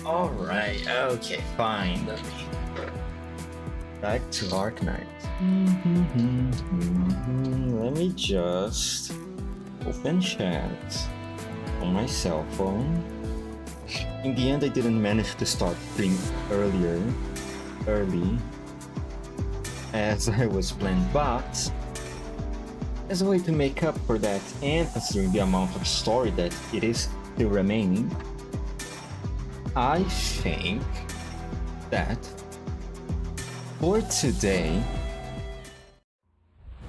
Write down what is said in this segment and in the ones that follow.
Alright, okay, fine. Back to Arknights. Let me just open chat on my cell phone. In the end, I didn't manage to start stream early, as I was planned, but as a way to make up for that, and considering the amount of story that it is still remaining, I think that for today,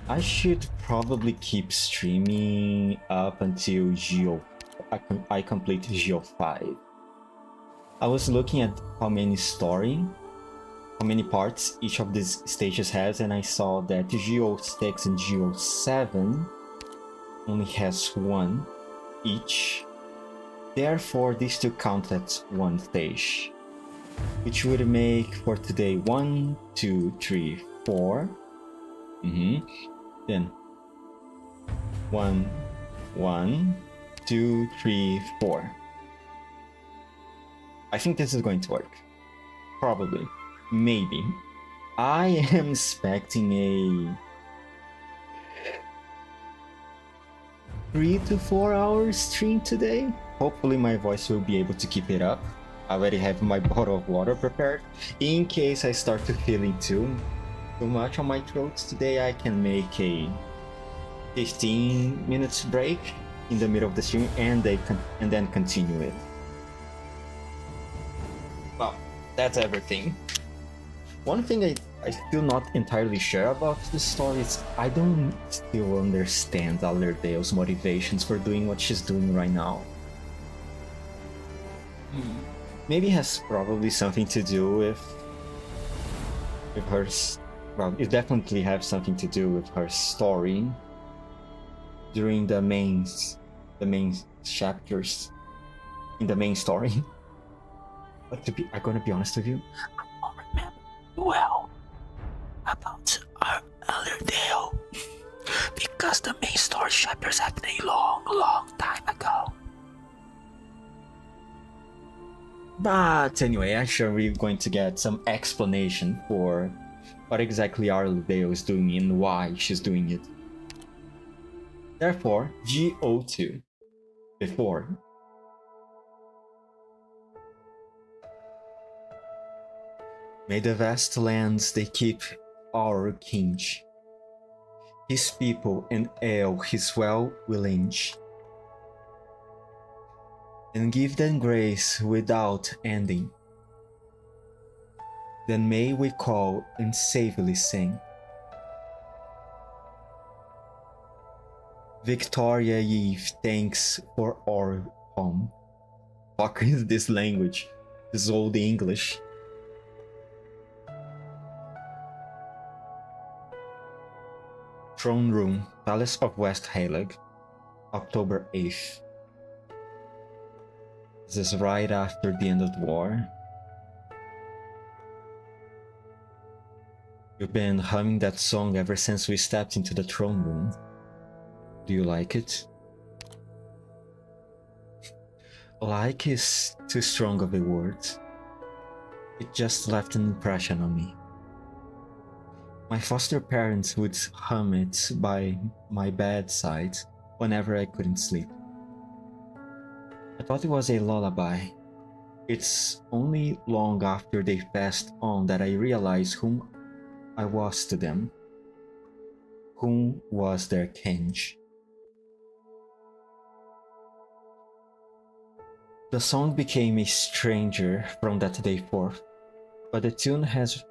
I should probably keep streaming up until I complete Geo 5. I was looking at how many parts each of these stages has, and I saw that Geo 6 and Geo 7 only has one each. Therefore, these two count as one stage, which would make for today 1, 2, 3, 4. Then 1, 1, 2, 3, 4. I think this is going to work. Probably. Maybe. I am expecting a 3 to 4 hour stream today. Hopefully my voice will be able to keep it up. I already have my bottle of water prepared. In case I start to feeling too much on my throat today, I can make a 15 minutes break in the middle of the stream and then continue it. Well, that's everything. One thing I still not entirely sure about this story is I don't still understand Allerdale's motivations for doing what she's doing right now. Maybe it has probably something to do with her. Well, it definitely has something to do with her story during the main chapters in the main story. But I'm gonna be honest with you, I don't remember well about Allerdale because the main story chapters happened a long time ago. But anyway, I'm sure we're going to get some explanation for what exactly Allerdale is doing and why she's doing it. Therefore, GO2. Before. May the vast lands they keep our king, his people and all his well-willing, and give them grace without ending. Then may we call and safely sing. Victoria Eve, thanks for our home. Fuck is this language? This old English. Throne Room, Palace of West Halig, October 8th. This is right after the end of the war. You've been humming that song ever since we stepped into the throne room. Do you like it? Like is too strong of a word. It just left an impression on me. My foster parents would hum it by my bedside whenever I couldn't sleep. I thought it was a lullaby. It's only long after they passed on that I realized whom I was to them. Whom was their king. The song became a stranger from that day forth, but the tune has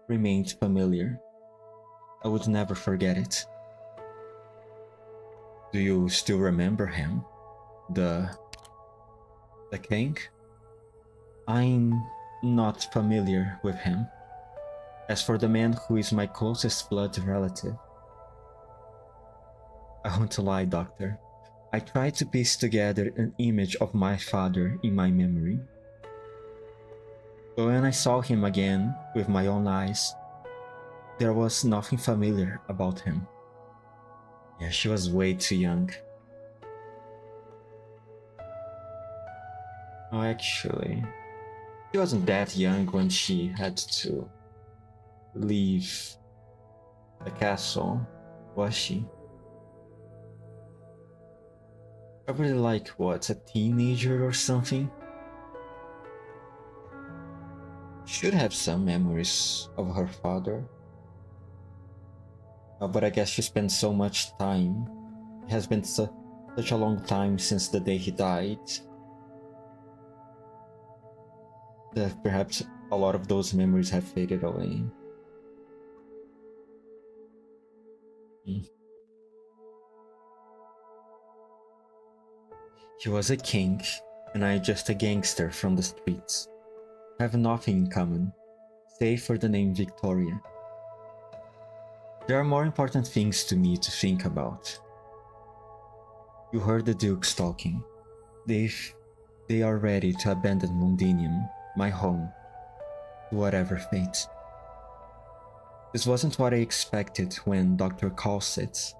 remained familiar. I would never forget it. Do you still remember him? The king? I'm not familiar with him. As for the man who is my closest blood relative, I won't lie, Doctor. I tried to piece together an image of my father in my memory. But when I saw him again with my own eyes, there was nothing familiar about him. Yeah, she was way too young. Oh, actually, she wasn't that young when she had to leave the castle, was she? Probably like what, a teenager or something? Should have some memories of her father. But I guess she spent so much time. It has been such a long time since the day he died that perhaps a lot of those memories have faded away. Mm. He was a king, and I just a gangster from the streets. Have nothing in common, save for the name Victoria. There are more important things to me to think about. You heard the dukes talking. They are ready to abandon Londinium, my home, to whatever fate. This wasn't what I expected when Dr. Kalsitz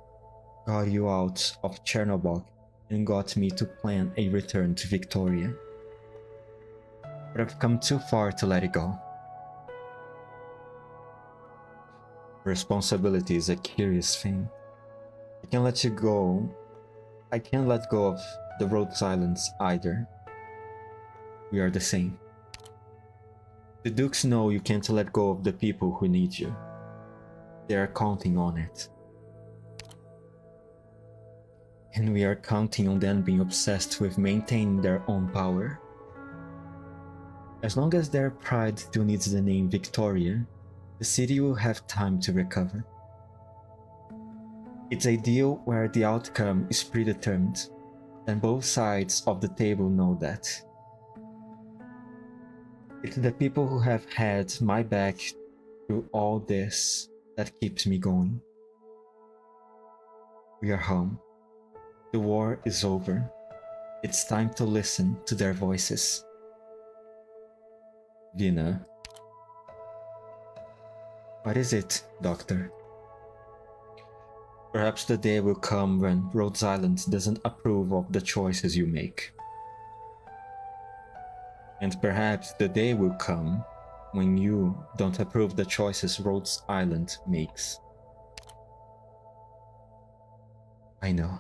got you out of Chernobyl and got me to plan a return to Victoria. But I've come too far to let it go. Responsibility is a curious thing. I can't let you go. I can't let go of the Rhodes Islands either. We are the same. The Dukes know you can't let go of the people who need you. They are counting on it. And we are counting on them being obsessed with maintaining their own power. As long as their pride still needs the name Victoria, the city will have time to recover. It's a deal where the outcome is predetermined, and both sides of the table know that. It's the people who have had my back through all this that keeps me going. We are home. The war is over. It's time to listen to their voices. Vina. What is it, Doctor? Perhaps the day will come when Rhodes Island doesn't approve of the choices you make. And perhaps the day will come when you don't approve the choices Rhodes Island makes. I know.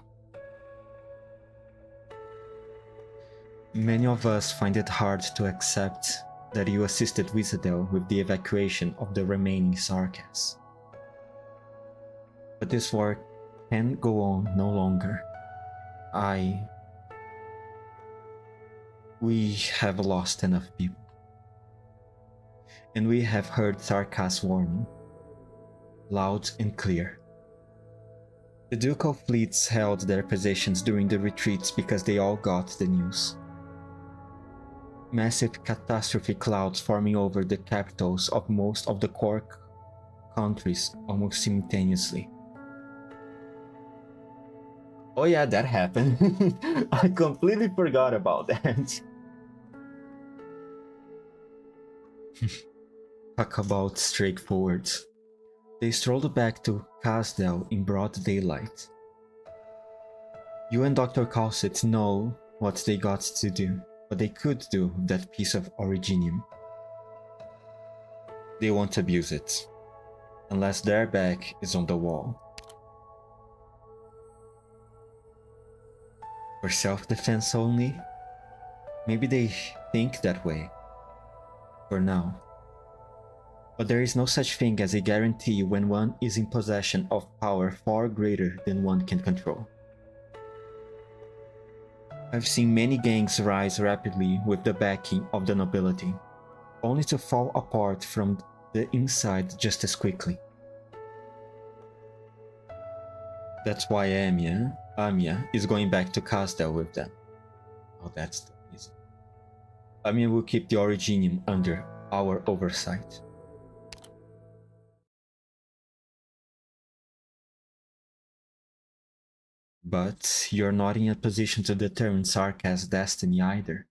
Many of us find it hard to accept that you assisted Wizardel with the evacuation of the remaining Sarkas. But this war can go on no longer. We have lost enough people. And we have heard Sarkas' warning, loud and clear. The ducal fleets held their positions during the retreats because they all got the news. Massive catastrophe clouds forming over the capitals of most of the core countries almost simultaneously. Oh yeah, that happened. I completely forgot about that. Talk about straightforward. They strolled back to Kasdel in broad daylight. You and Dr. Kalsit know what they got to do, what they could do with that piece of originium. They won't abuse it, unless their back is on the wall. For self-defense only? Maybe they think that way. For now. But there is no such thing as a guarantee when one is in possession of power far greater than one can control. I've seen many gangs rise rapidly with the backing of the nobility, only to fall apart from the inside just as quickly. That's why Amia is going back to Kasdel with them. Oh, that's the reason. Amia will keep the Originium under our oversight. But you're not in a position to determine Sarkaz's destiny either.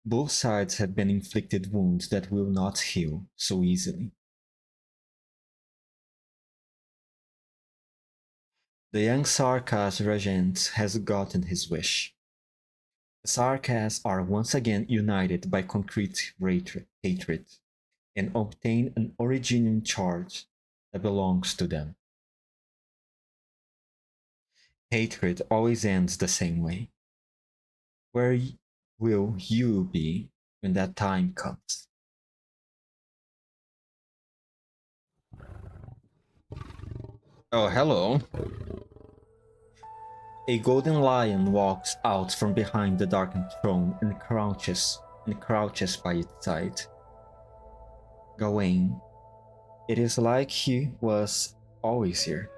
Both sides have been inflicted wounds that will not heal so easily. The young Sarkaz regent has gotten his wish. The Sarkas are once again united by concrete hatred and obtain an originium charge that belongs to them. Hatred always ends the same way. Where will you be when that time comes? Oh, hello. A golden lion walks out from behind the darkened throne and crouches by its side. Gawain. It is like he was always here.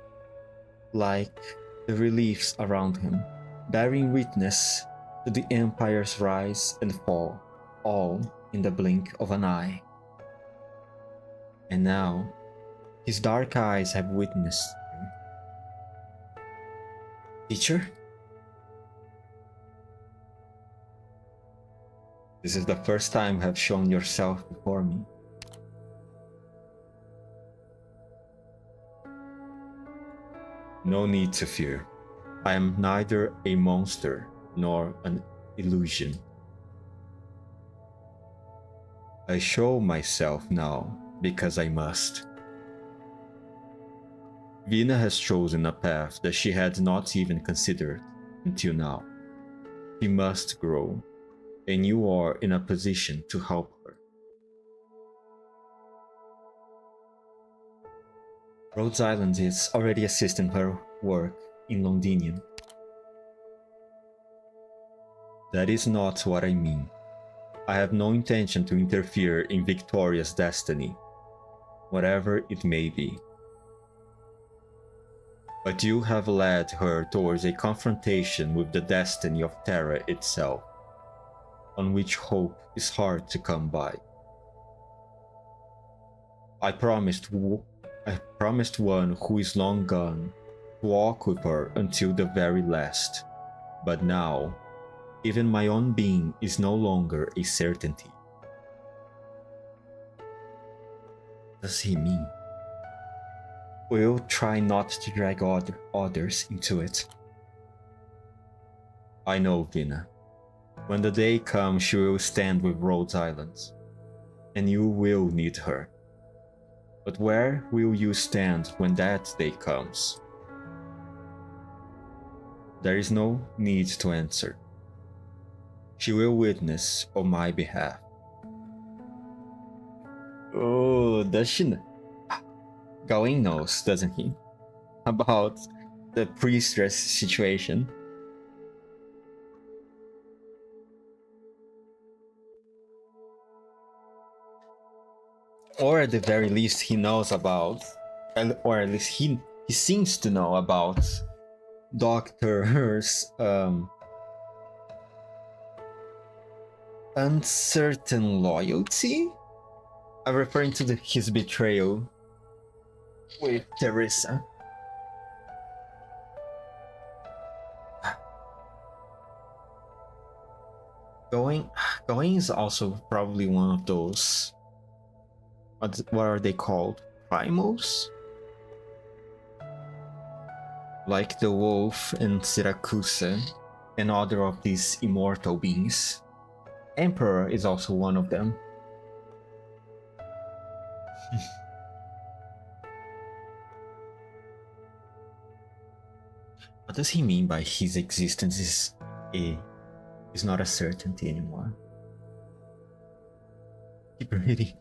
Like the reliefs around him, bearing witness to the Empire's rise and fall, all in the blink of an eye. And now, his dark eyes have witnessed him. Teacher? This is the first time you have shown yourself before me. No need to fear. I am neither a monster nor an illusion. I show myself now because I must. Vina has chosen a path that she had not even considered until now. She must grow, and you are in a position to help her. Rhodes Island is already assisting her work in Londinium. That is not what I mean. I have no intention to interfere in Victoria's destiny, whatever it may be. But you have led her towards a confrontation with the destiny of Terra itself, on which hope is hard to come by. I promised one who is long gone to walk with her until the very last, but now, even my own being is no longer a certainty. What does he mean? We'll try not to drag others into it. I know, Vina. When the day comes, she will stand with Rhodes Island, and you will need her. But where will you stand when that day comes? There is no need to answer. She will witness on my behalf. Oh, does she know? Gawain knows, doesn't he? About the priestess situation. Or at the very least he knows about, or at least he seems to know about Doctor's uncertain loyalty? I'm referring to his betrayal with Teresa. Gawain is also probably one of those, what are they called? Primals? Like the wolf in Syracuse and other of these immortal beings. Emperor is also one of them. What does he mean by his existence is not a certainty anymore? Keep reading.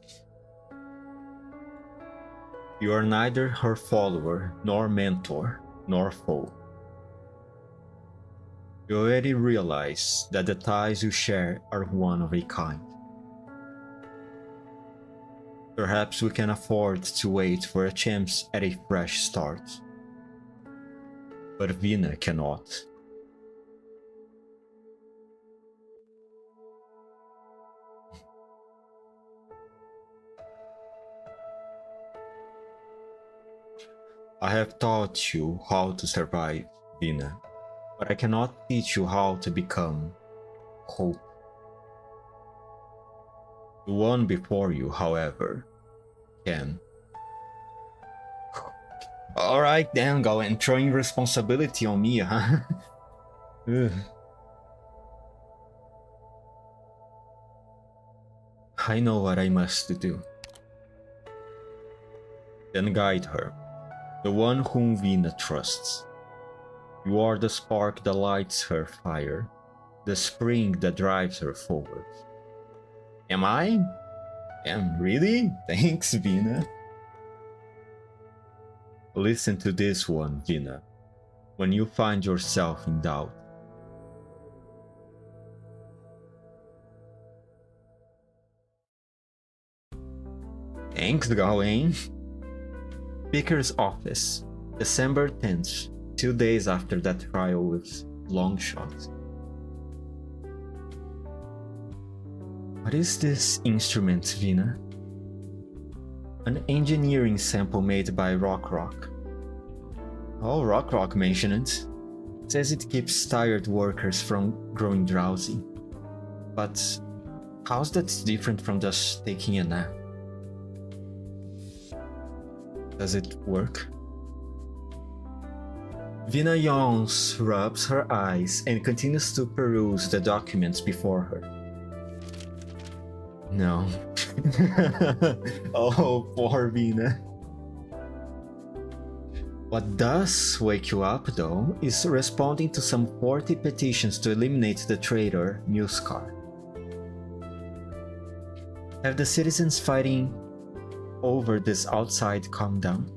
You are neither her follower, nor mentor, nor foe. You already realize that the ties you share are one of a kind. Perhaps we can afford to wait for a chance at a fresh start. But Vina cannot. I have taught you how to survive, Vina, but I cannot teach you how to become hope. The one before you, however, can. Alright then, go and throwing responsibility on me, huh? I know what I must do. Then guide her, the one whom Vina trusts. You are the spark that lights her fire, the spring that drives her forward. Am I? Really? Thanks, Vina. Listen to this one, Vina, when you find yourself in doubt. Thanks, Gawain. Speaker's office, December 10th, 2 days after that trial with Longshot. What is this instrument, Vina? An engineering sample made by Rock. Oh, Rock mentioned it. Says it keeps tired workers from growing drowsy. But how's that different from just taking a nap? Does it work? Vina yawns, rubs her eyes, and continues to peruse the documents before her. No. Oh, poor Vina. What does wake you up, though, is responding to some 40 petitions to eliminate the traitor, Muscar. Have the citizens fighting over this outside calmed down?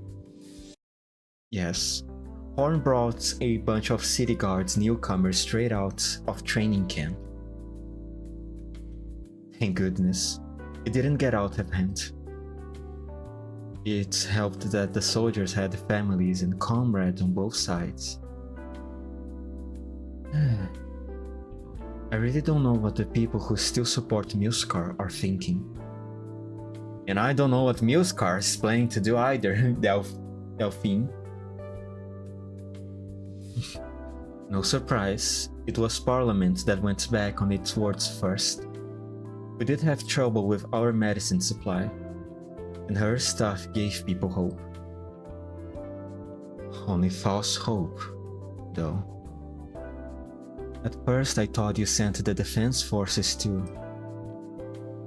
Yes. Horn brought a bunch of city guards newcomers straight out of training camp. Thank goodness, it didn't get out of hand. It helped that the soldiers had families and comrades on both sides. I really don't know what the people who still support Muscar are thinking. And I don't know what Muscar is planning to do either, Delphine. No surprise, it was Parliament that went back on its words first. We did have trouble with our medicine supply, and her stuff gave people hope. Only false hope, though. At first I thought you sent the defense forces to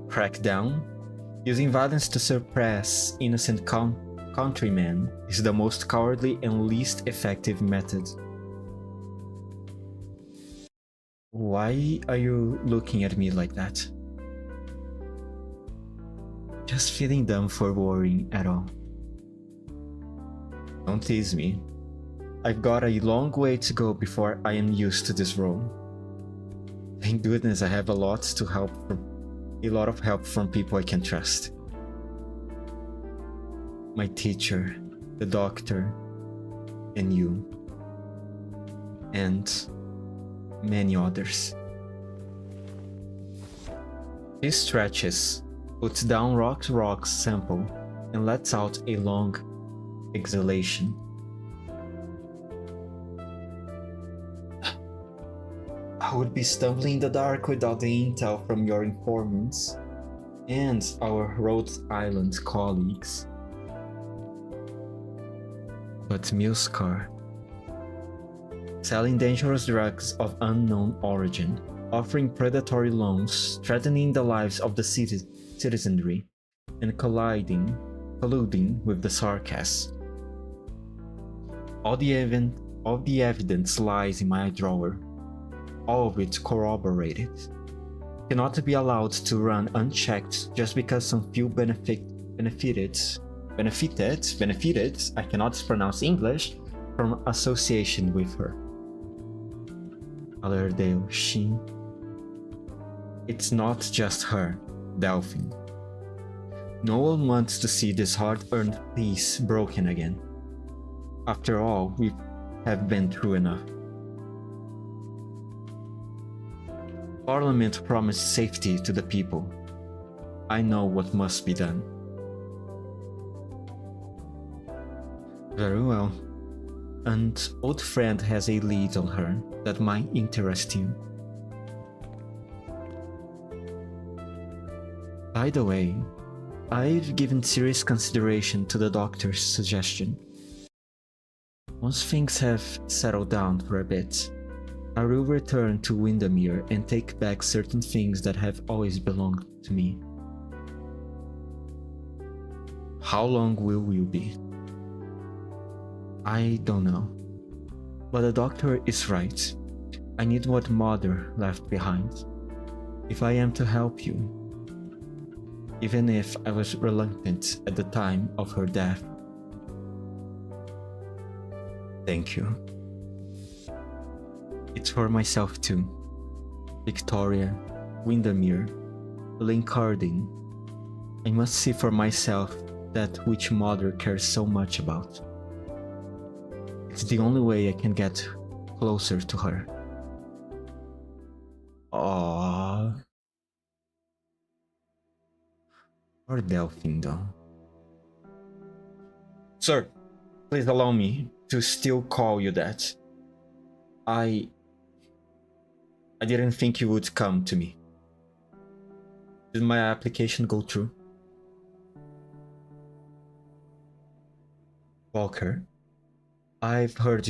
crack down. Using violence to suppress innocent countrymen is the most cowardly and least effective method. Why are you looking at me like that? Just feeling dumb for worrying at all. Don't tease me. I've got a long way to go before I am used to this role. Thank goodness I have a lot of help from people I can trust. My teacher, the doctor, and you. And many others. She stretches, puts down Rock's sample, and lets out a long exhalation. I would be stumbling in the dark without the intel from your informants and our Rhode Island colleagues. But Muscar, selling dangerous drugs of unknown origin, offering predatory loans, threatening the lives of the citizenry, and colluding with the sarcasm. All the evidence lies in my drawer, all of it corroborated. Cannot be allowed to run unchecked just because some few benefited, I cannot pronounce English, from association with her. Allerdale, it's not just her, Delphine. No one wants to see this hard-earned peace broken again. After all, we have been through enough. Parliament promised safety to the people. I know what must be done. Very well. An old friend has a lead on her that might interest you. By the way, I've given serious consideration to the doctor's suggestion. Once things have settled down for a bit, I will return to Windermere and take back certain things that have always belonged to me. How long will you be? I don't know. But the doctor is right. I need what Mother left behind. If I am to help you, even if I was reluctant at the time of her death. Thank you. It's for myself too. Victoria, Windermere, Linkarding. I must see for myself that which Mother cares so much about. It's the only way I can get closer to her. Aww. Or Delphine though. Sir, please allow me to still call you that. I didn't think you would come to me. Did my application go through? Walker, I have heard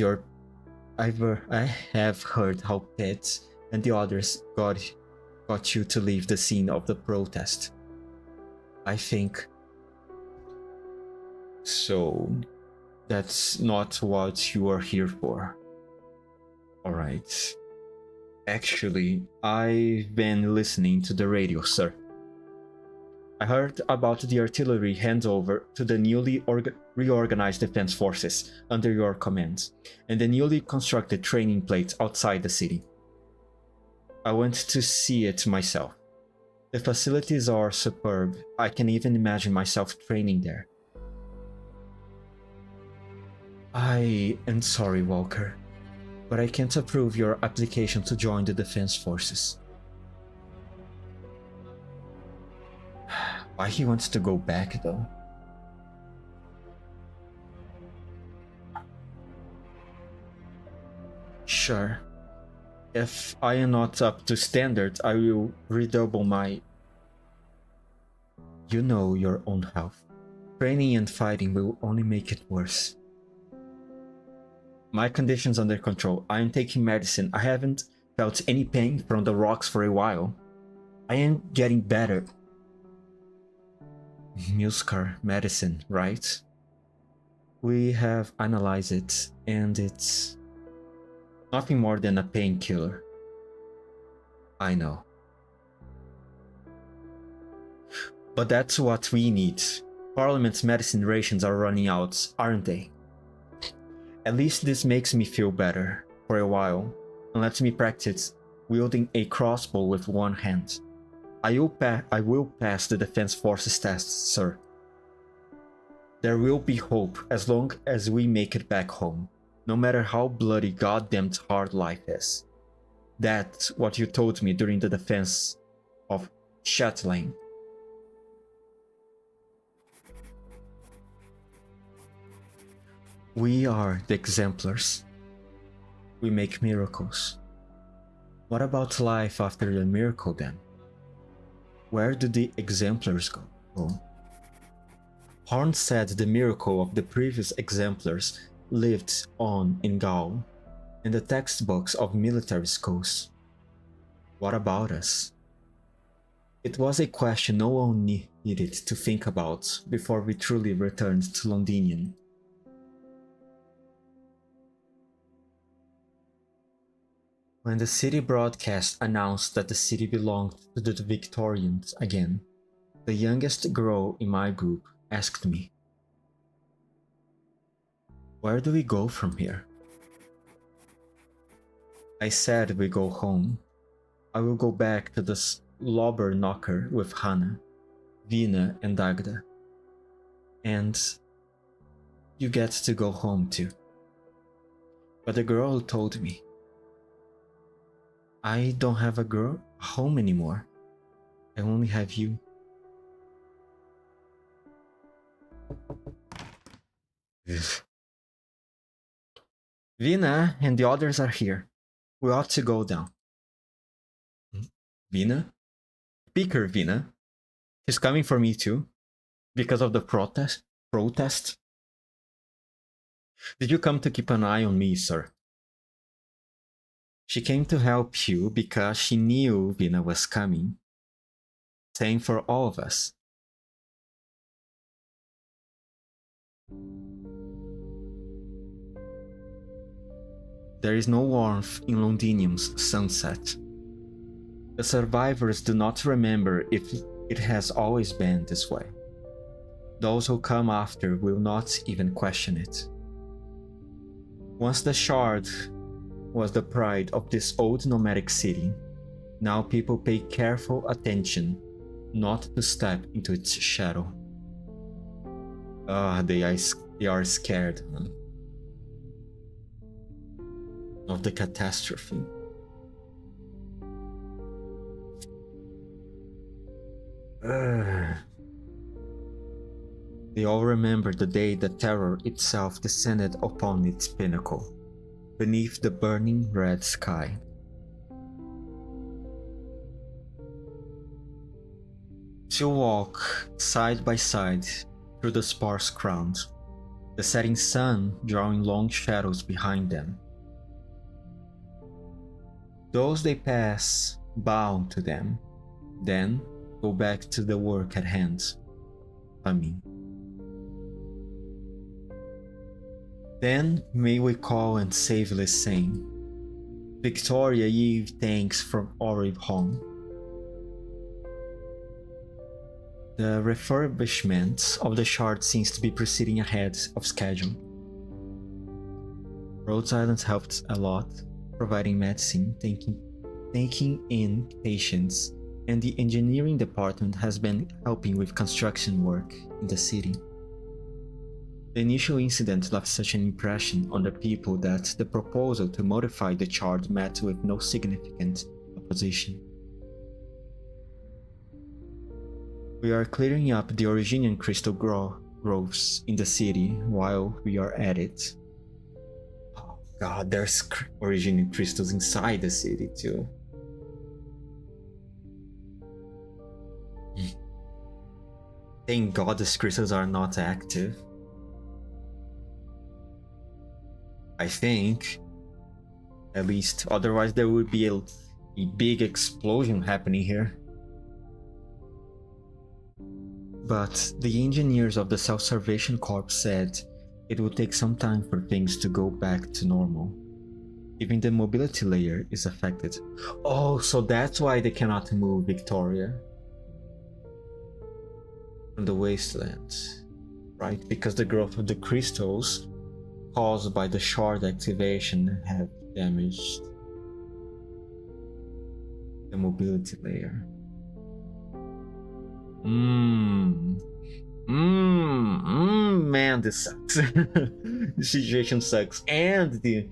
how Pitt and the others got you to leave the scene of the protest. I think so. That's not what you are here for. Alright. Actually, I've been listening to the radio, sir. I heard about the artillery handover to the newly reorganized defense forces under your command, and the newly constructed training plates outside the city. I went to see it myself. The facilities are superb. I can even imagine myself training there. I am sorry, Walker, but I can't approve your application to join the defense forces. Why he wants to go back, though? Sure. If I am not up to standard, I will redouble my... You know your own health. Training and fighting will only make it worse. My condition's under control. I am taking medicine. I haven't felt any pain from the rocks for a while. I am getting better. Muscar medicine, right? We have analyzed it, and it's nothing more than a painkiller. I know. But that's what we need. Parliament's medicine rations are running out, aren't they? At least this makes me feel better for a while, and lets me practice wielding a crossbow with one hand. I will pass the defense forces test, sir. There will be hope as long as we make it back home, no matter how bloody goddamned hard life is. That's what you told me during the defense of Chatelaine. We are the exemplars. We make miracles. What about life after the miracle then? Where do the exemplars go? Horn said the miracle of the previous exemplars lived on in Gaul, in the textbooks of military schools. What about us? It was a question no one needed to think about before we truly returned to Londinium. When the city broadcast announced that the city belonged to the Victorians again, the youngest girl in my group asked me, "Where do we go from here?" I said we go home. I will go back to the slobber knocker with Hannah, Vina and Dagda. And you get to go home too. But the girl told me, I don't have a home anymore. I only have you. Vina and the others are here. We ought to go down. Vina? Speaker Vina. She's coming for me too. Because of the protest? Did you come to keep an eye on me, sir? She came to help you because she knew Vina was coming. Same for all of us. There is no warmth in Londinium's sunset. The survivors do not remember if it has always been this way. Those who come after will not even question it. Once the Shard was the pride of this old nomadic city, now people pay careful attention not to step into its shadow. They are scared of the catastrophe. They all remember the day that terror itself descended upon its pinnacle, beneath the burning red sky. Two walk side by side through the sparse ground, the setting sun drawing long shadows behind them. Those they pass bow to them, then go back to the work at hand, humming. Then may we call and savely sing, Victoria ye thanks from Oriv home. The refurbishment of the shard seems to be proceeding ahead of schedule. Rhodes Island helped a lot, providing medicine, taking in patients, and the engineering department has been helping with construction work in the city. The initial incident left such an impression on the people that the proposal to modify the shard met with no significant opposition. We are clearing up the Originian crystal groves in the city while we are at it. Oh god, there's Originian crystals inside the city too. Thank god these crystals are not active. I think. At least, otherwise there would be a big explosion happening here. But the engineers of the Self-Salvation Corps said it would take some time for things to go back to normal. Even the mobility layer is affected. Oh, so that's why they cannot move Victoria from the wastelands, right? Because the growth of the crystals caused by the shard activation have damaged the mobility layer. Man, this sucks. The situation sucks. And the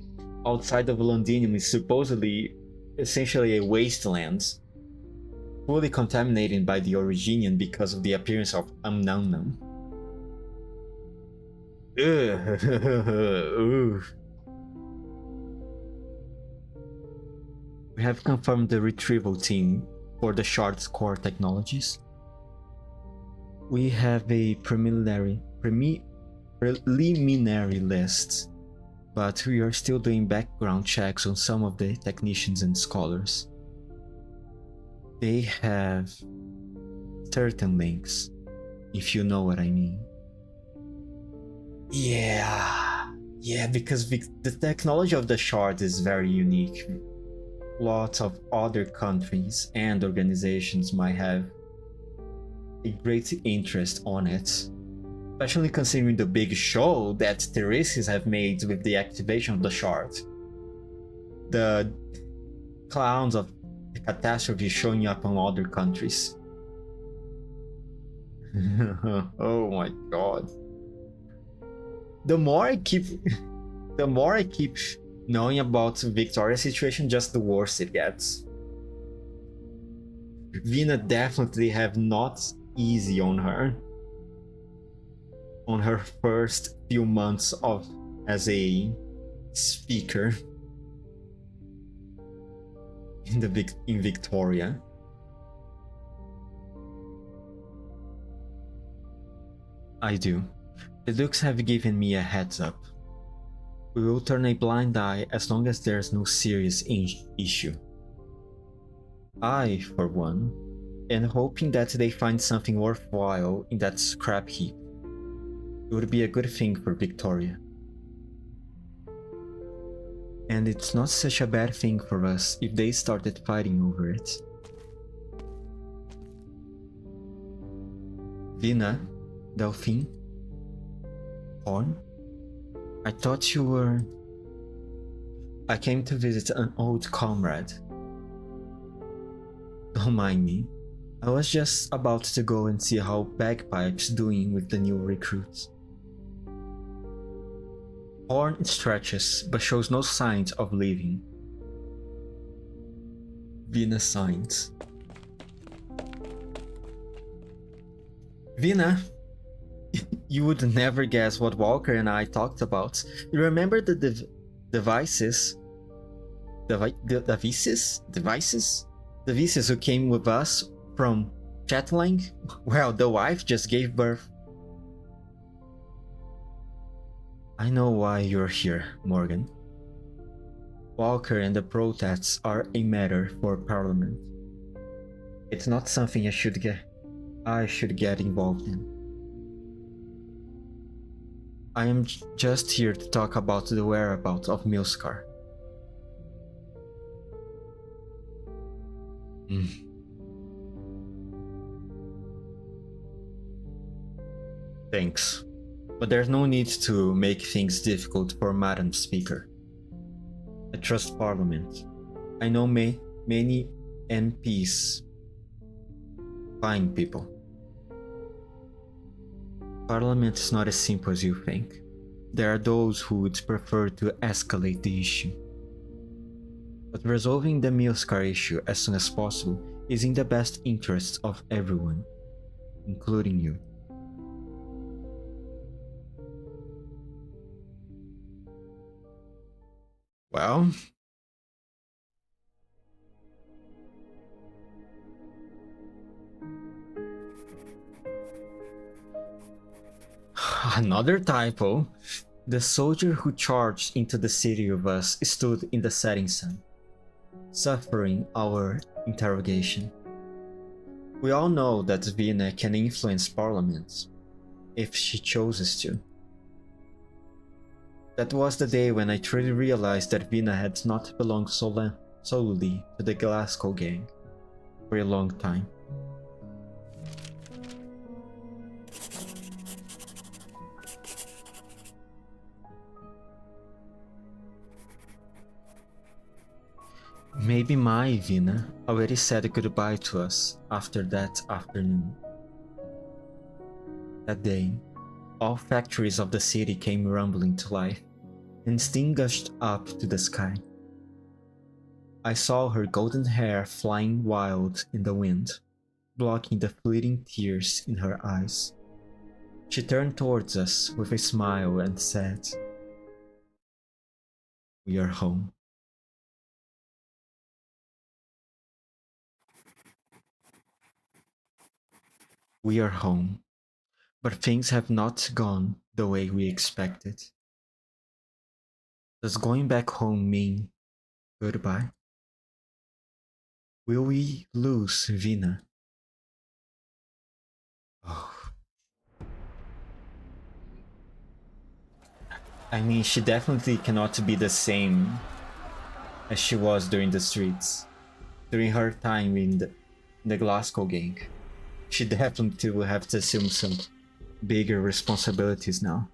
outside of Londinium is supposedly essentially a wasteland, fully contaminated by the Originian because of the appearance of Umnumnum. We have confirmed the retrieval team for the Shard's core technologies. We have a preliminary list, but we are still doing background checks on some of the technicians and scholars. They have certain links, if you know what I mean. Yeah, because the technology of the shard is very unique. Lots of other countries and organizations might have a great interest on it, especially considering the big show that Theresis have made with the activation of the shard. The clowns of the catastrophe showing up on other countries. Oh my god. The more I keep knowing about Victoria's situation, just the worse it gets. Vina definitely have not easy on her first few months as a speaker in Victoria. I do. The Dukes have given me a heads up. We will turn a blind eye as long as there's no serious issue. I, for one, am hoping that they find something worthwhile in that scrap heap. It would be a good thing for Victoria. And it's not such a bad thing for us if they started fighting over it. Vina, Delphine, Horn, I thought you were... I came to visit an old comrade. Don't mind me. I was just about to go and see how Bagpipe's doing with the new recruits. Horn stretches, but shows no signs of leaving. Vina signs. Vina, you would never guess what Walker and I talked about. You remember the devices? The Vices who came with us from Chatling? Well, the wife just gave birth. I know why you're here, Morgan. Walker and the protests are a matter for Parliament. It's not something I should get involved in. I am just here to talk about the whereabouts of Milskar. Thanks, but there's no need to make things difficult for Madam Speaker. I trust Parliament. I know many MPs. Fine people. Parliament is not as simple as you think. There are those who would prefer to escalate the issue. But resolving the Milskar issue as soon as possible is in the best interests of everyone, including you. Well, another typo. The soldier who charged into the city of us stood in the setting sun, suffering our interrogation. We all know that Vina can influence Parliament, if she chooses to. That was the day when I truly realized that Vina had not belonged solely to the Glasgow gang for a long time. Maybe my Vina already said goodbye to us after that afternoon. That day, all factories of the city came rumbling to life, and steam gushed up to the sky. I saw her golden hair flying wild in the wind, blocking the fleeting tears in her eyes. She turned towards us with a smile and said, "We are home." We are home, but things have not gone the way we expected. Does going back home mean goodbye? Will we lose Vina? Oh. I mean, she definitely cannot be the same as she was during the streets, during her time in the Glasgow gang. She definitely will have to assume some bigger responsibilities now.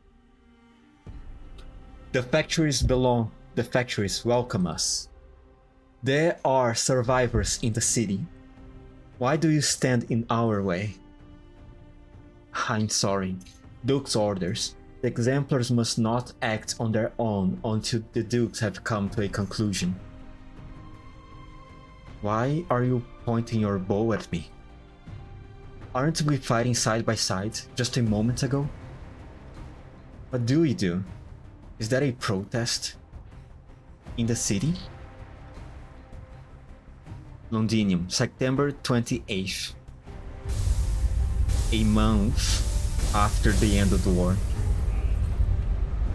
The factories welcome us. There are survivors in the city. Why do you stand in our way? I'm sorry. Duke's orders. The exemplars must not act on their own until the Dukes have come to a conclusion. Why are you pointing your bow at me? Aren't we fighting side by side just a moment ago? What do we do? Is that a protest? In the city? Londinium, September 28th. A month after the end of the war.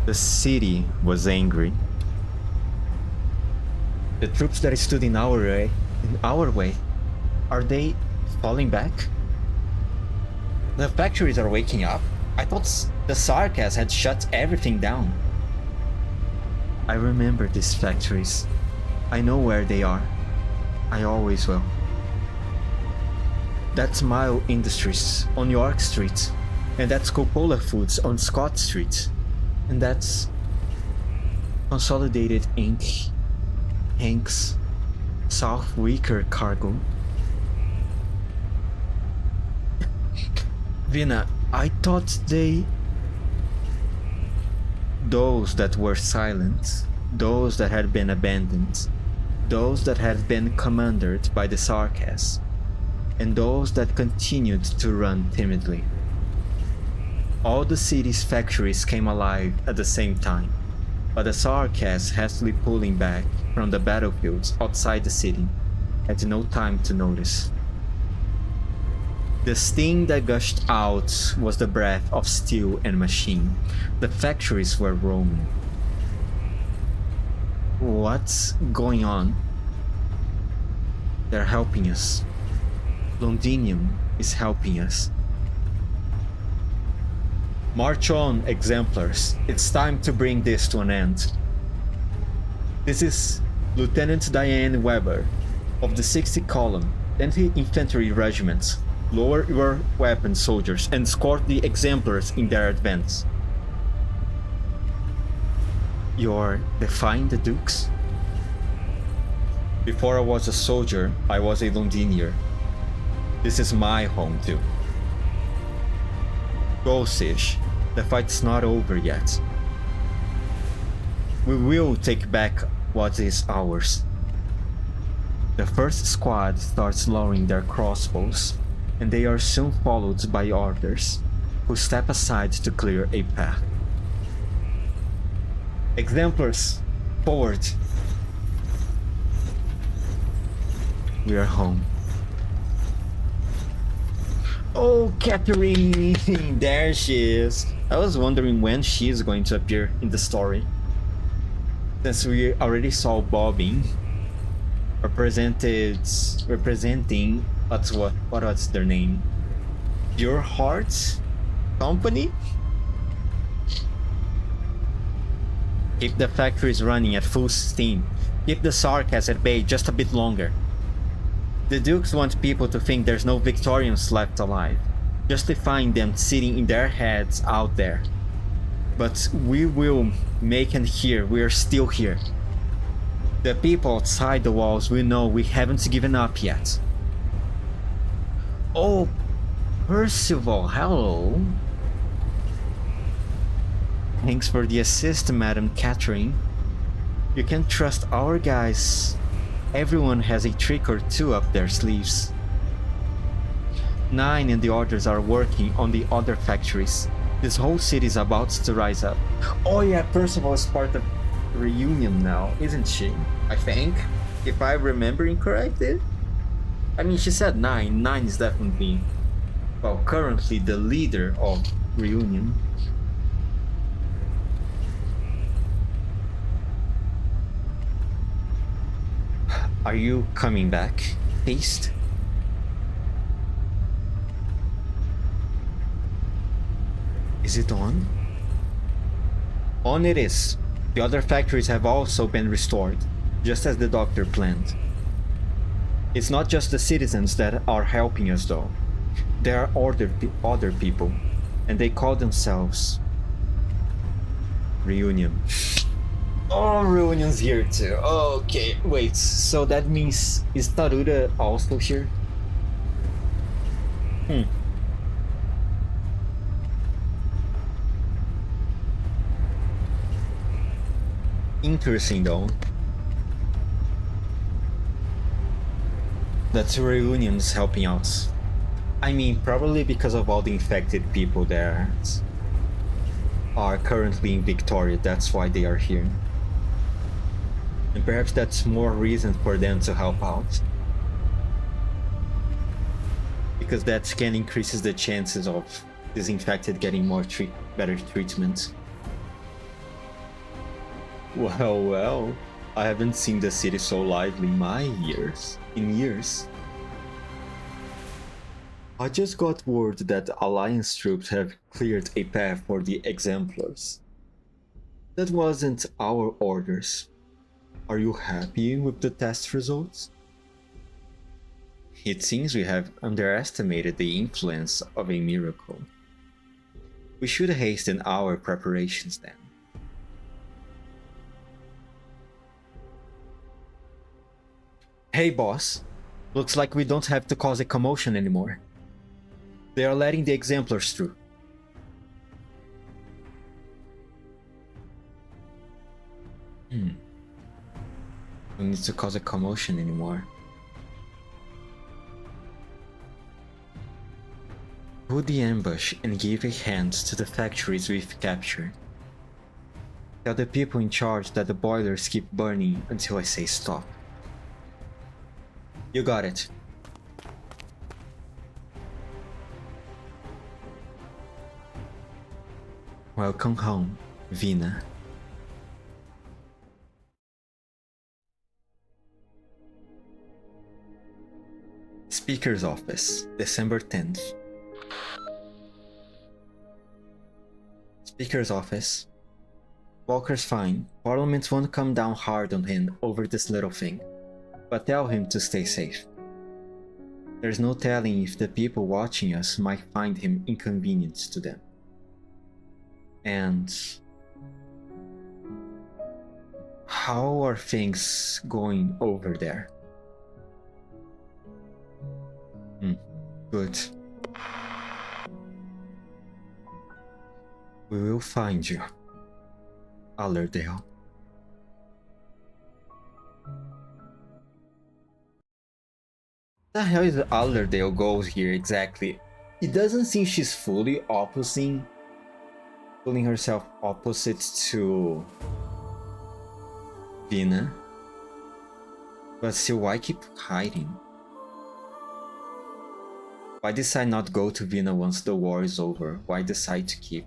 The city was angry. The troops that stood in our way, are they falling back? The factories are waking up. I thought the Sarkas had shut everything down. I remember these factories. I know where they are. I always will. That's Mile Industries on York Street. And that's Coppola Foods on Scott Street. And that's Consolidated Inc. Hanks. South Wicker Cargo. Vina, I thought those that were silent, those that had been abandoned, those that had been commandeered by the Sarkas, and those that continued to run timidly. All the city's factories came alive at the same time, but the Sarkas hastily pulling back from the battlefields outside the city had no time to notice. The steam that gushed out was the breath of steel and machine. The factories were roaming. What's going on? They're helping us. Londinium is helping us. March on, exemplars. It's time to bring this to an end. This is Lieutenant Diane Weber of the 60th Column, Anti-Infantry Regiment. Lower your weapons, soldiers, and escort the exemplars in their advance. You're defying the Dukes? Before I was a soldier, I was a Londinier. This is my home too. Go, Sish. The fight's not over yet. We will take back what is ours. The first squad starts lowering their crossbows, and they are soon followed by others, who step aside to clear a path. Exemplars, forward! We are home. Oh, Catherine! There she is! I was wondering when she is going to appear in the story. Since we already saw Bobbing representing what's their name? Pure Hearts Company? Keep the factories running at full steam. Keep the Sarkas at bay just a bit longer. The Dukes want people to think there's no Victorians left alive, justifying them sitting in their heads out there. But we will make it here. We are still here. The people outside the walls will know we haven't given up yet. Oh, Percival, hello. Thanks for the assist, Madam Catherine. You can trust our guys. Everyone has a trick or two up their sleeves. 9 and the others are working on the other factories. This whole city is about to rise up. Oh yeah, Percival is part of Reunion now, isn't she? I think, if I'm remembering correctly. I mean, she said 9. 9 is definitely, well, currently the leader of Reunion. Are you coming back, Haste? Is it on? On it is. The other factories have also been restored, just as the doctor planned. It's not just the citizens that are helping us though. There are other people, and they call themselves Reunion. Oh, Reunion's here too. Okay, wait, so that means, is Taruda also here? Interesting though. That's Reunion's helping out. I mean, probably because of all the infected people that are currently in Victoria, that's why they are here. And perhaps that's more reason for them to help out. Because that can increases the chances of this infected getting more better treatment. Well, I haven't seen the city so lively in years. I just got word that Alliance troops have cleared a path for the Exemplars. That wasn't our orders. Are you happy with the test results? It seems we have underestimated the influence of a miracle. We should hasten our preparations then. Hey boss, looks like we don't have to cause a commotion anymore. They are letting the Exemplars through. We need to cause a commotion anymore. Put the ambush and give a hand to the factories we've captured. Tell the people in charge that the boilers keep burning until I say stop. You got it. Welcome home, Vina. Speaker's Office, December 10th. Speaker's Office. Walker's fine. Parliament won't come down hard on him over this little thing, but tell him to stay safe. There's no telling if the people watching us might find him inconvenient to them. And how are things going over there? Good. We will find you, Allerdale. The hell is Allerdale goes here exactly? It doesn't seem she's fully pulling herself opposite to Vina. But still, why keep hiding? Why decide not go to Vina once the war is over? Why decide to keep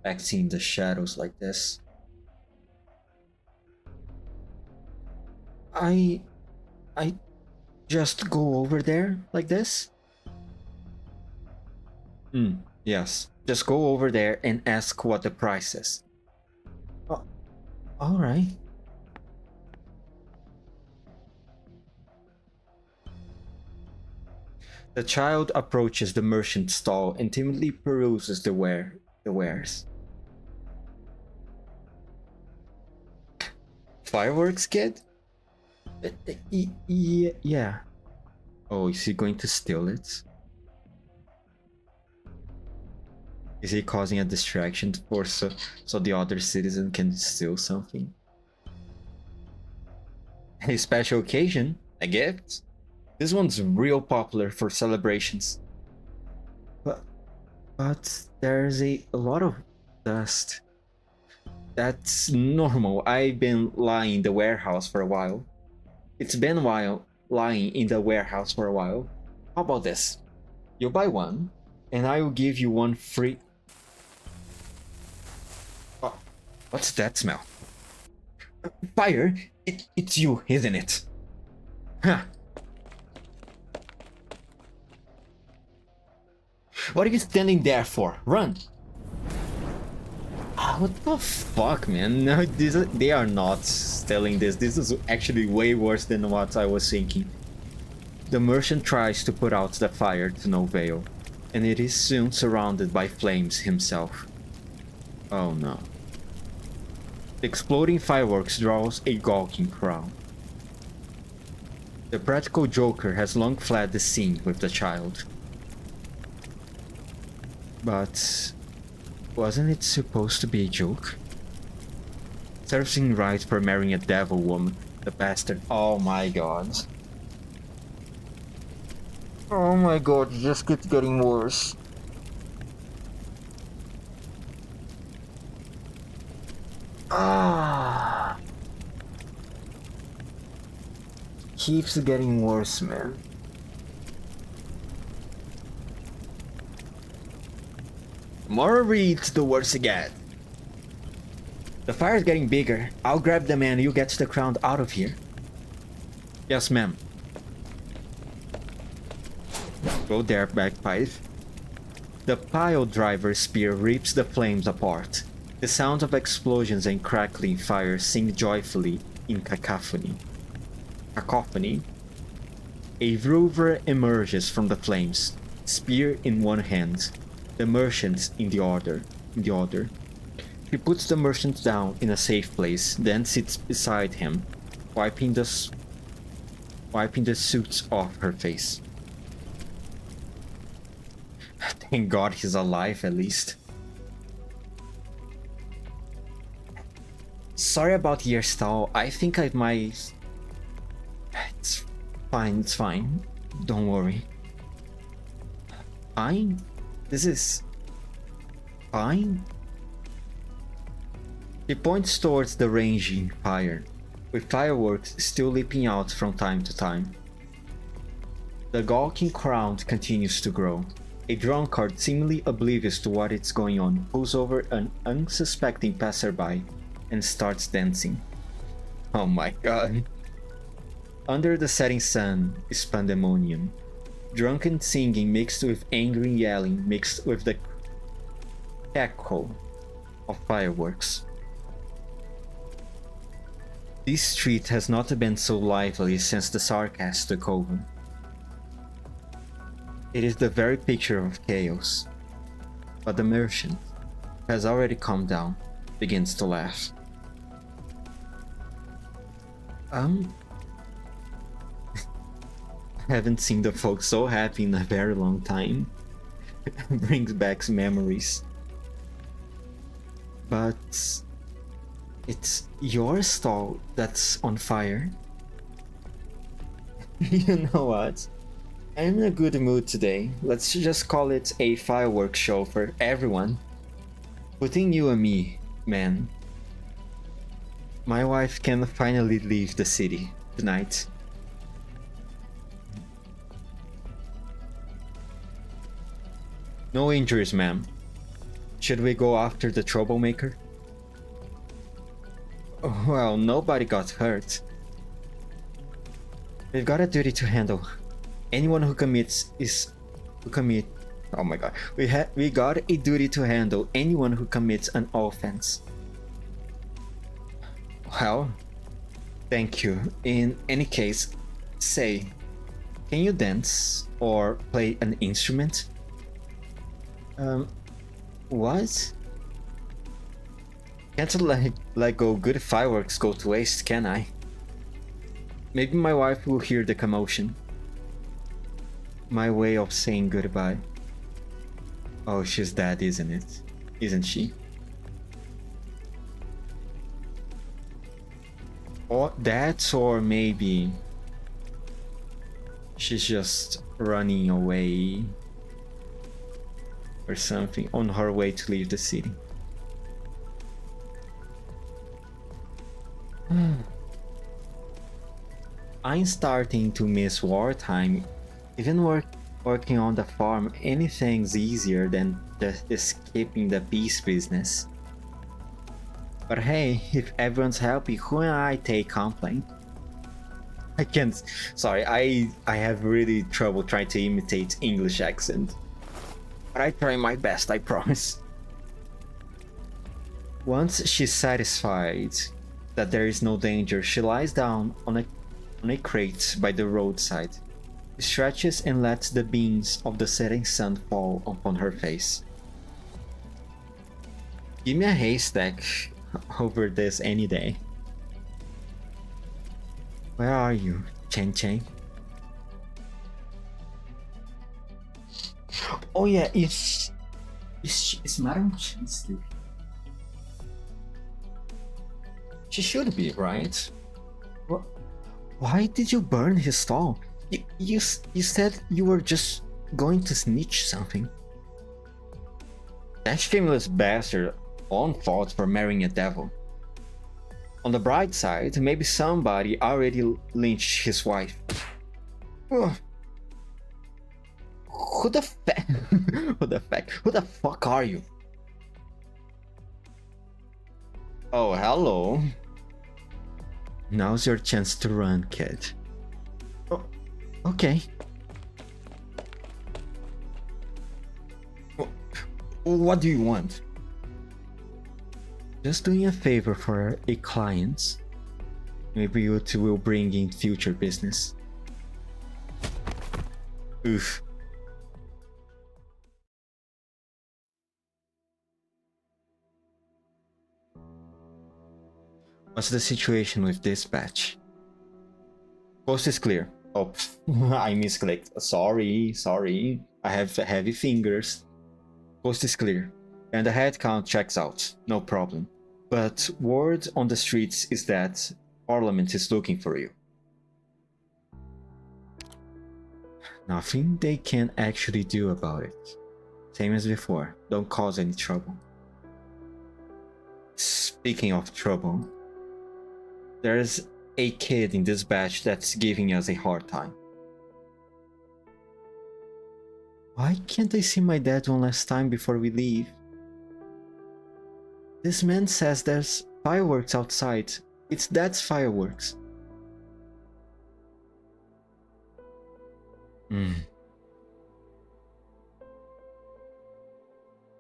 acting in the shadows like this? I just go over there like this? Yes. Just go over there and ask what the price is. Alright. The child approaches the merchant stall and timidly peruses the wares. Fireworks, kid? Yeah. Oh, is he going to steal it? Is he causing a distraction for so the other citizen can steal something? A special occasion? A gift? This one's real popular for celebrations. But there's a lot of dust. That's normal. I've been lying in the warehouse for a while. It's been a while lying in the warehouse for a while. How about this? You buy one, and I will give you one free. Oh, what's that smell? Fire? It's you, isn't it? Huh. What are you standing there for? Run! What the fuck, man? No, they are not selling this. This is actually way worse than what I was thinking. The merchant tries to put out the fire to no avail, and it is soon surrounded by flames himself. Oh no. The exploding fireworks draws a gawking crowd. The practical joker has long fled the scene with the child. But wasn't it supposed to be a joke? Serves him right for marrying a devil woman, the bastard. Oh my god. Oh my god, it just keeps getting worse. Keeps getting worse, man. The more I read, the worse it gets. The fire's getting bigger. I'll grab the man, you get the crowd out of here. Yes, ma'am. Go there, bagpipe. The pile driver spear rips the flames apart. The sound of explosions and crackling fire sing joyfully in cacophony. A rover emerges from the flames, spear in one hand, the merchant in the other. She puts the merchant down in a safe place, then sits beside him, wiping the soot off her face. Thank God he's alive, at least. Sorry about your stall. I think I might... It's fine. Don't worry. Fine? This is... fine? He points towards the raging fire, with fireworks still leaping out from time to time. The gawking crowd continues to grow. A drunkard, seemingly oblivious to what is going on, pulls over an unsuspecting passerby and starts dancing. Oh my god. Under the setting sun is pandemonium. Drunken singing mixed with angry yelling mixed with the echo of fireworks. This street has not been so lively since the Sarkas took over. It is the very picture of chaos. But the merchant, who has already calmed down, begins to laugh. I haven't seen the folks so happy in a very long time. Brings back memories. But it's your stall that's on fire. You know what? I'm in a good mood today. Let's just call it a fireworks show for everyone. Putting you and me, man. My wife can finally leave the city tonight. No injuries, ma'am. Should we go after the troublemaker? Well, nobody got hurt. We've got a duty to handle. Anyone who commits. Oh my god. We got a duty to handle anyone who commits an offense. Well, thank you. In any case, say, can you dance or play an instrument? What? Can't let go good fireworks go to waste, can I? Maybe my wife will hear the commotion. My way of saying goodbye. Oh, she's dead, isn't it? Isn't she? Or that, or maybe she's just running away or something on her way to leave the city. I'm starting to miss wartime. Even working on the farm, anything's easier than just escaping the peace business. But hey, if everyone's happy, who am I take complaint? I can't. Sorry, I have really trouble trying to imitate English accent. But I try my best, I promise. Once she's satisfied that there is no danger, she lies down on a crate by the roadside, stretches and lets the beams of the setting sun fall upon her face. Give me a haystack over this any day. Where are you, Chen Chen? Oh yeah, is Madam Chen sleeping? She should be, right? Why did you burn his stall? You said you were just going to snitch something. That shameless bastard own fault for marrying a devil. On the bright side, maybe somebody already lynched his wife. Ugh. Who the fuck are you? Oh, hello. Now's your chance to run, kid. Oh, okay. What do you want? Just doing a favor for a client. Maybe it will bring in future business. Oof. What's the situation with dispatch? Coast is clear. Oh, I misclicked. Sorry. I have heavy fingers. Coast is clear. And the head count checks out. No problem. But word on the streets is that Parliament is looking for you. Nothing they can actually do about it. Same as before. Don't cause any trouble. Speaking of trouble, there's a kid in this batch that's giving us a hard time. Why can't I see my dad one last time before we leave? This man says there's fireworks outside. It's Dad's fireworks.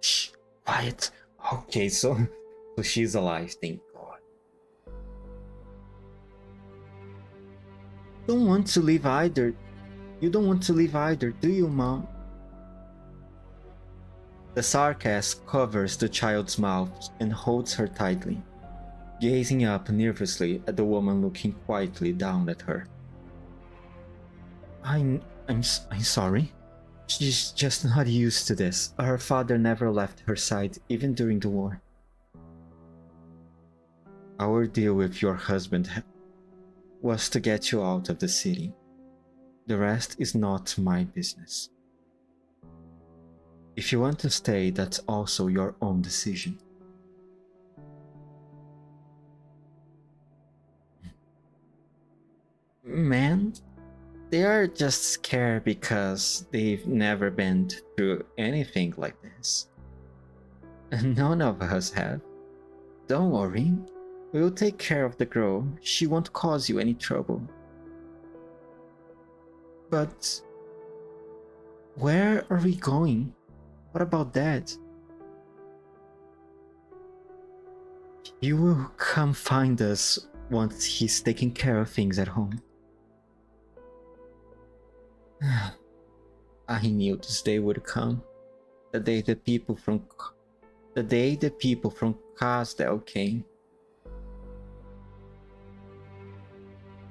Shh, quiet. Okay, so she's alive, thank God. Don't want to leave either. You don't want to leave either, do you, Mom? The sarcasm covers the child's mouth and holds her tightly, gazing up nervously at the woman looking quietly down at her. I'm sorry. She's just not used to this. Her father never left her side, even during the war. Our deal with your husband was to get you out of the city. The rest is not my business. If you want to stay, that's also your own decision. Man, they are just scared because they've never been through anything like this. None of us have. Don't worry. We'll take care of the girl. She won't cause you any trouble. But where are we going? What about Dad? He will come find us once he's taking care of things at home. I knew this day would come. The day the people from Casdell came.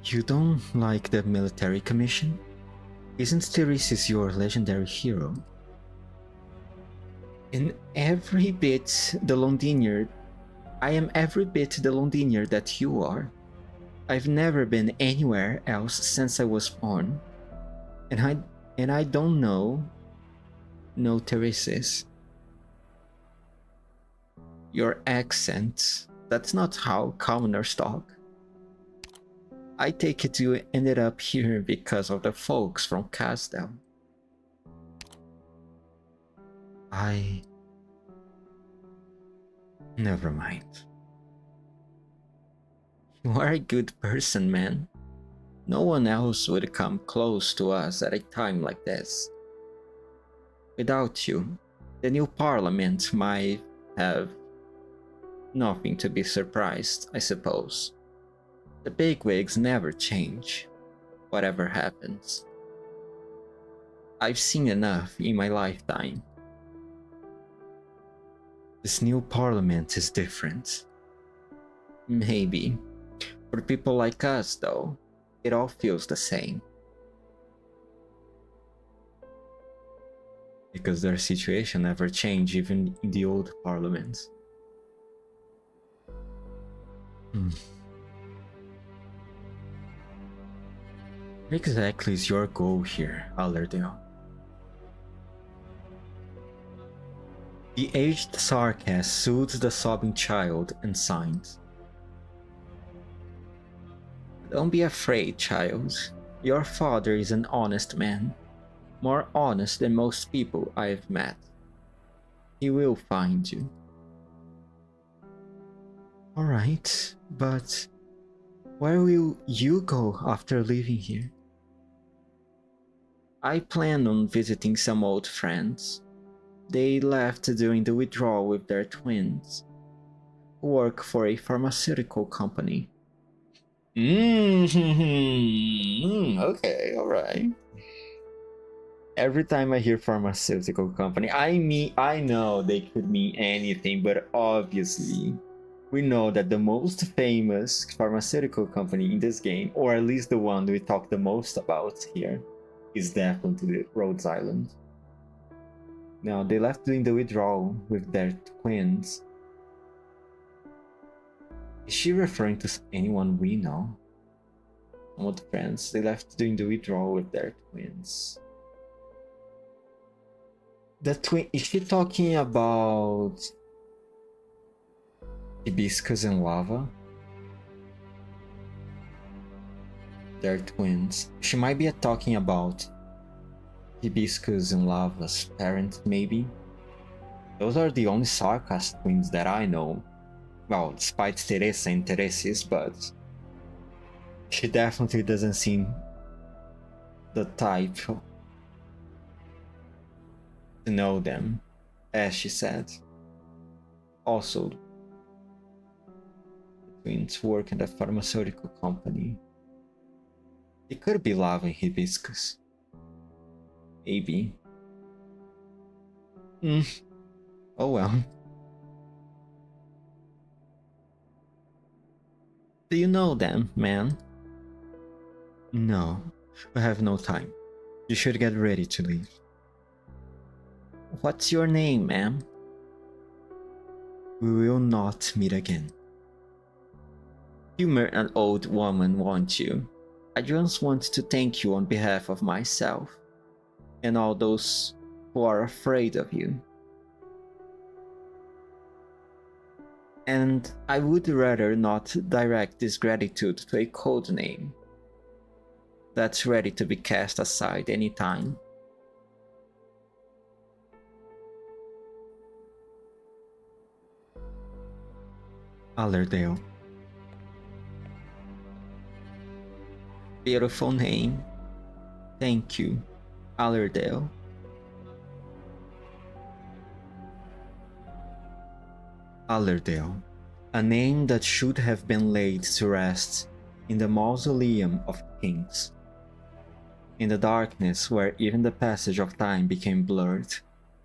You don't like the military commission? Isn't Tiresias your legendary hero? In every bit the Londinier, I am every bit the Londinier that you are. I've never been anywhere else since I was born. And I don't know Tiresias. Your accent, that's not how commoners talk. I take it you ended up here because of the folks from Casdell. Never mind. You are a good person, man. No one else would come close to us at a time like this. Without you, the new parliament might have nothing to be surprised, I suppose. The bigwigs never change, whatever happens. I've seen enough in my lifetime. This new parliament is different. Maybe. For people like us, though, it all feels the same. Because their situation never changed even in the old parliaments. What exactly is your goal here, Allerdale? The aged sarcasm soothed the sobbing child and sighed. Don't be afraid, child. Your father is an honest man, more honest than most people I've met. He will find you. Alright, but where will you go after leaving here? I plan on visiting some old friends. They left during the withdrawal with their twins, who work for a pharmaceutical company. Okay, alright. Every time I hear pharmaceutical company, I know they could mean anything, but obviously, we know that the most famous pharmaceutical company in this game, or at least the one we talk the most about here, is definitely Rhode Island. Now, they left during the withdrawal with their twins. Is she referring to anyone we know? Some of the friends, they left during the withdrawal with their twins. The twin, is she talking about hibiscus and lava? They're twins. She might be talking about hibiscus and lava's parents, maybe. Those are the only sarcastic twins that I know. Well, despite Teresa and Teresis, but she definitely doesn't seem the type to know them, as she said. Also, the twins work in a pharmaceutical company. It could be lava and hibiscus. Maybe. Oh well. Do you know them, man? No, we have no time. You should get ready to leave. What's your name, ma'am? We will not meet again. You met an old woman, won't you? I just want to thank you on behalf of myself and all those who are afraid of you. And I would rather not direct this gratitude to a code name that's ready to be cast aside any time. Allerdale. Beautiful name. Thank you, Allerdale. Allerdale, a name that should have been laid to rest in the mausoleum of kings. In the darkness where even the passage of time became blurred,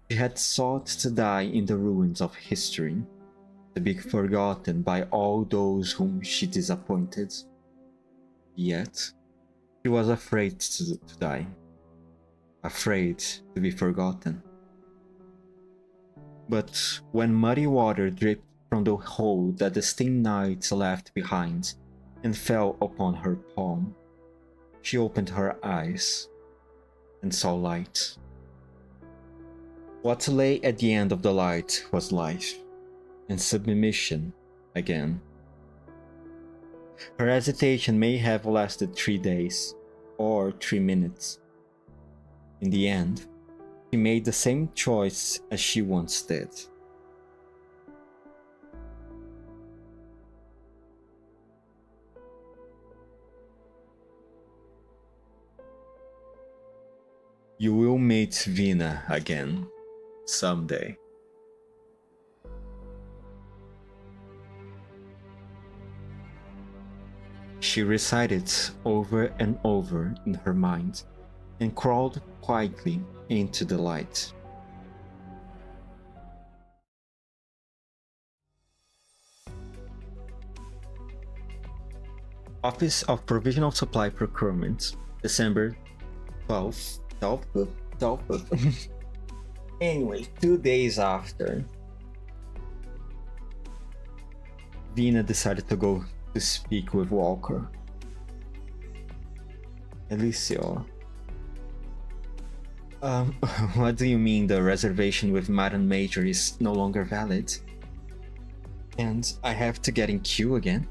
she had sought to die in the ruins of history, to be forgotten by all those whom she disappointed. Yet, she was afraid to die, afraid to be forgotten. But when muddy water dripped from the hole that the Steam Knights left behind and fell upon her palm, she opened her eyes and saw light. What lay at the end of the light was life and submission again. Her hesitation may have lasted 3 days or 3 minutes. In the end, she made the same choice as she once did. You will meet Vina again, someday. She recited over and over in her mind and crawled quietly into the light. Office of Provisional Supply Procurement, December 12th. Anyway, 2 days after, Vina decided to go to speak with Walker. Eliseo. What do you mean the reservation with Madam Major is no longer valid? And I have to get in queue again?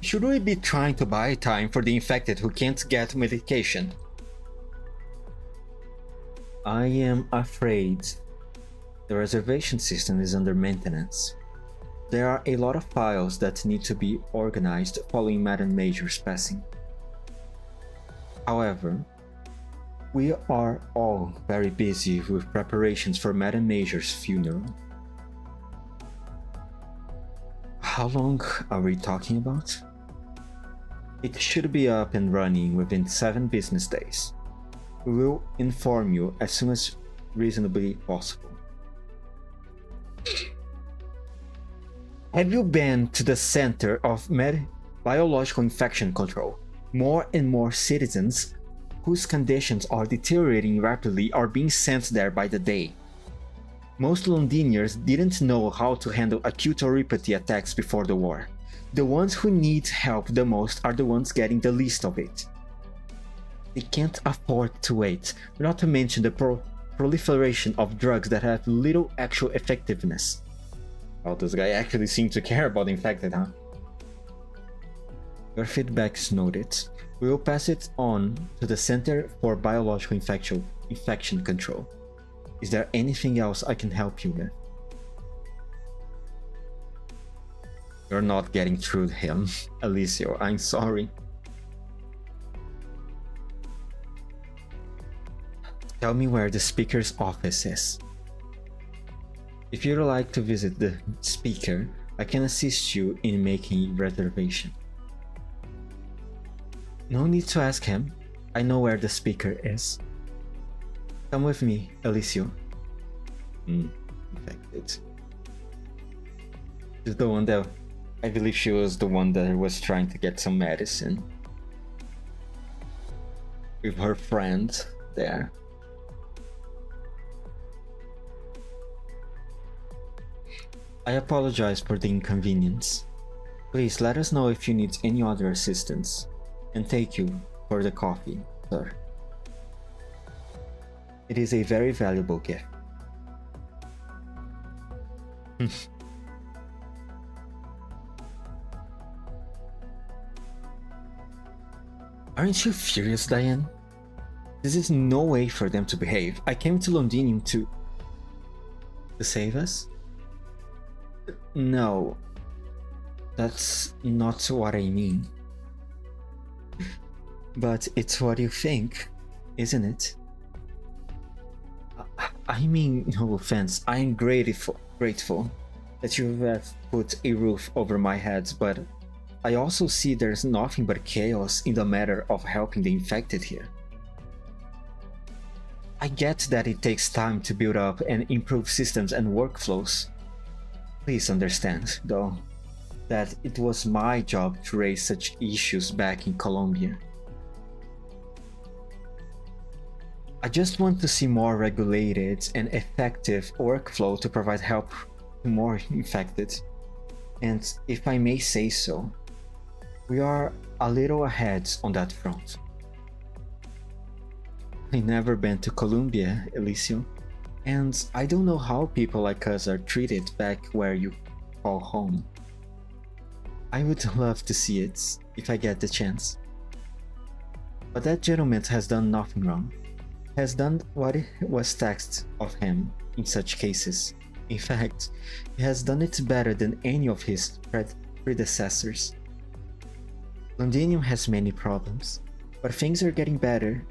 Should we be trying to buy time for the infected who can't get medication? I am afraid the reservation system is under maintenance. There are a lot of files that need to be organized following Madam Major's passing. However, We are all very busy with preparations for Madame Major's funeral. How long are we talking about? It should be up and running within 7 business days. We will inform you as soon as reasonably possible. Have you been to the Center of Biological Infection Control? More and more citizens whose conditions are deteriorating rapidly are being sent there by the day. Most Londinians didn't know how to handle acute oropathy attacks before the war. The ones who need help the most are the ones getting the least of it. They can't afford to wait, not to mention the proliferation of drugs that have little actual effectiveness. Well, this guy actually seemed to care about the infected, huh? Your feedback is noted. We will pass it on to the Center for Biological Infection Control. Is there anything else I can help you with? You're not getting through to him, Alicio. I'm sorry. Tell me where the speaker's office is. If you'd like to visit the speaker, I can assist you in making a reservation. No need to ask him. I know where the speaker is. Come with me, Alicio. Infected. She's the one that... I believe she was the one that was trying to get some medicine. With her friend there. I apologize for the inconvenience. Please let us know if you need any other assistance. And thank you for the coffee, sir. It is a very valuable gift. Aren't you furious, Diane? This is no way for them to behave. I came to Londinium to save us? No, that's not what I mean. But it's what you think, isn't it? I mean, no offense, I'm grateful that you have put a roof over my head, but I also see there's nothing but chaos in the matter of helping the infected here. I get that it takes time to build up and improve systems and workflows. Please understand, though, that it was my job to raise such issues back in Colombia. I just want to see more regulated and effective workflow to provide help to more infected. And if I may say so, we are a little ahead on that front. I've never been to Colombia, Alicio, and I don't know how people like us are treated back where you call home. I would love to see it, if I get the chance. But that gentleman has done nothing wrong. Has done what was taxed of him in such cases. In fact, he has done it better than any of his predecessors. Londinium has many problems, but things are getting better,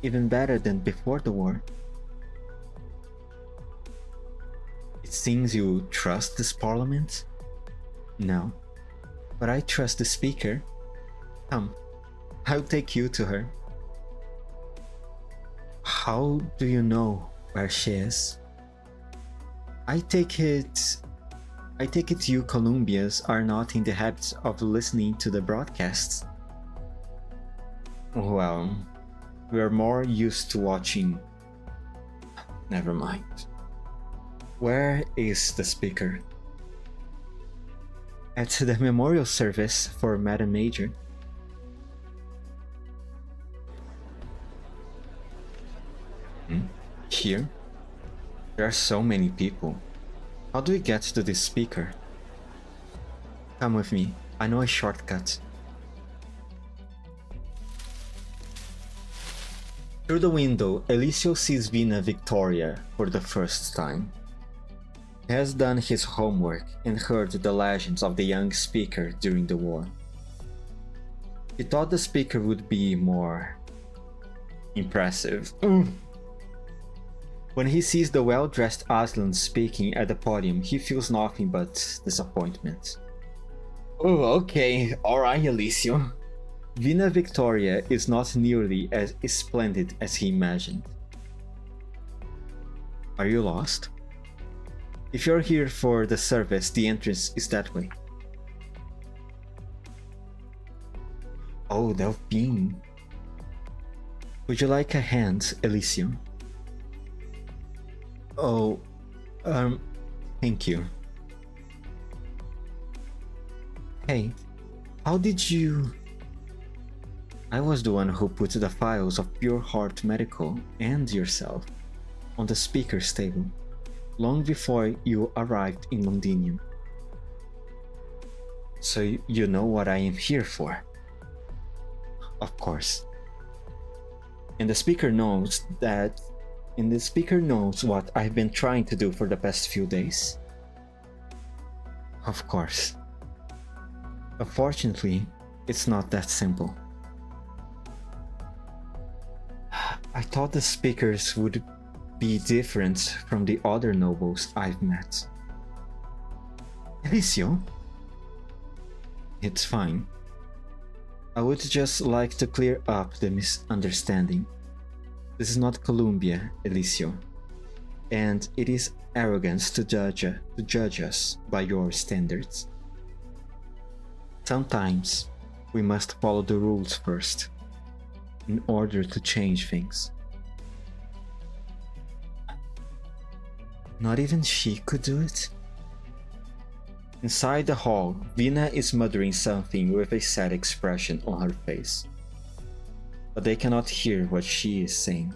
even better than before the war. It seems you trust this parliament? No, but I trust the speaker. Come, I'll take you to her. How do you know where she is? I take it you Colombians are not in the habit of listening to the broadcasts. Well, we are more used to watching. Never mind. Where is the speaker? At the memorial service for Madame Major. Here? There are so many people. How do we get to this speaker? Come with me. I know a shortcut. Through the window, Alicio sees Vina Victoria for the first time. He has done his homework and heard the legends of the young speaker during the war. He thought the speaker would be more Impressive. When he sees the well-dressed Aslan speaking at the podium, he feels nothing but disappointment. Oh, okay, alright, Alicio. Vina Victoria is not nearly as splendid as he imagined. Are you lost? If you're here for the service, the entrance is that way. Oh, Delphine. Would you like a hand, Elysium? Oh, thank you. Hey, how did you... I was the one who put the files of Pure Heart Medical and yourself on the speaker's table, long before you arrived in Londinium. So you know what I am here for? Of course. And the speaker knows what I've been trying to do for the past few days. Of course. Unfortunately, it's not that simple. I thought the speakers would be different from the other nobles I've met. Alicio? It's fine. I would just like to clear up the misunderstanding. This is not Columbia, Alicio, and it is arrogance to judge us by your standards. Sometimes we must follow the rules first, in order to change things. Not even she could do it? Inside the hall, Vina is muttering something with a sad expression on her face, but they cannot hear what she is saying.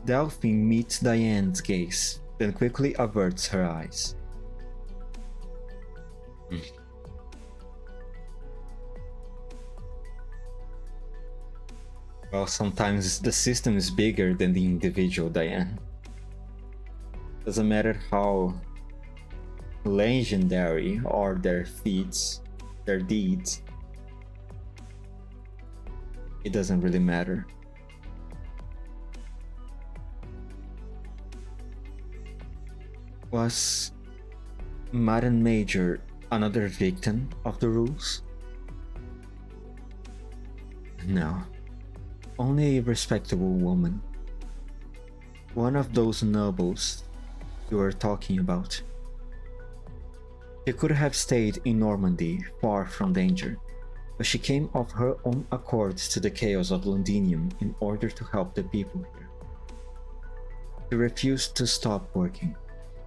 Delphine meets Diane's gaze, then quickly averts her eyes. Well, sometimes the system is bigger than the individual, Diane. Doesn't matter how legendary are their feats, their deeds. It doesn't really matter. Was Madam Major another victim of the rules? No. Only a respectable woman. One of those nobles you were talking about. She could have stayed in Normandy, far from danger, but she came of her own accord to the chaos of Londinium in order to help the people here. She refused to stop working,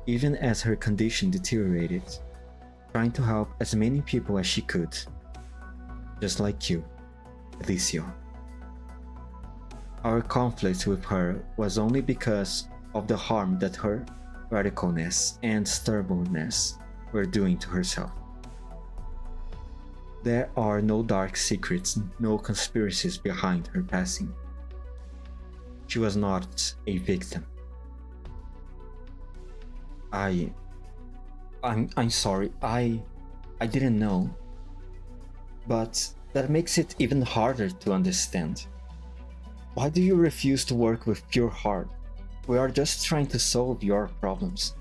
even as her condition deteriorated, trying to help as many people as she could, just like you, Alicio. Our conflict with her was only because of the harm that her radicalness and stubbornness were doing to herself. There are no dark secrets, no conspiracies behind her passing. She was not a victim. I'm sorry, I didn't know. But that makes it even harder to understand. Why do you refuse to work with Pure Heart? We are just trying to solve your problems.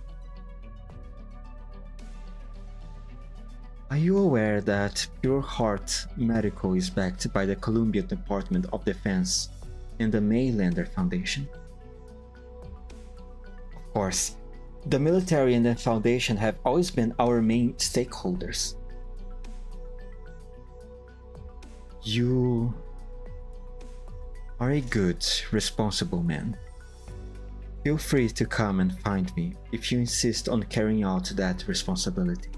Are you aware that Pure Heart Medical is backed by the Columbia Department of Defense and the Maylander Foundation? Of course, the military and the Foundation have always been our main stakeholders. You are a good, responsible man. Feel free to come and find me if you insist on carrying out that responsibility.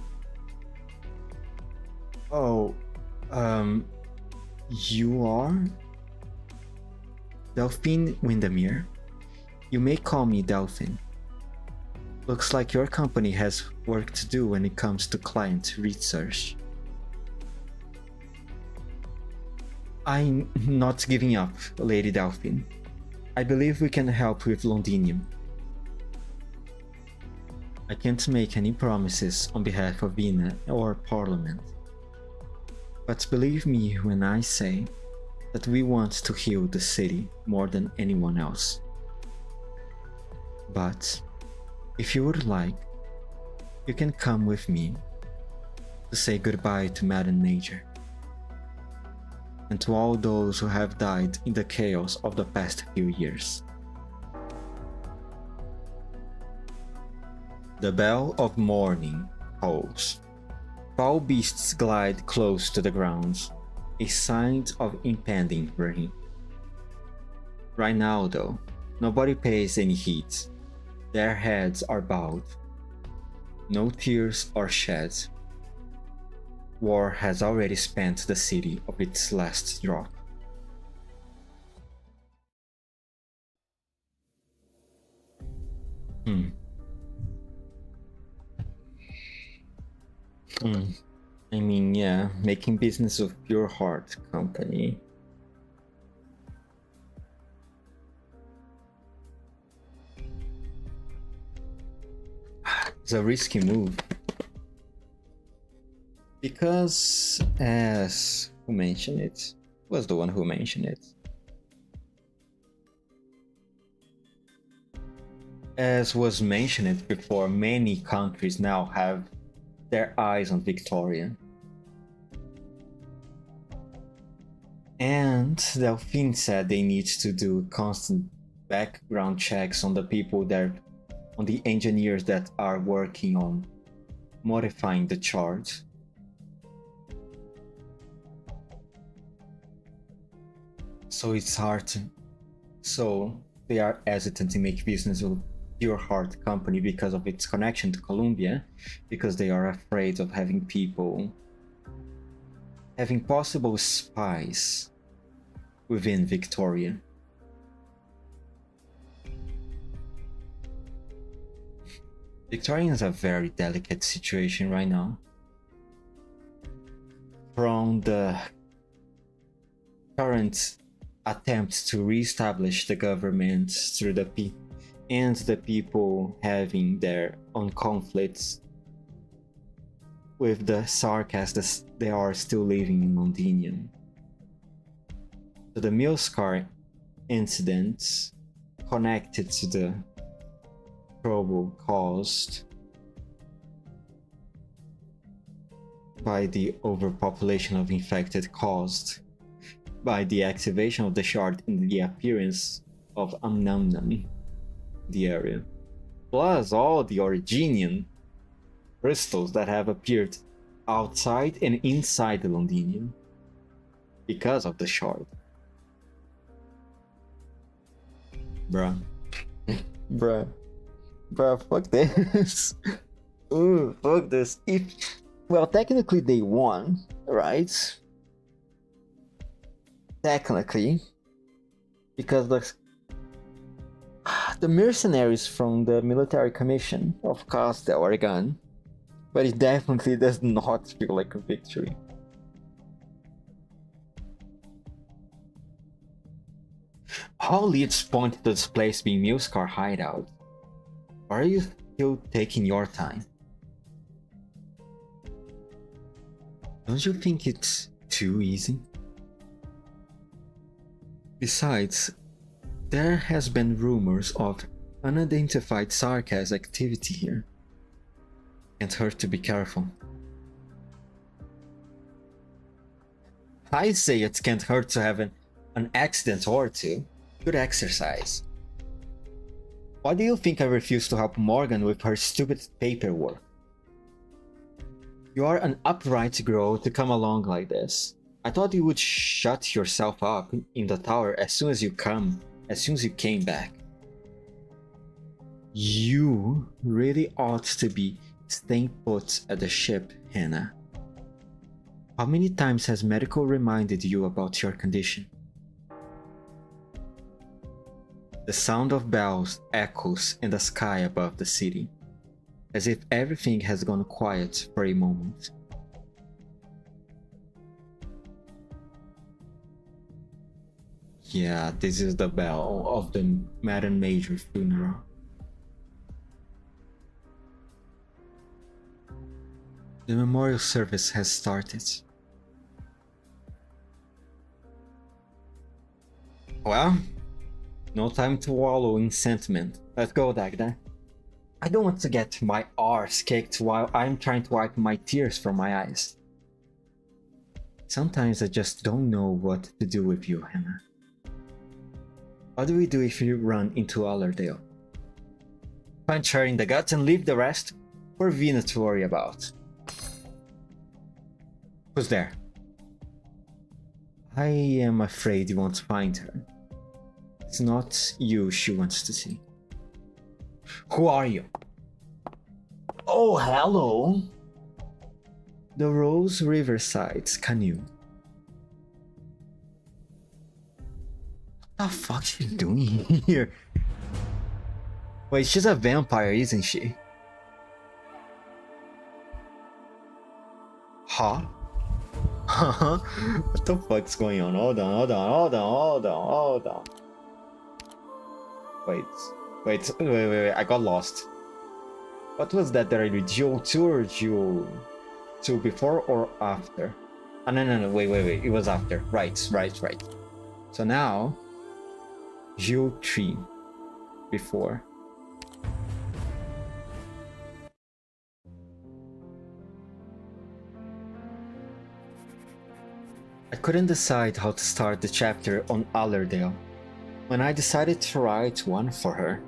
Oh, you are? Delphine Windermere? You may call me Delphine. Looks like your company has work to do when it comes to client research. I'm not giving up, Lady Delphine. I believe we can help with Londinium. I can't make any promises on behalf of Vina or Parliament. But believe me when I say, that we want to heal the city more than anyone else. But if you would like, you can come with me to say goodbye to Madam Nature and to all those who have died in the chaos of the past few years. The bell of morning tolls. Foul beasts glide close to the ground, a sign of impending rain. Right now, though, nobody pays any heed. Their heads are bowed. No tears are shed. War has already spent the city of its last drop. I mean, yeah, making business of Pure Heart Company. It's a risky move. Because, as who mentioned it? Was the one who mentioned it. As was mentioned before, many countries now have their eyes on Victoria. And Delphine said they need to do constant background checks on the people that, on the engineers that are working on modifying the chart. So it's hard to, so they are hesitant to make business with Pure Heart Company because of its connection to Columbia, because they are afraid of having possible spies within Victoria. Victoria is a very delicate situation right now. From the current attempts to re-establish the government through the people having their own conflicts with the sarcasm they are still living in Londinium. So the Milscar incident connected to the trouble caused by the overpopulation of infected caused by the activation of the shard and the appearance of unknown in the area, plus all the Originian crystals that have appeared outside and inside the Londinium because of the shard. Bruh, fuck this. Ooh, fuck this. Well, technically they won, right? Technically, because the mercenaries from the military commission of Castle Oregon, but it definitely does not feel like a victory. All leads point to this place being Milscar hideout. Are you still taking your time? Don't you think it's too easy? Besides, there has been rumors of unidentified sarcasm activity here. Can't hurt to be careful. I say it can't hurt to have an accident or two. Good exercise. Why do you think I refuse to help Morgan with her stupid paperwork? You are an upright girl to come along like this. I thought you would shut yourself up in the tower as soon as you came back. You really ought to be staying put at the ship, Hannah. How many times has medical reminded you about your condition? The sound of bells echoes in the sky above the city, as if everything has gone quiet for a moment. Yeah, this is the bell of the Madam Major funeral. The memorial service has started. Well, no time to wallow in sentiment. Let's go, Dagda. I don't want to get my arse kicked while I'm trying to wipe my tears from my eyes. Sometimes I just don't know what to do with you, Hannah. What do we do if you run into Allerdale? Punch her in the guts and leave the rest for Vina to worry about. Who's there? I am afraid you won't find her. It's not you she wants to see. Who are you? Oh, hello! The Rose Riverside's canoe. What the fuck is she doing here? Wait, she's a vampire, isn't she? Huh? Huh? What the fuck's going on? Hold on. Wait, I got lost. What was that I did? Geo2 or Geo2 before or after? Oh, no, wait, it was after. Right. So now, Geo3 before. I couldn't decide how to start the chapter on Allerdale. When I decided to write one for her,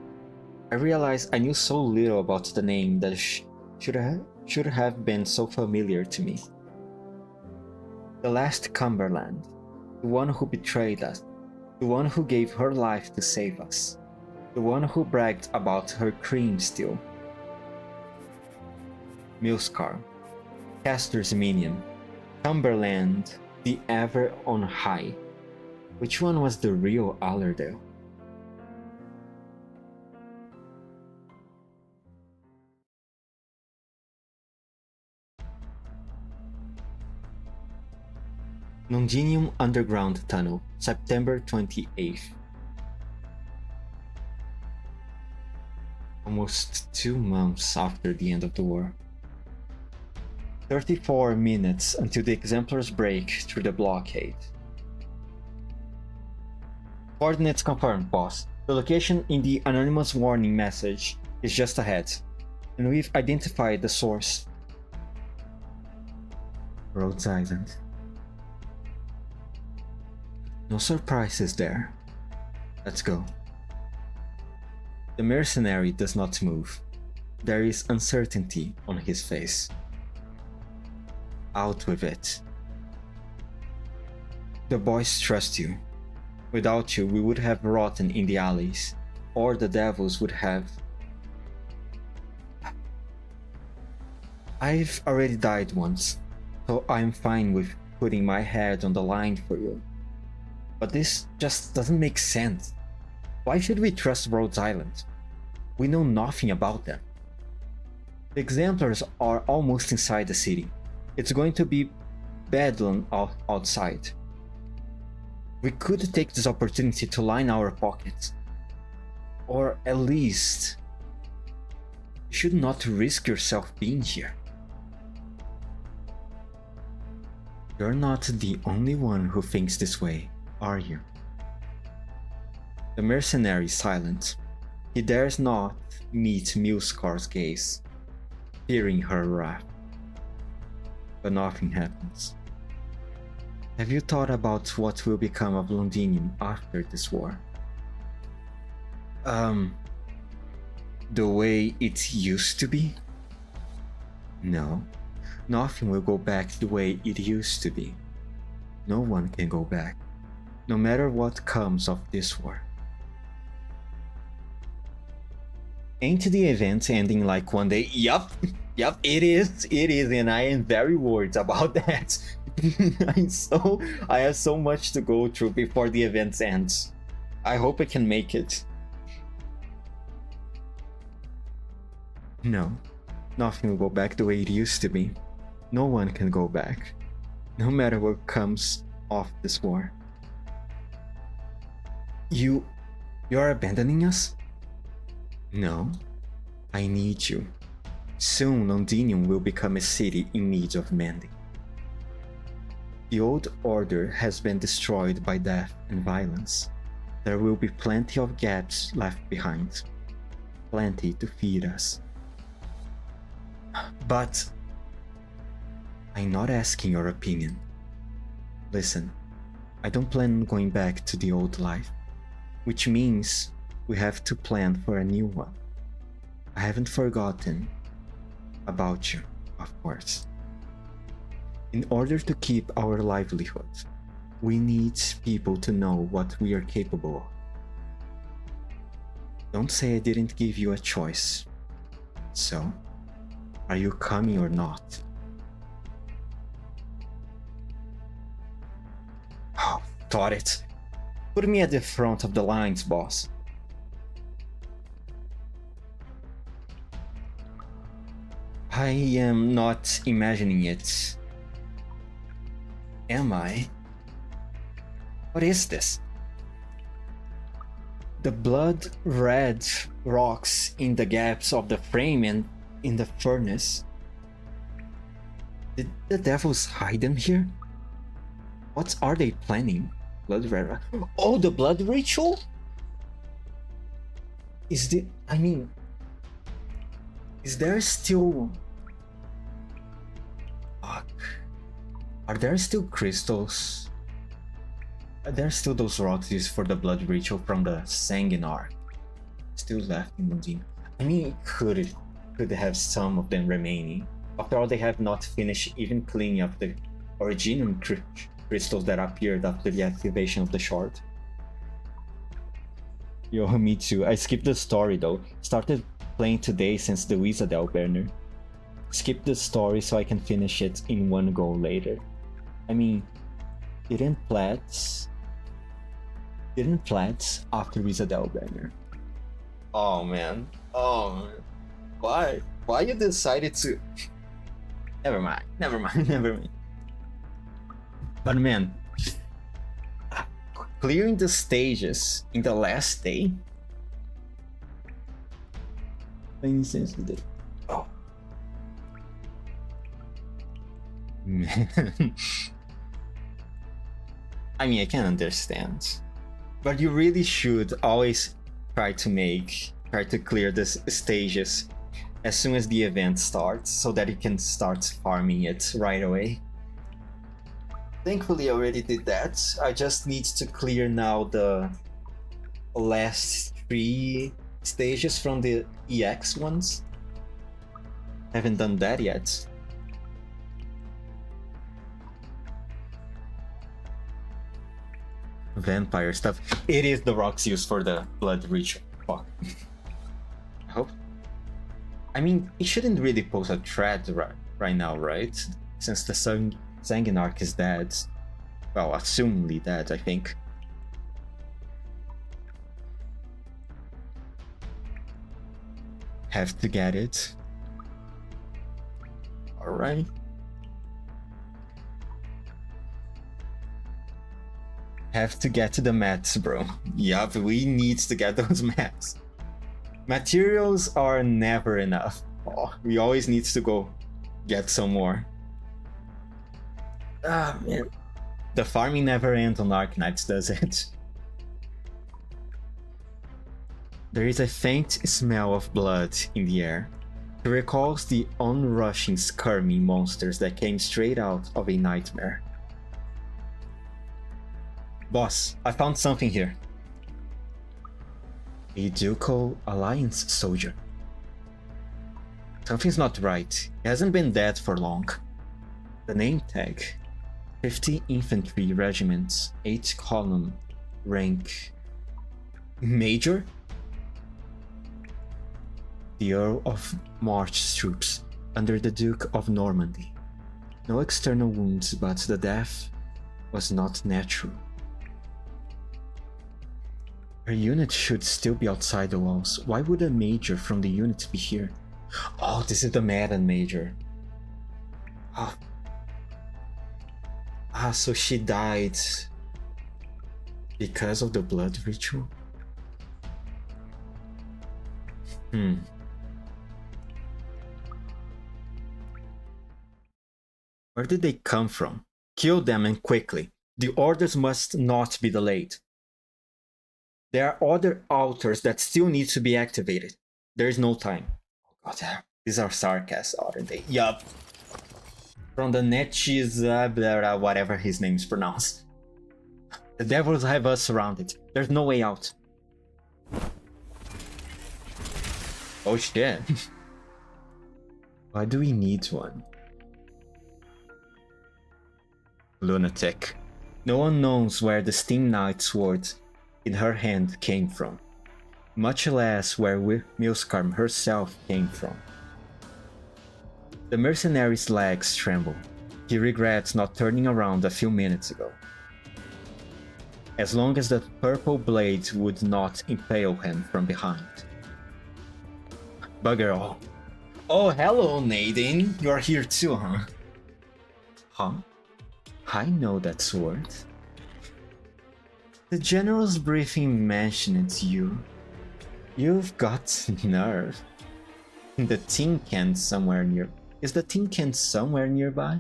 I realized I knew so little about the name that should have been so familiar to me. The last Cumberland, the one who betrayed us, the one who gave her life to save us, the one who bragged about her cream steal. Milscar, Castor's minion, Cumberland, the ever on high. Which one was the real Allerdale? Longinium Underground Tunnel, September 28th. Almost 2 months after the end of the war. 34 minutes until the Exemplars break through the blockade. Coordinates confirmed, boss. The location in the anonymous warning message is just ahead, and we've identified the source. Rhodes Island. No surprises there. Let's go. The mercenary does not move. There is uncertainty on his face. Out with it. The boys trust you. Without you, we would have rotten in the alleys, or the devils would have. I've already died once, so I'm fine with putting my head on the line for you. But this just doesn't make sense. Why should we trust Rhodes Island? We know nothing about them. The Exemplars are almost inside the city. It's going to be bedlam outside. We could take this opportunity to line our pockets. Or at least, you should not risk yourself being here. You're not the only one who thinks this way, are you? The mercenary is silent. He dares not meet Milscar's gaze, fearing her wrath. But nothing happens. Have you thought about what will become of Londinium after this war? The way it used to be? No, nothing will go back the way it used to be. No one can go back, no matter what comes of this war. Ain't the event ending like one day? Yup, it is, and I am very worried about that. I have so much to go through before the event ends. I hope I can make it. No, nothing will go back the way it used to be. No one can go back, no matter what comes of this war. You're abandoning us? No, I need you. Soon Londinium will become a city in need of mending. The old order has been destroyed by death and violence. There will be plenty of gaps left behind, plenty to feed us. But I'm not asking your opinion. Listen, I don't plan on going back to the old life, which means we have to plan for a new one. I haven't forgotten about you, of course. In order to keep our livelihood, we need people to know what we are capable of. Don't say I didn't give you a choice. So, are you coming or not? Oh, got it. Put me at the front of the lines, boss. I am not imagining it. Am I? What is this? The blood red rocks in the gaps of the frame and in the furnace. Did the devils hide them here? What are they planning? Blood red. Oh, the blood ritual? Is there still... Fuck. Are there still crystals? Are there still those rocks used for the blood ritual from the Sanguinar still left in Mundine? I mean, it could have some of them remaining. After all, they have not finished even cleaning up the original crystals that appeared after the activation of the shard. Yo, me too. I skipped the story though. Started playing today since the Wizardel banner. Skip the story so I can finish it in one go later. I mean, didn't Platts after Wizardel banner? Oh man. Why you decided to... Never mind. But man, clearing the stages in the last day? Any sense with it? Oh. Man. I mean, I can understand. But you really should always try to clear the stages as soon as the event starts, so that you can start farming it right away. Thankfully, I already did that. I just need to clear now the last 3 stages from the EX ones. Haven't done that yet. Vampire stuff. It is the rocks used for the blood ritual. Fuck. I hope. I mean, it shouldn't really pose a threat right now, right? Since the Sanguinarch is dead. Well, assumedly dead, I think. Have to get it. Alright. Have to get to the mats, bro. Yup, we need to get those mats. Materials are never enough. Oh, we always need to go get some more. Ah, man. The farming never ends on Arknights, does it? There is a faint smell of blood in the air. It recalls the onrushing, skirming monsters that came straight out of a nightmare. Boss, I found something here. A Ducal Alliance soldier. Something's not right. He hasn't been dead for long. The name tag. 50 infantry regiments, 8 column, rank... Major? The Earl of March's troops, under the Duke of Normandy. No external wounds, but the death was not natural. Her unit should still be outside the walls. Why would a major from the unit be here? Oh, this is the Madden major. Oh. Ah, so she died because of the blood ritual? Where did they come from? Kill them and quickly. The orders must not be delayed. There are other altars that still need to be activated. There is no time. Oh god, these are sarcasms, aren't they? Yup. From the Netchies, whatever his name's pronounced. The devils have us surrounded. There's no way out. Oh shit. Why do we need one? Lunatic. No one knows where the Steam Knight sword in her hand came from, much less where Milskarm herself came from. The mercenary's legs tremble. He regrets not turning around a few minutes ago. As long as the purple blade would not impale him from behind. Bugger all. Oh, hello, Nadine. You're here too, huh? Huh? I know that sword. The general's briefing mentioned you. You've got nerve. The tin can somewhere near. Is the tin can somewhere nearby?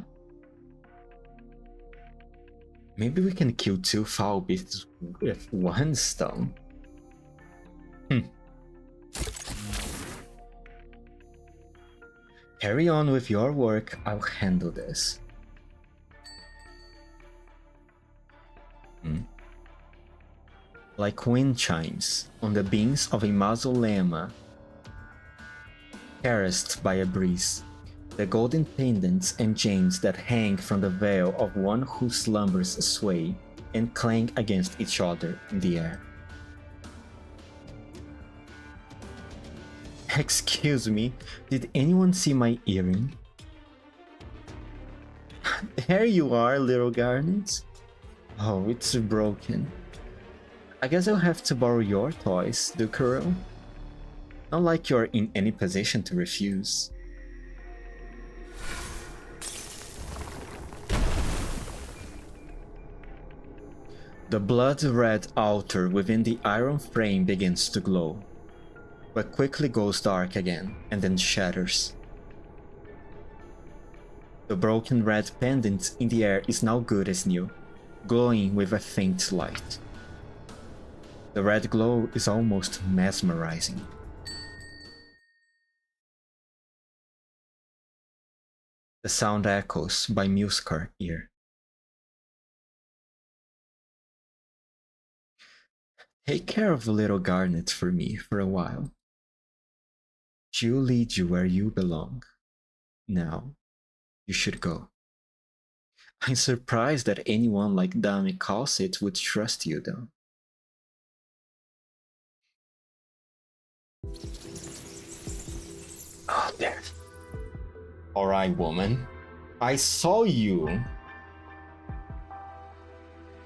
Maybe we can kill two foul beasts with one stone. Carry on with your work, I'll handle this. Like wind chimes on the beams of a mausoleum caressed by a breeze, the golden pendants and chains that hang from the veil of one who slumbers sway and clang against each other in the air. Excuse me, did anyone see my earring? There you are, little Garnet. Oh, it's broken. I guess I'll have to borrow your toys, Ducaro. Not like you're in any position to refuse. The blood-red altar within the iron frame begins to glow, but quickly goes dark again and then shatters. The broken red pendant in the air is now good as new, glowing with a faint light. The red glow is almost mesmerizing. The sound echoes by Milskar's ear. Take care of little Garnet for me for a while. She'll lead you where you belong. Now, you should go. I'm surprised that anyone like Dami Calcit would trust you, though. Oh, there. Alright, woman. I saw you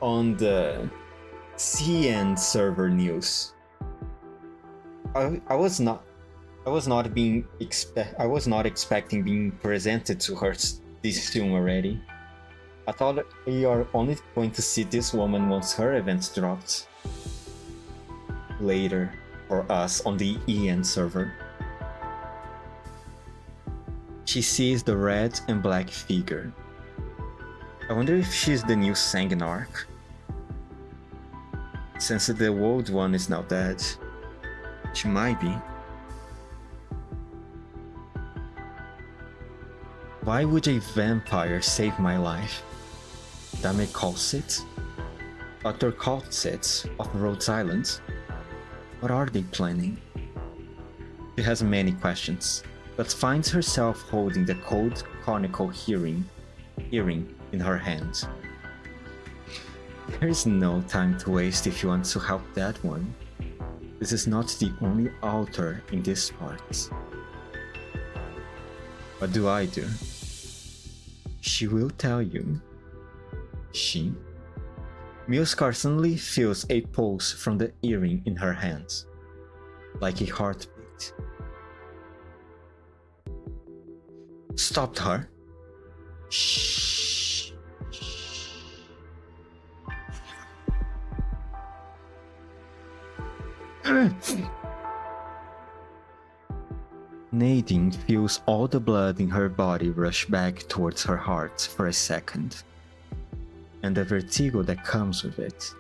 on the CN server news. I was not expecting being presented to her this soon already. I thought we are only going to see this woman once her events dropped. Later, for us on the EN server. She sees the red and black figure. I wonder if she's the new Sanguinarch. Since the old one is now dead, she might be. Why would a vampire save my life? Dame Calcit? Dr. Calcit of Rhodes Island? What are they planning? She has many questions, but finds herself holding the cold conical earring in her hand. There is no time to waste if you want to help that one. This is not the only altar in this part. What do I do? She will tell you. She? Milskar suddenly feels a pulse from the earring in her hands, like a heartbeat. Stopped her. Shh. Nadine feels all the blood in her body rush back towards her heart for a second, and the vertigo that comes with it.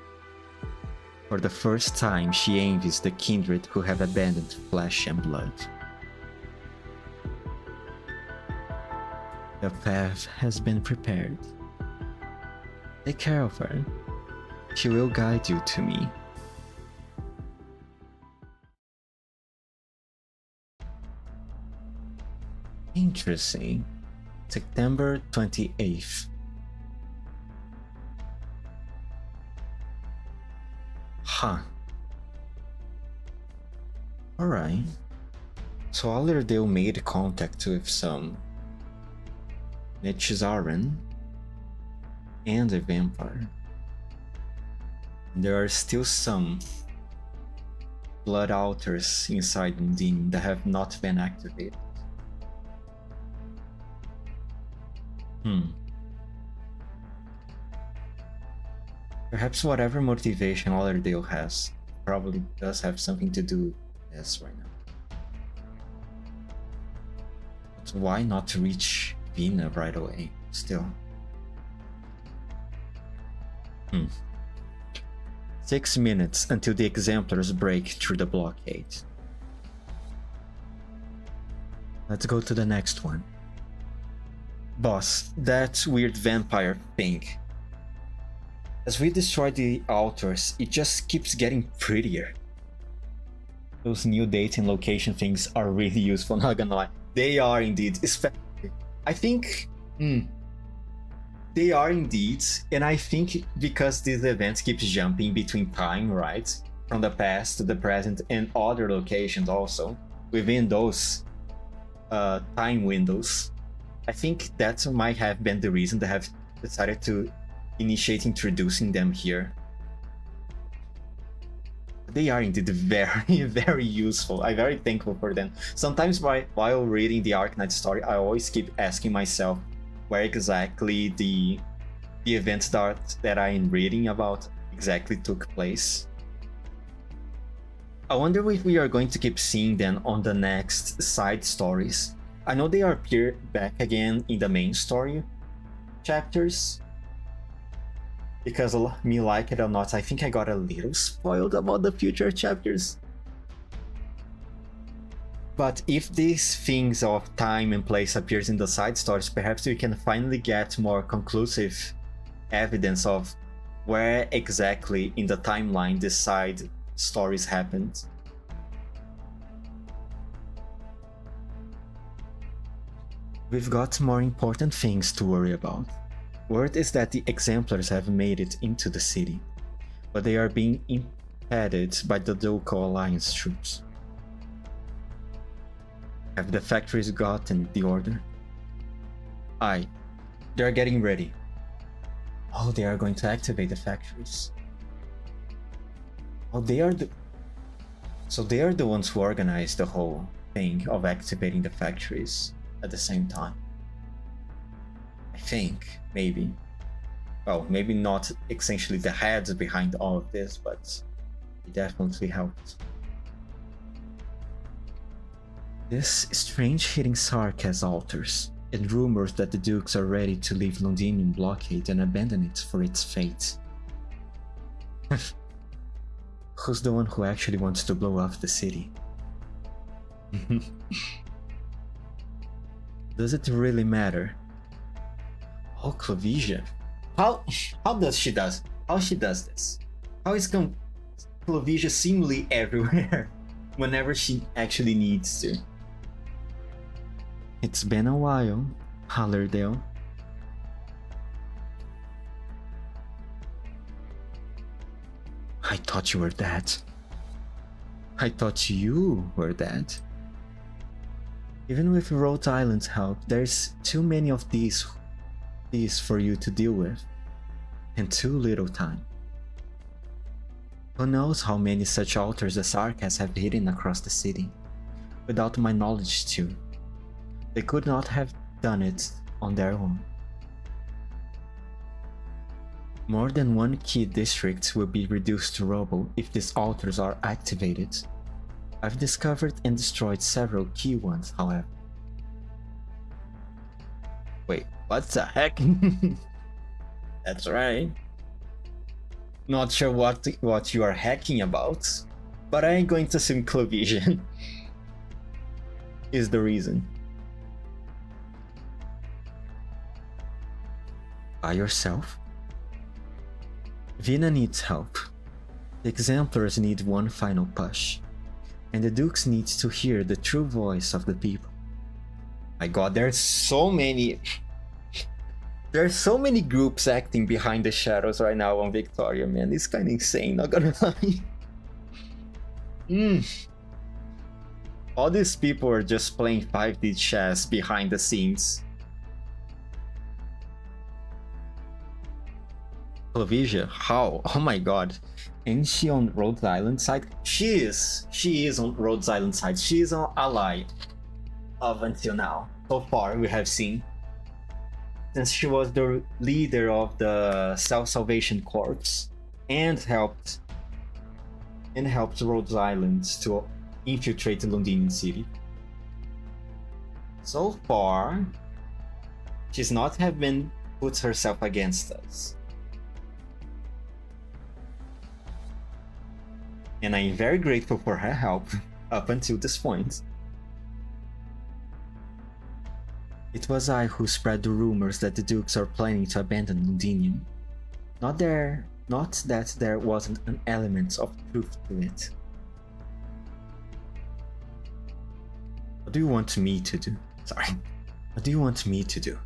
For the first time, she envies the kindred who have abandoned flesh and blood. The path has been prepared. Take care of her. She will guide you to me. Interesting. September 28th. Huh. Alright. So Allerdale made contact with some Nechizaran and a vampire. There are still some blood altars inside Undine that have not been activated. Perhaps whatever motivation Allerdale has probably does have something to do with this right now. But why not reach Vina right away, still? 6 minutes until the exemplars break through the blockade. Let's go to the next one. Boss, that weird vampire thing. As we destroy the altars, it just keeps getting prettier. Those new date and location things are really useful, not gonna lie. They are indeed. I think... They are indeed, and I think because these events keep jumping between time, right? From the past to the present and other locations also, within those time windows. I think that might have been the reason they have decided to initiate introducing them here. They are indeed very, very useful. I'm very thankful for them. Sometimes while reading the Arknights story, I always keep asking myself where exactly the events that I'm reading about exactly took place. I wonder if we are going to keep seeing them on the next side stories. I know they appear back again in the main story chapters, because me like it or not, I think I got a little spoiled about the future chapters. But if these things of time and place appears in the side stories, perhaps we can finally get more conclusive evidence of where exactly in the timeline the side stories happened. We've got more important things to worry about. Word is that the exemplars have made it into the city, but they are being impeded by the Doko Alliance troops. Have the factories gotten the order? Aye, they are getting ready. Oh, they are going to activate the factories. Oh, so they are the ones who organized the whole thing of activating the factories at the same time. I think, maybe. Well, maybe not essentially the heads behind all of this, but it definitely helped. This strange hidden Sark has altars, and rumors that the Dukes are ready to leave Londinium blockade and abandon it for its fate. Who's the one who actually wants to blow up the city? Does it really matter? Oh, Clovisia. How she does this? How is Clovisia seemingly everywhere whenever she actually needs to? It's been a while, Allerdale. I thought you were that. I thought you were that. Even with Rhode Island's help, there's too many of these for you to deal with, and too little time. Who knows how many such altars the Sarkas have hidden across the city, without my knowledge too. They could not have done it on their own. More than one key district will be reduced to rubble if these altars are activated. I've discovered and destroyed several key ones, however. Wait, what the heck? That's right. Not sure what you are hacking about, but I ain't going to assume Clovision is the reason. By yourself? Vina needs help. The Exemplars need one final push, and the Dukes need to hear the true voice of the people. My god, there's so many groups acting behind the shadows right now on Victoria, man. It's kind of insane, not gonna lie. All these people are just playing 5D chess behind the scenes. Clovisia, how? Oh my god. Ain't she on Rhodes Island side? She is on Rhodes Island side. She is an ally of until now. So far, we have seen. Since she was the leader of the Self-Salvation Corps and helped Rhodes Island to infiltrate the Londinian city. So far, she's not have been put herself against us. And I'm very grateful for her help up until this point. It was I who spread the rumors that the Dukes are planning to abandon Londinium. Not that there wasn't an element of truth to it. What do you want me to do? What do you want me to do?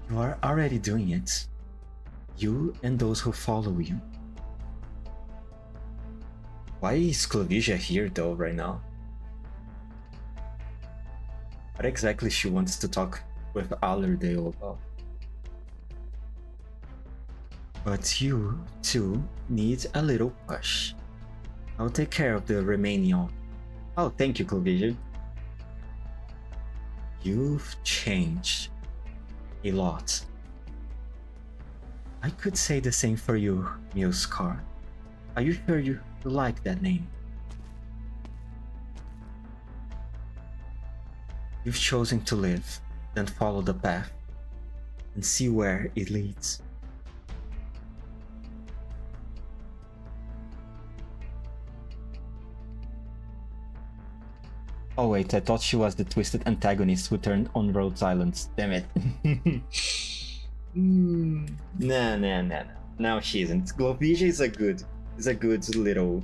You are already doing it. You and those who follow you. Why is Clovisia here though right now? What exactly she wants to talk with Allerdale about? But you, too, need a little push. I'll take care of the remaining. Oh, thank you, Clovisia. You've changed. A lot. I could say the same for you, Milskar. Are you sure you like that name? You've chosen to live, then follow the path, and see where it leads. Oh wait, I thought she was the twisted antagonist who turned on Rhodes Island. Damn it. Nah. No, she isn't. Clovisia is a good little...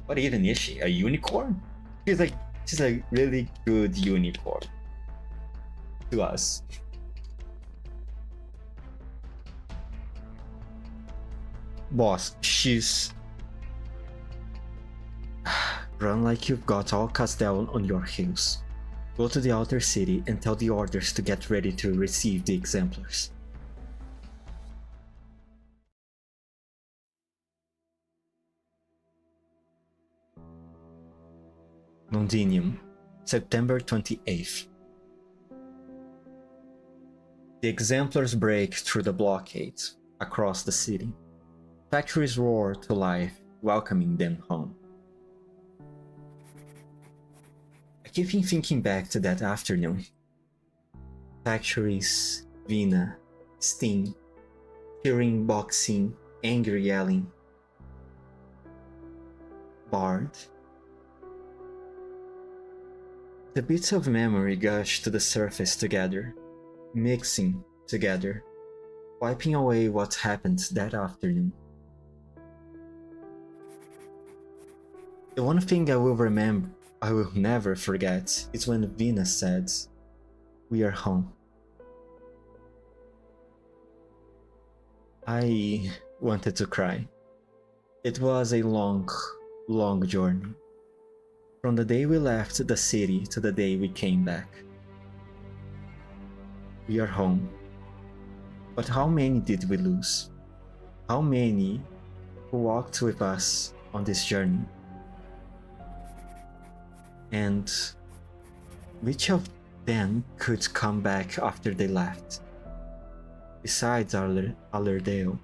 What even is she? A unicorn? She's a really good unicorn. To us. Boss, she's... Run like you've got all Castel on your heels. Go to the outer city and tell the orders to get ready to receive the exemplars. Londinium, September 28th. The exemplars break through the blockade across the city. Factories roar to life, welcoming them home. I keep thinking back to that afternoon. Factories, Vina, Sting, cheering, boxing, angry yelling. Bard. The bits of memory gush to the surface together, mixing together, wiping away what happened that afternoon. The one thing I will never forget is when Vina said, "We are home." I wanted to cry. It was a long journey. From the day we left the city to the day we came back. We are home. But how many did we lose? How many who walked with us on this journey? And which of them could come back after they left? Besides Allerdale.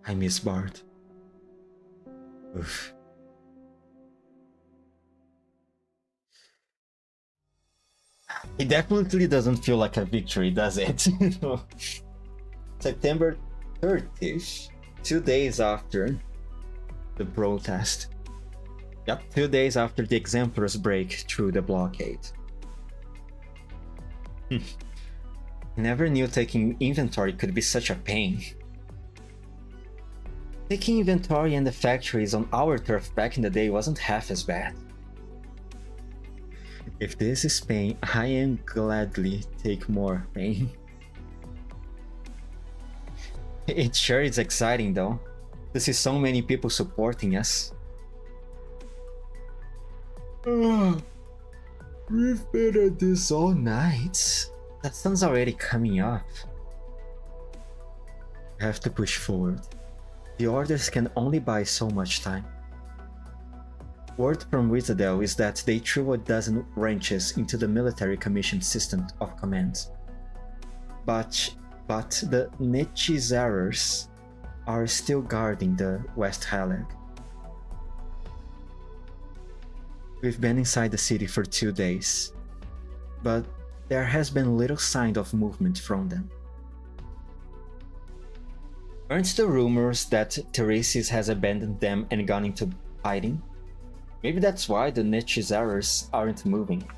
I miss Bard. Oof. It definitely doesn't feel like a victory, does it? September 30th, 2 days after the protest. Yep, 2 days after the Exemplars break through the blockade. Never knew taking inventory could be such a pain. Taking inventory in the factories on our turf back in the day wasn't half as bad. If this is pain, I am gladly take more pain. It sure is exciting though, to see so many people supporting us. We've been at this all night. That sun's already coming up. We have to push forward. The orders can only buy so much time. Word from Wizardel is that they threw a dozen wrenches into the military commission system of command. But the Nechizarers are still guarding the West Halag. We've been inside the city for 2 days, but there has been little sign of movement from them. Aren't the rumors that Teresis has abandoned them and gone into hiding? Maybe that's why the Nechizarers aren't moving.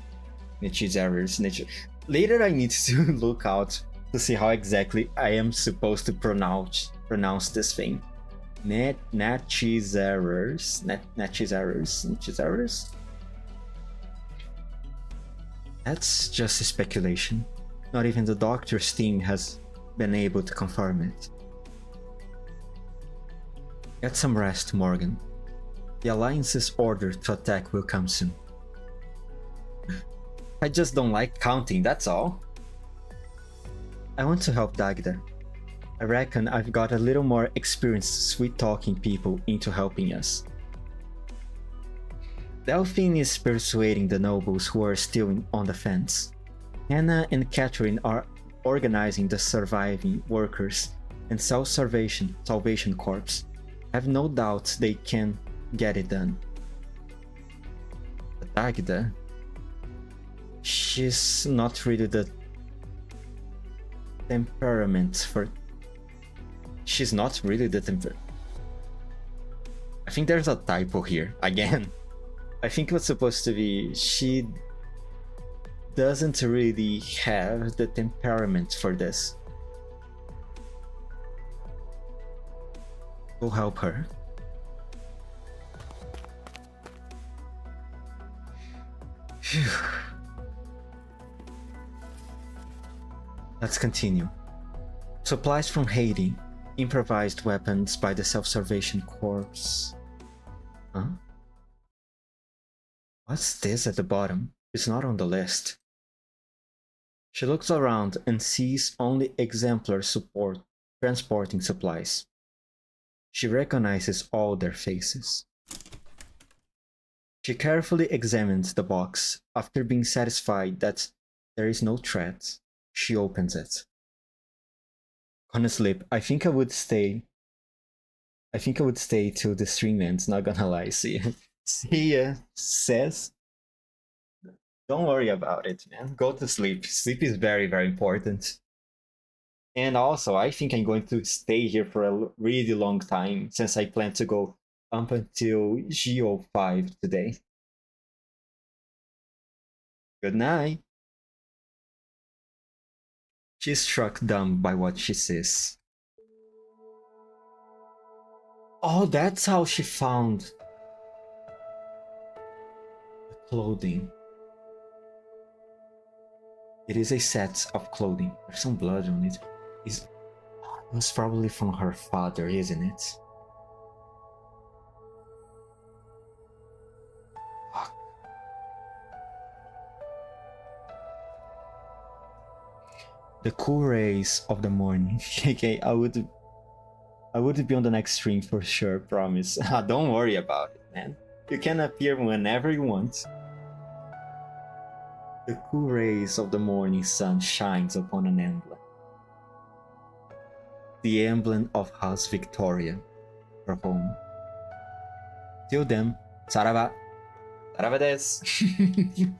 Later I need to look out to see how exactly I am supposed to pronounce this thing. Nechizarers? That's just a speculation. Not even the doctor's team has been able to confirm it. Get some rest, Morgan. The Alliance's order to attack will come soon. I just don't like counting, that's all. I want to help Dagda. I reckon I've got a little more experienced sweet-talking people into helping us. Delphine is persuading the nobles who are still on the fence. Hannah and Catherine are organizing the surviving workers and Salvation Corps. I have no doubt they can get it done. But Dagda, she's not really the temperament for... She's not really the temperament. I think there's a typo here, again. I think it was supposed to be, she doesn't really have the temperament for this. Go help her. Phew. Let's continue. Supplies from Haiti. Improvised weapons by the Self-Salvation Corps. Huh? What's this at the bottom? It's not on the list. She looks around and sees only exemplar support transporting supplies. She recognizes all their faces. She carefully examines the box. After being satisfied that there is no threat, she opens it. Gonna sleep. I think I would stay till the stream ends, not gonna lie. See ya, says. Don't worry about it, man. Go to sleep. Sleep is very, very important. And also, I think I'm going to stay here for a really long time, since I plan to go up until GO5 today. Good night. She's struck dumb by what she sees. Oh, that's how she found the clothing. It is a set of clothing. There's some blood on it. It was probably from her father, isn't it? Fuck. The cool rays of the morning. Okay, I would be on the next stream for sure, promise. Don't worry about it, man. You can appear whenever you want. The cool rays of the morning sun shines upon an emblem. The emblem of House Victoria, her home. Till then, Sarava. Sarava desu.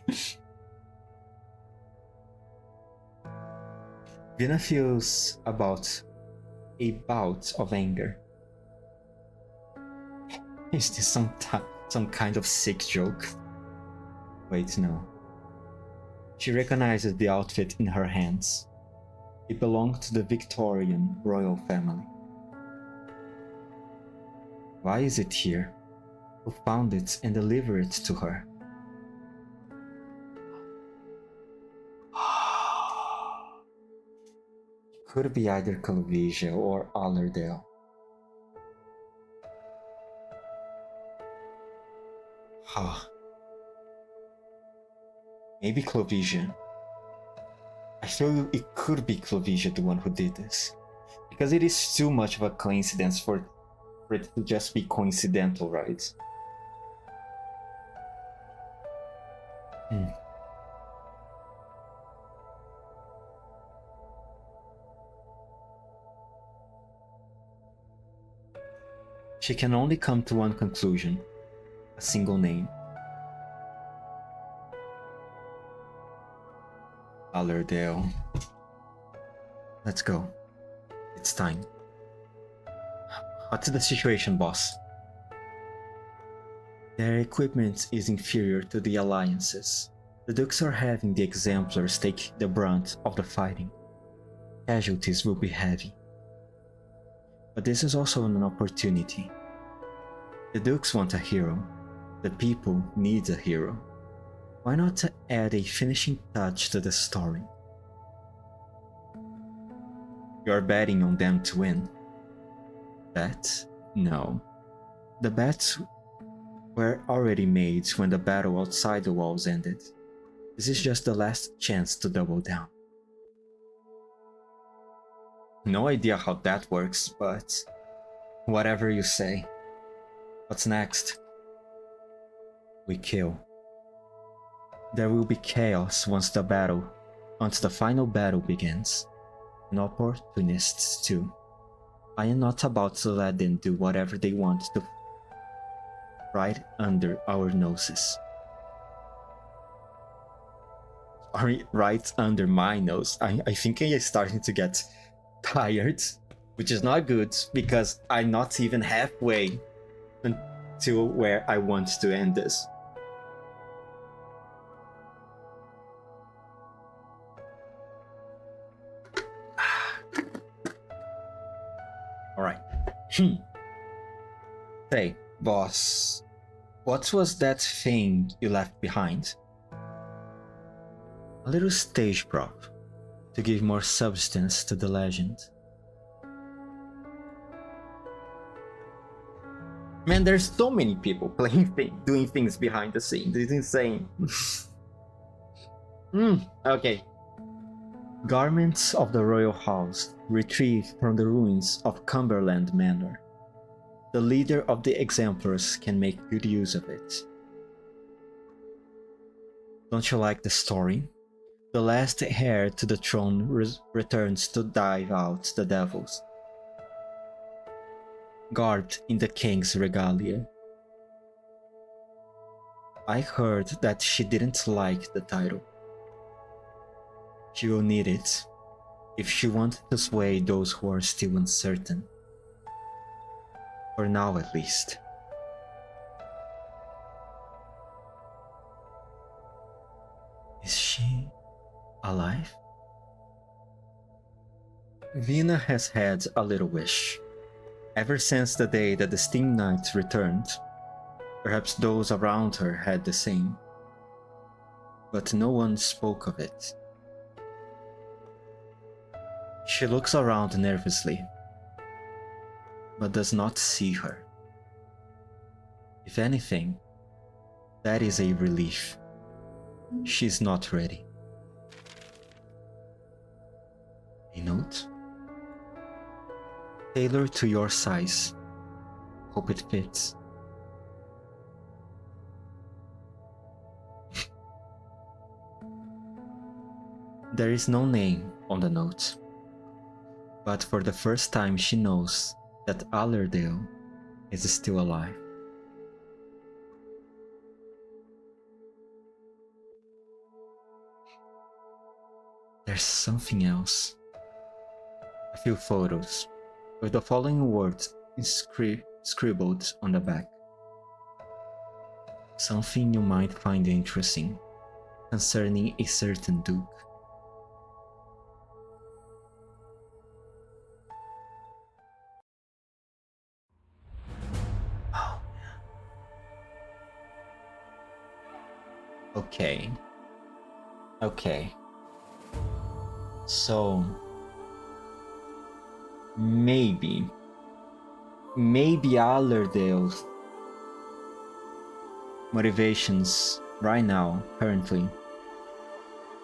Vina feels about a bout of anger. Is this some kind of sick joke? Wait, no. She recognizes the outfit in her hands. It belonged to the Victorian royal family. Why is it here? Who found it and delivered it to her? Could be either Calvisia or Allerdale. Maybe Clovisia. I feel it could be Clovisia the one who did this. Because it is too much of a coincidence for it to just be coincidental, right? She can only come to one conclusion. A single name. Allerdale. Let's go. It's time. What's the situation, boss? Their equipment is inferior to the Alliance's. The Dukes are having the Exemplars take the brunt of the fighting. Casualties will be heavy. But this is also an opportunity. The Dukes want a hero. The people need a hero. Why not add a finishing touch to the story? You're betting on them to win. Bet? No. The bets were already made when the battle outside the walls ended. This is just the last chance to double down. No idea how that works, but whatever you say. What's next? We kill. There will be chaos once the final battle begins. And opportunists too. I am not about to let them do whatever they want to right under our noses. Right under my nose. I think I am starting to get tired, which is not good because I'm not even halfway until where I want to end this. Alright. Hey, boss. What was that thing you left behind? A little stage prop to give more substance to the legend. Man, there's so many people doing things behind the scenes. It's insane. Okay. Garments of the royal house retrieved from the ruins of Cumberland Manor. The leader of the Exemplars can make good use of it. Don't you like the story? The last heir to the throne returns to drive out the devils. Garbed in the king's regalia. I heard that she didn't like the title. She will need it, if she wants to sway those who are still uncertain. For now at least. Is she alive? Vina has had a little wish. Ever since the day that the Steam Knights returned, perhaps those around her had the same. But no one spoke of it. She looks around nervously, but does not see her. If anything, that is a relief. She's not ready. A note? Tailored to your size. Hope it fits. There is no name on the note. But for the first time she knows that Allerdale is still alive. There's something else. a few photos, with the following words scribbled on the back. Something you might find interesting concerning a certain duke. Oh, okay. Okay. So maybe Allerdale's motivations right now, currently,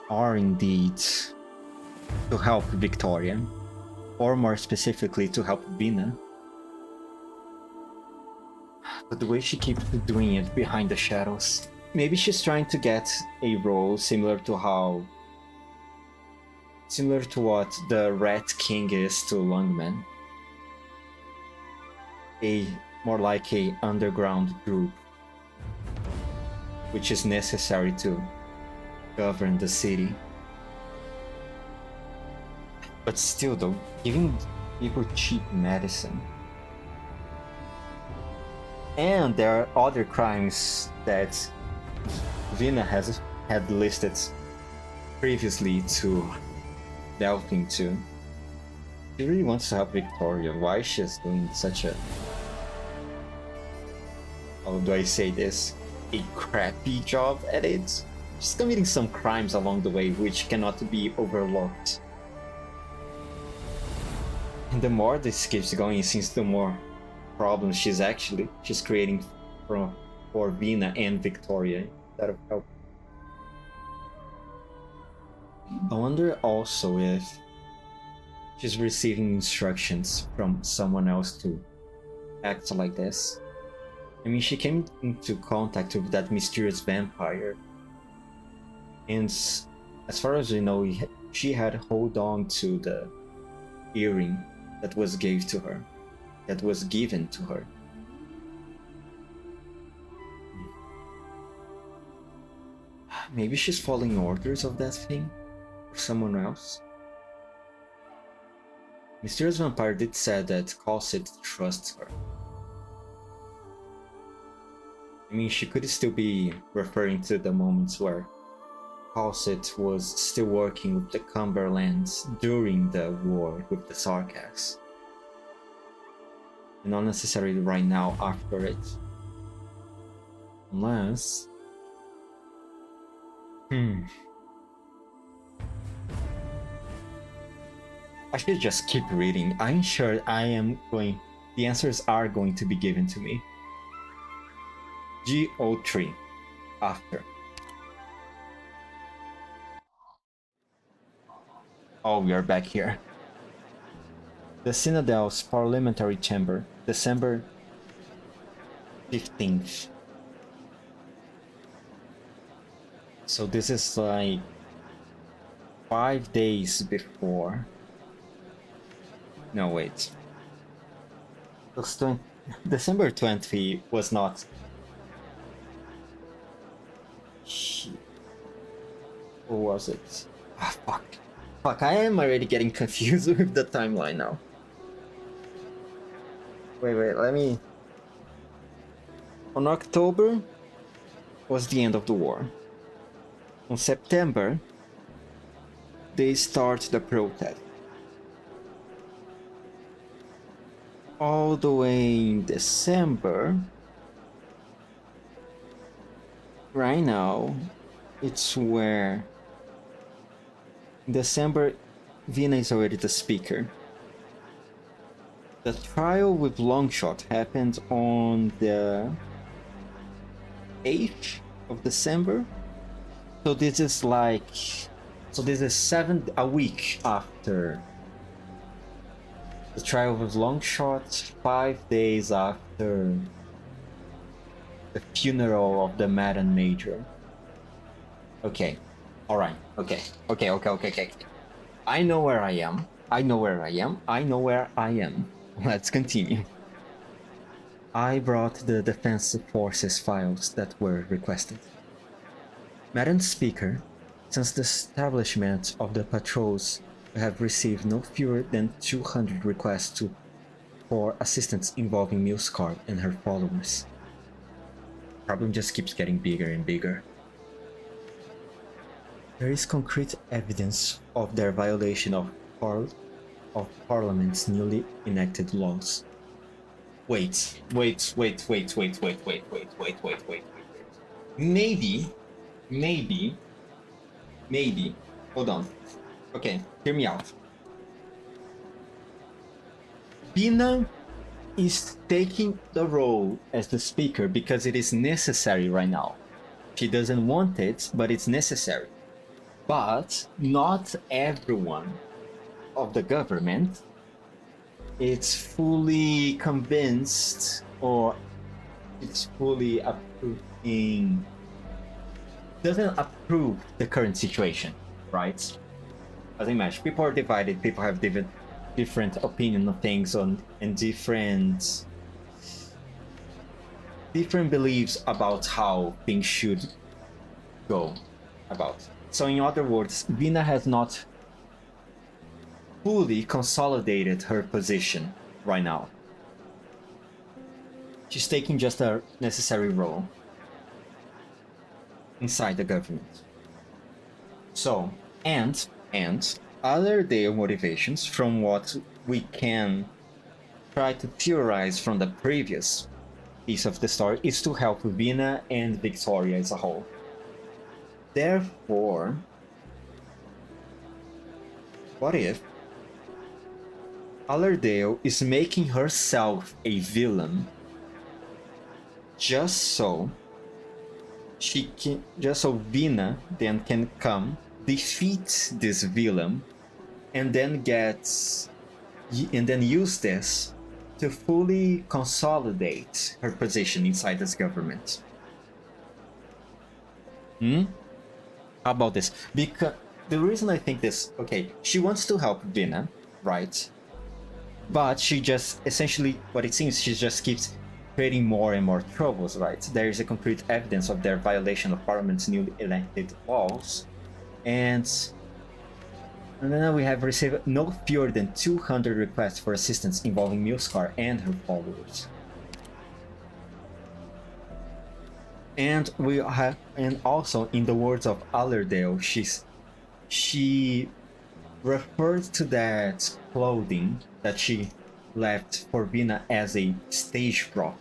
are indeed to help Victoria, or more specifically to help Vina. But the way she keeps doing it behind the shadows, maybe she's trying to get a role similar to what the Rat King is to Lungman. More like a underground group, which is necessary to govern the city. But still though, giving people cheap medicine. And there are other crimes that Vina had listed previously to delve into. She really wants to help Victoria. Why is she doing such a... how do I say this? A crappy job at it? She's committing some crimes along the way which cannot be overlooked. And the more this keeps going, it seems the more problems she's creating for Vina and Victoria instead of help. I wonder also if she's receiving instructions from someone else to act like this. I mean, she came into contact with that mysterious vampire, and as far as we know, she had hold on to the earring that was given to her. Maybe she's following orders of that thing, or someone else. Mysterious Vampire did say that Cosset trusts her. I mean, she could still be referring to the moments where Cosset was still working with the Cumberlands during the war with the Sarkas. And not necessarily right now after it. Unless... I should just keep reading. I'm sure the answers are going to be given to me. GO3. After. Oh, we are back here. The Citadel's Parliamentary Chamber, December 15th. So this is like 5 days before. No, wait. December 20 was not... What was it? Ah, fuck. Fuck, I am already getting confused with the timeline now. Wait, let me... On October was the end of the war. On September, they start the protest. All the way in December, right now, it's where in December, Vina is already the speaker. The trial with Longshot happened on the 8th of December. So this is like... So this is a week after the trial with Longshot, 5 days after the funeral of the Madden Major. Okay. Alright. Okay. I know where I am. Let's continue. I brought the Defensive Forces files that were requested. Madam Speaker, since the establishment of the patrols We have received no fewer than 200 requests for assistance involving Milscarp and her followers. The problem just keeps getting bigger and bigger. There is concrete evidence of their violation of Parliament's newly enacted laws. Wait. Maybe. Hold on. Okay, hear me out. Vina is taking the role as the speaker because it is necessary right now. She doesn't want it, but it's necessary. But not everyone of the government is fully convinced or it's fully approving, doesn't approve the current situation, right? As I mentioned, people are divided, people have different opinion of things and different beliefs about how things should go about. So in other words, Vina has not fully consolidated her position right now. She's taking just a necessary role inside the government. So, and other their motivations from what we can try to theorize from the previous piece of the story is to help Vina and Victoria as a whole. Therefore, what if Allerdale is making herself a villain just so Vina then can come, defeat this villain, and then use this to fully consolidate her position inside this government. How about this? Because the reason I think this, okay, she wants to help Vina, right? But she just, essentially, what it seems, she just keeps creating more and more troubles, right? There is a concrete evidence of their violation of Parliament's newly elected laws. And then we have received no fewer than 200 requests for assistance involving Milscar and her followers. And also in the words of Allerdale, she referred to that clothing that she left for Vina as a stage prop.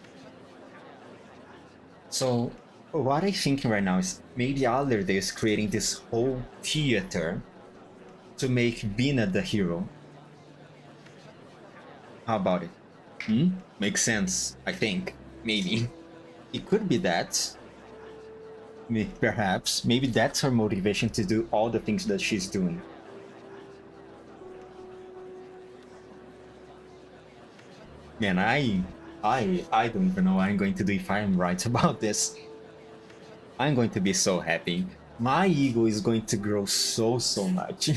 So what I'm thinking right now is maybe Allerdale is creating this whole theater to make Vina the hero. How about it? Makes sense, I think. Maybe. It could be that. Perhaps. Maybe that's her motivation to do all the things that she's doing. Man, I don't even know what I'm going to do if I'm right about this. I'm going to be so happy. My ego is going to grow so much.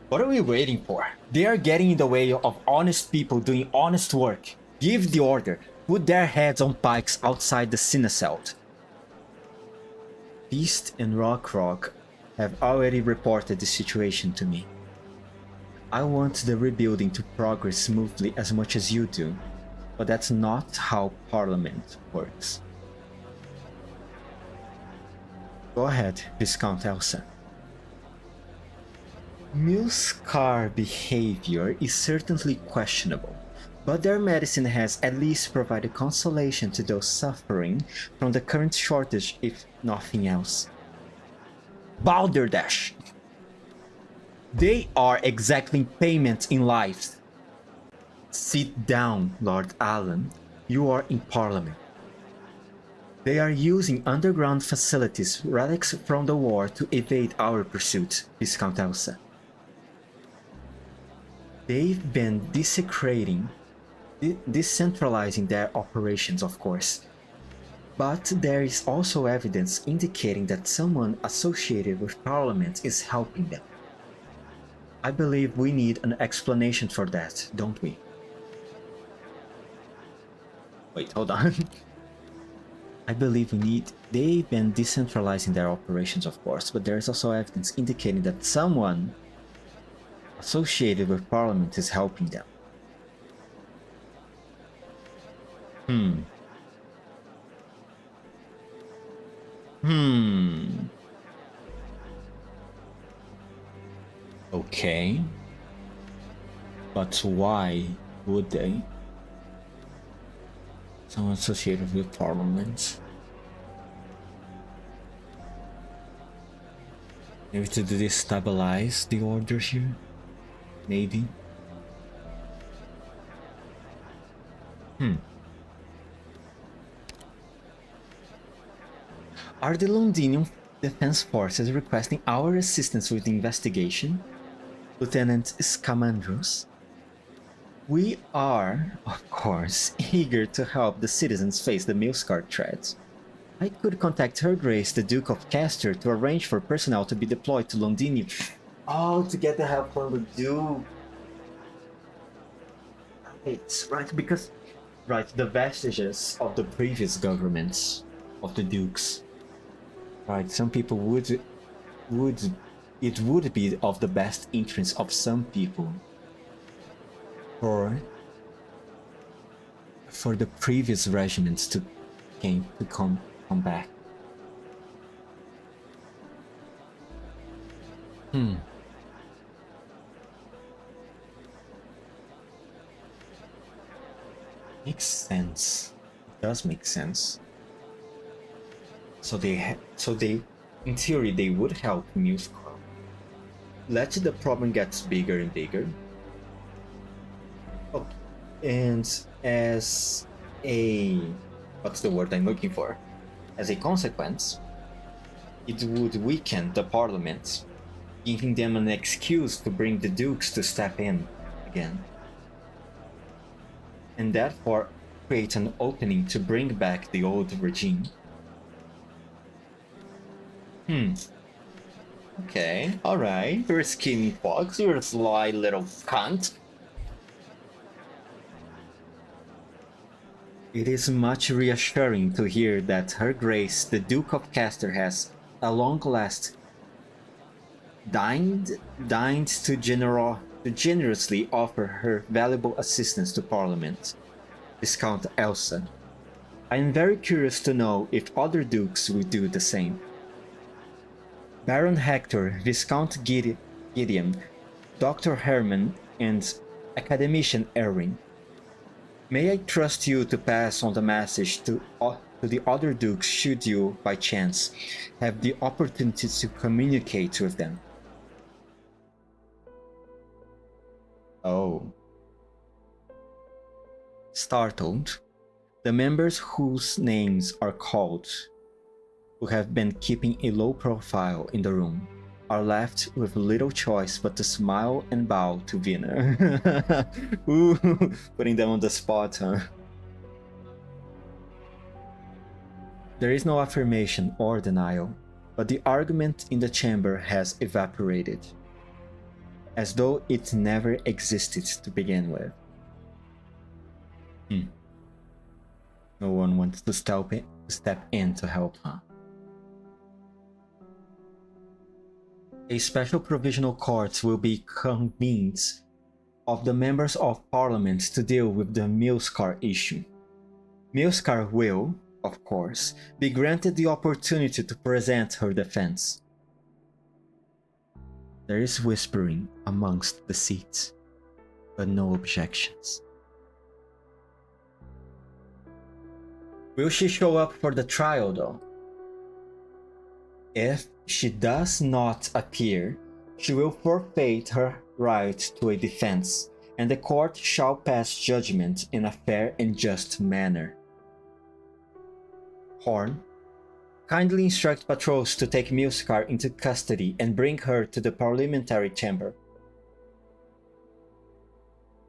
What are we waiting for? They are getting in the way of honest people doing honest work. Give the order. Put their heads on pikes outside the Cinecelt. Beast and Rock have already reported the situation to me. I want the rebuilding to progress smoothly as much as you do, but that's not how Parliament works. Go ahead, Viscount Elsa. Milscar behavior is certainly questionable, but their medicine has at least provided consolation to those suffering from the current shortage, if nothing else. Balderdash! They are exacting payment in lives. Sit down, Lord Allen. You are in Parliament. They are using underground facilities, relics from the war, to evade our pursuit, Viscount Elsa. They've been decentralizing their operations, of course. But there is also evidence indicating that someone associated with Parliament is helping them. I believe we need an explanation for that, don't we? Wait, hold on. I believe they've been decentralizing their operations, of course, but there is also evidence indicating that someone associated with Parliament is helping them. Hmm. Okay. But why would they? Someone associated with Parliament. Maybe to destabilize the order here? Maybe. Are the Londinian Defense Forces requesting our assistance with the investigation? Lieutenant Scamandros? We are, of course, eager to help the citizens face the Milscar threat. I could contact Her Grace, the Duke of Castor, to arrange for personnel to be deployed to Londinium. Oh, to get the help from the Duke. Right, because the vestiges of the previous governments of the dukes. Right, some people would it would be of the best interest of some people for the previous regiments to come back. Makes sense. It does make sense. So they, in theory, they would help Muscar. Let the problem gets bigger and bigger. Oh, and as a, what's the word I'm looking for? As a consequence, it would weaken the Parliament, giving them an excuse to bring the dukes to step in again. And therefore create an opening to bring back the old regime. Okay, alright. You're a scheming fox, you're a sly little cunt. It is much reassuring to hear that Her Grace, the Duke of Castor, has, at long last, deigned to generously offer her valuable assistance to Parliament. Viscount Elsa. I am very curious to know if other dukes will do the same. Baron Hector, Viscount Gideon, Dr. Herman, and Academician Erwin. May I trust you to pass on the message to the other dukes should you, by chance, have the opportunity to communicate with them? Oh. Startled, the members whose names are called, who have been keeping a low profile in the room, are left with little choice but to smile and bow to Vina. Ooh, putting them on the spot, huh? There is no affirmation or denial, but the argument in the chamber has evaporated, as though it never existed to begin with. No one wants to step in to help, huh? A special provisional court will be convened of the members of Parliament to deal with the Milscar issue. Milscar will, of course, be granted the opportunity to present her defense. There is whispering amongst the seats, but no objections. Will she show up for the trial, though? If she does not appear, she will forfeit her right to a defense, and the court shall pass judgment in a fair and just manner. Horn, kindly instruct patrols to take Milscar into custody and bring her to the parliamentary chamber.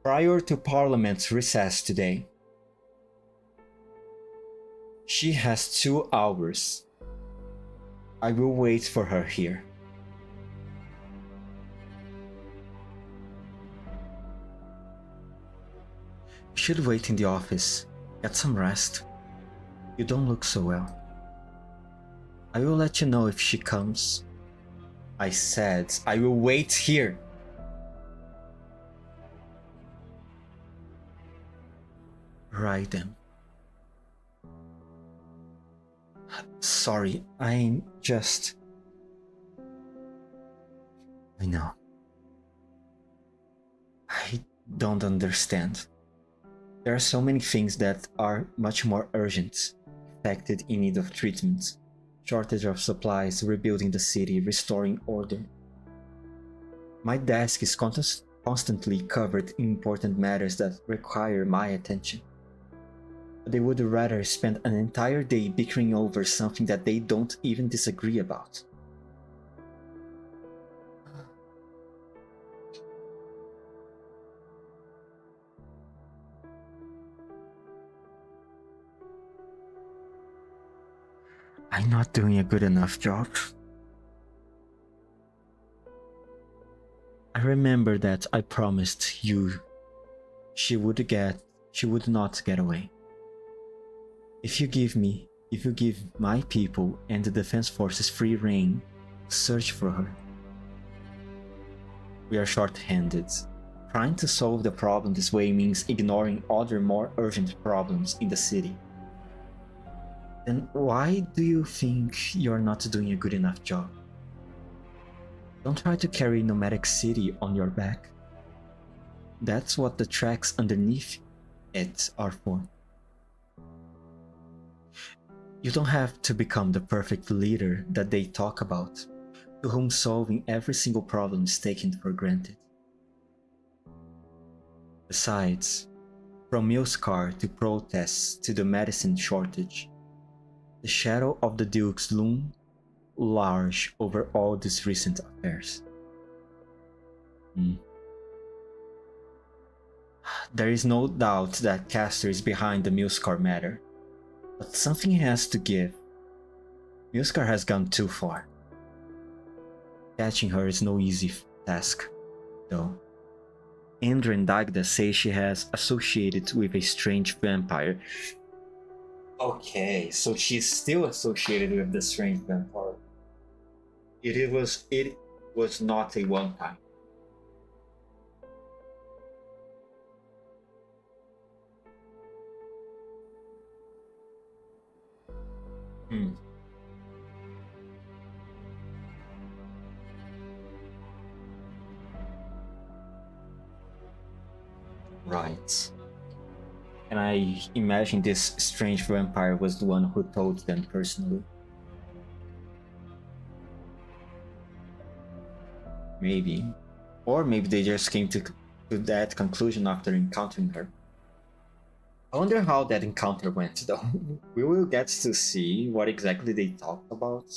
Prior to Parliament's recess today, she has 2 hours. I will wait for her here. You should wait in the office. Get some rest. You don't look so well. I will let you know if she comes. I said I will wait here. Right then. Sorry, I'm just... I know. I don't understand. There are so many things that are much more urgent, affected in need of treatment. Shortage of supplies, rebuilding the city, restoring order. My desk is constantly covered in important matters that require my attention. But they would rather spend an entire day bickering over something that they don't even disagree about. I'm not doing a good enough job. I remember that I promised you she would not get away. If you give my people and the defense forces free rein, search for her. We are short-handed. Trying to solve the problem this way means ignoring other more urgent problems in the city. Then why do you think you're not doing a good enough job? Don't try to carry Nomadic City on your back. That's what the tracks underneath it are for. You don't have to become the perfect leader that they talk about, to whom solving every single problem is taken for granted. Besides, from Milscar to protests to the medicine shortage, the shadow of the Dukes loom large over all these recent affairs. There is no doubt that Castor is behind the Milscar matter, but something has to give. Milscar has gone too far. Catching her is no easy task, though. Andrew and Dagda say she has associated with a strange vampire. Okay, so she's still associated with the strange vampire. It was not a one time. Right. And I imagine this strange vampire was the one who told them personally. Maybe. Or maybe they just came to that conclusion after encountering her. I wonder how that encounter went, though. We will get to see what exactly they talked about.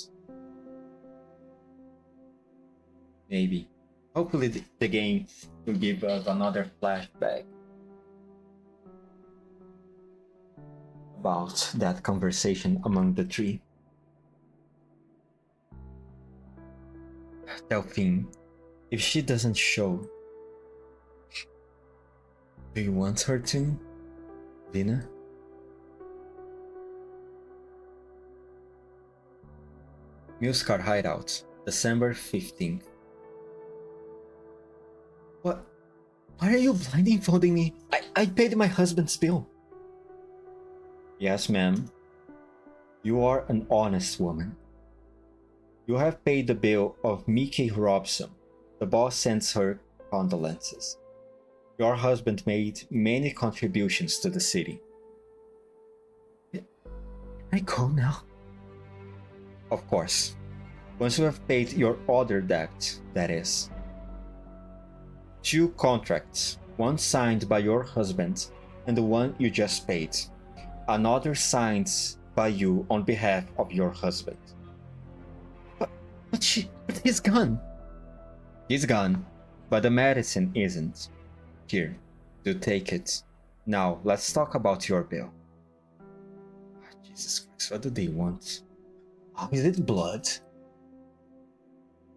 Maybe. Hopefully the game will give us another flashback about that conversation among the three. Delphine, if she doesn't show, do you want her to? Vina? Milscar Hideout, December 15th. What? Why are you blindfolding me? I paid my husband's bill. Yes, ma'am. You are an honest woman. You have paid the bill of Mickey Robson. The boss sends her condolences. Your husband made many contributions to the city. Can I go now? Of course. Once you have paid your other debt, that is. 2 contracts, one signed by your husband and the one you just paid. Another signed by you on behalf of your husband. But he's gone. He's gone, but the medicine isn't. Here, do take it. Now, let's talk about your bill. Jesus Christ, what do they want? Oh, is it blood?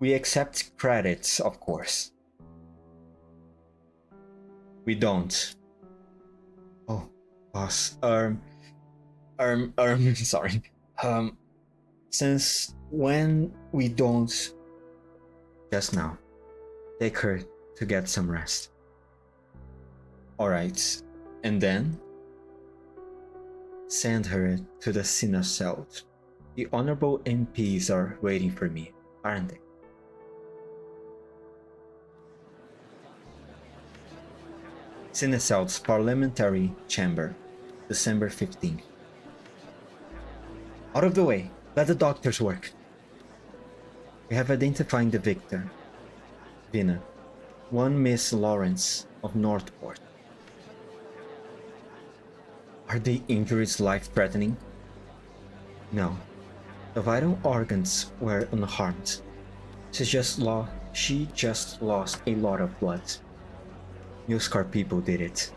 We accept credits, of course. We don't. Oh, boss, Sorry. Since when we don't just now, take her to get some rest. Alright, and then send her to the Cinecelt. The honorable MPs are waiting for me, aren't they? Cinecelt's Parliamentary Chamber, December 15th. Out of the way, let the doctors work. We have identified the victor, Vina, one Miss Lawrence of Northport. Are the injuries life-threatening? No. The vital organs were unharmed. She just lost a lot of blood. Newscar people did it.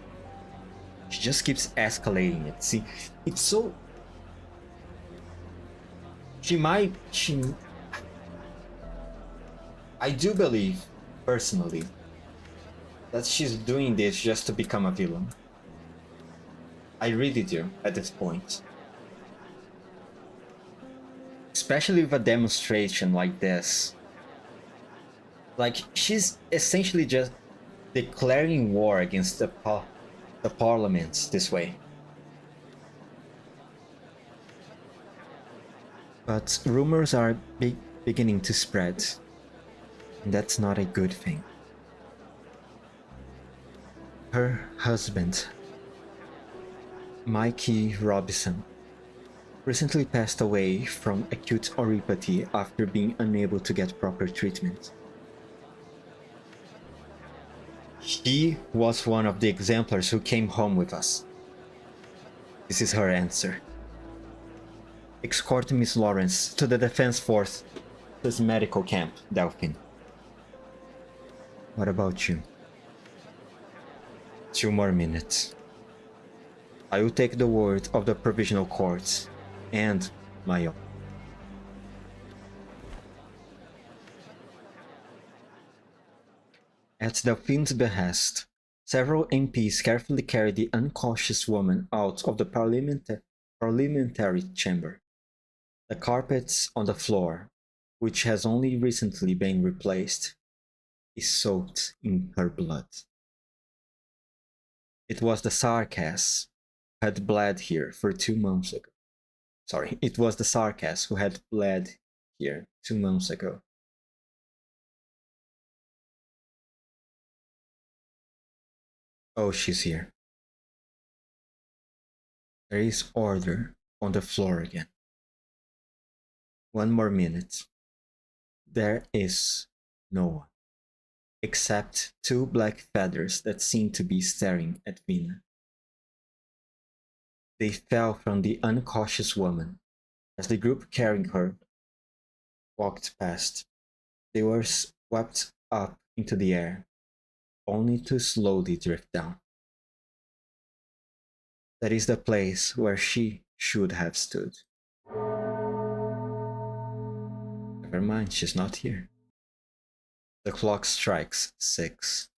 She just keeps escalating it. See, it's so... I do believe, personally, that she's doing this just to become a villain. I really do, at this point. Especially with a demonstration like this. Like, she's essentially just declaring war against the parliament this way. But rumors are beginning to spread, and that's not a good thing. Her husband, Mikey Robinson, recently passed away from acute neuropathy after being unable to get proper treatment. He was one of the exemplars who came home with us. This is her answer. Escort Miss Lawrence to the Defense Force's medical camp, Delphine. What about you? 2 more minutes. I will take the word of the Provisional Court and my own. At Delphine's behest, several MPs carefully carried the unconscious woman out of the parliamentary chamber. The carpets on the floor, which has only recently been replaced, is soaked in her blood. It was the Sarkas who had bled here for 2 months ago. Sorry, it was the Sarkas who had bled here 2 months ago. Oh, she's here. There is order on the floor again. 1 more minute. There is no one, except 2 black feathers that seem to be staring at Vina. They fell from the unconscious woman as the group carrying her walked past. They were swept up into the air, only to slowly drift down. That is the place where she should have stood. Never mind, she's not here. The clock strikes 6.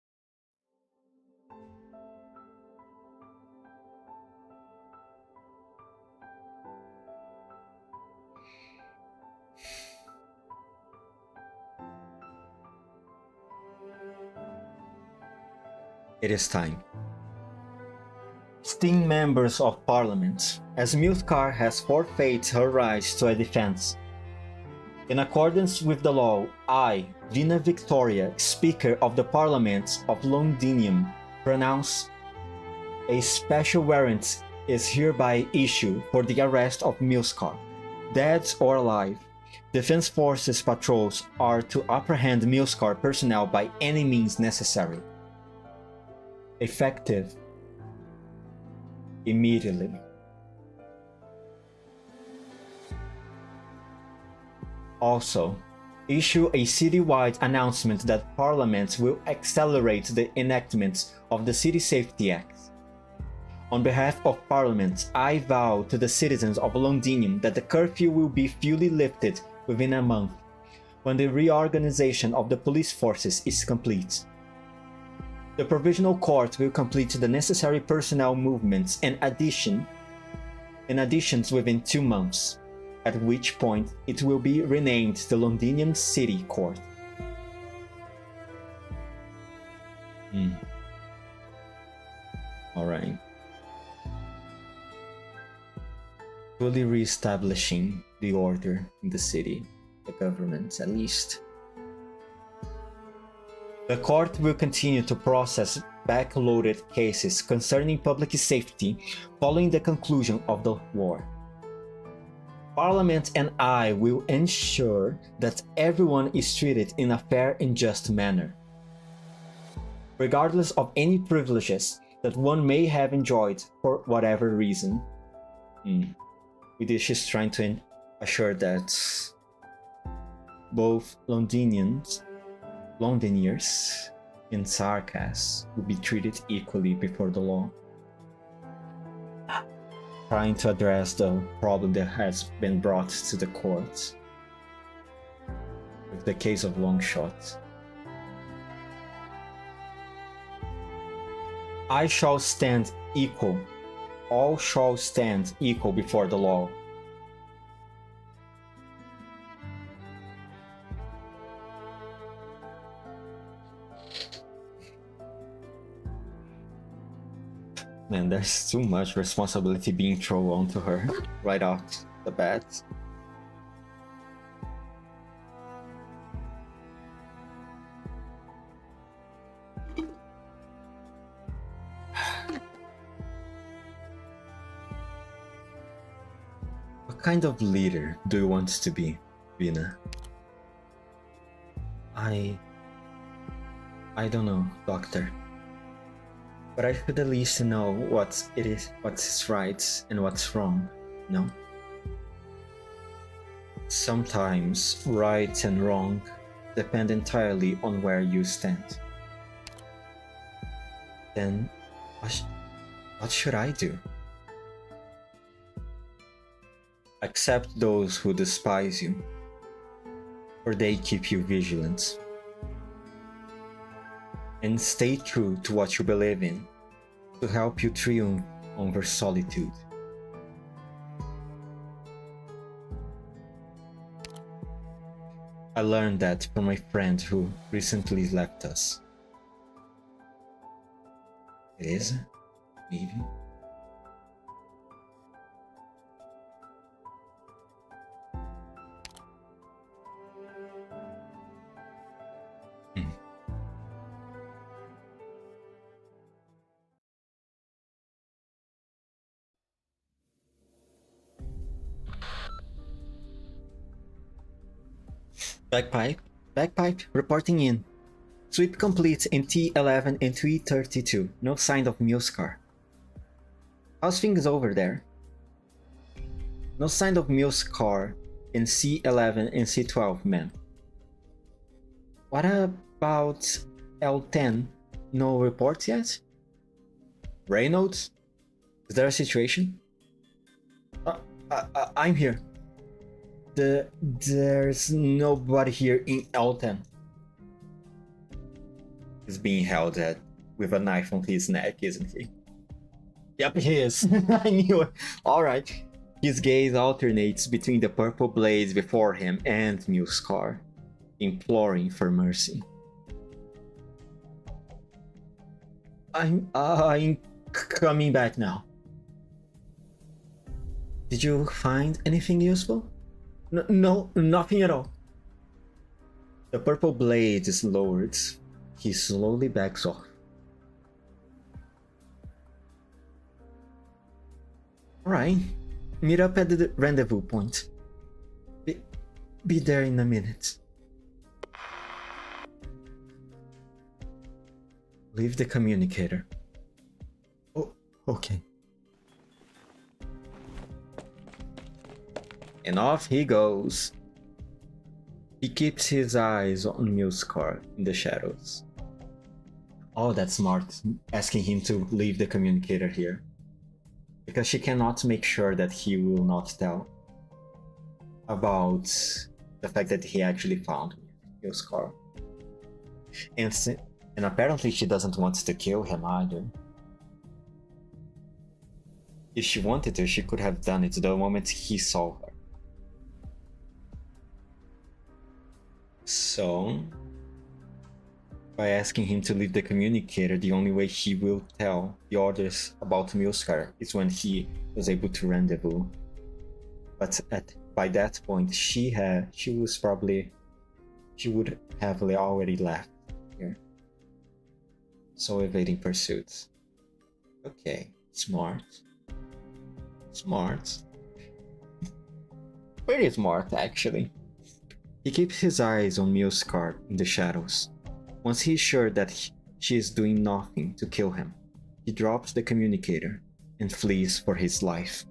It is time. Esteemed members of Parliament, as Muthkar has forfeited her rights to a defense. In accordance with the law, I, Vina Victoria, Speaker of the Parliament of Londinium, pronounce a special warrant is hereby issued for the arrest of Muthkar, dead or alive. Defense Forces patrols are to apprehend Muthkar personnel by any means necessary. Effective immediately. Also, issue a citywide announcement that Parliament will accelerate the enactment of the City Safety Act. On behalf of Parliament, I vow to the citizens of Londinium that the curfew will be fully lifted within a month, when the reorganization of the police forces is complete. The Provisional Court will complete the necessary personnel movements and and additions within 2 months, at which point it will be renamed the Londinian City Court. Alright. Fully re-establishing the order in the city, the government at least. The court will continue to process backloaded cases concerning public safety following the conclusion of the war. Parliament and I will ensure that everyone is treated in a fair and just manner, regardless of any privileges that one may have enjoyed for whatever reason. She's trying to assure that both Londinians and Sarkas will be treated equally before the law. Trying to address the problem that has been brought to the court with the case of Longshot. I shall stand equal. All shall stand equal before the law. Man, there's too much responsibility being thrown onto her right off the bat. What kind of leader do you want to be, Vina? I don't know, Doctor. But I should at least know what's right and what's wrong, no? Sometimes right and wrong depend entirely on where you stand. Then, what should I do? Accept those who despise you, for they keep you vigilant. And stay true to what you believe in, to help you triumph over solitude. I learned that from my friend who recently left us. It is, maybe. Bagpipe, reporting in. Sweep complete in T11 and T32. No sign of Muskar. How's things over there? No sign of Muskar in C11 and C12, man. What about L10? No reports yet? Reynolds? Is there a situation? I'm here. There's nobody here in L10. He's being held with a knife on his neck, isn't he? Yep, he is. I knew it. Alright. His gaze alternates between the purple blades before him and Muskar, imploring for mercy. I'm coming back now. Did you find anything useful? No, nothing at all. The purple blade is lowered. He slowly backs off. Alright, meet up at the rendezvous point. Be there in a minute. Leave the communicator. Oh, okay. And off he goes. He keeps his eyes on Muskar in the shadows. Oh, that's smart, asking him to leave the communicator here. Because she cannot make sure that he will not tell about the fact that he actually found Muskar. And apparently she doesn't want to kill him either. If she wanted to, she could have done it the moment he saw her. So, by asking him to leave the communicator, the only way he will tell the others about Milskar is when he was able to rendezvous. But by that point, she would have already left here. So evading pursuits. Okay, smart. Pretty smart, actually. He keeps his eyes on Milskar in the shadows. Once he's sure that she is doing nothing to kill him, he drops the communicator and flees for his life.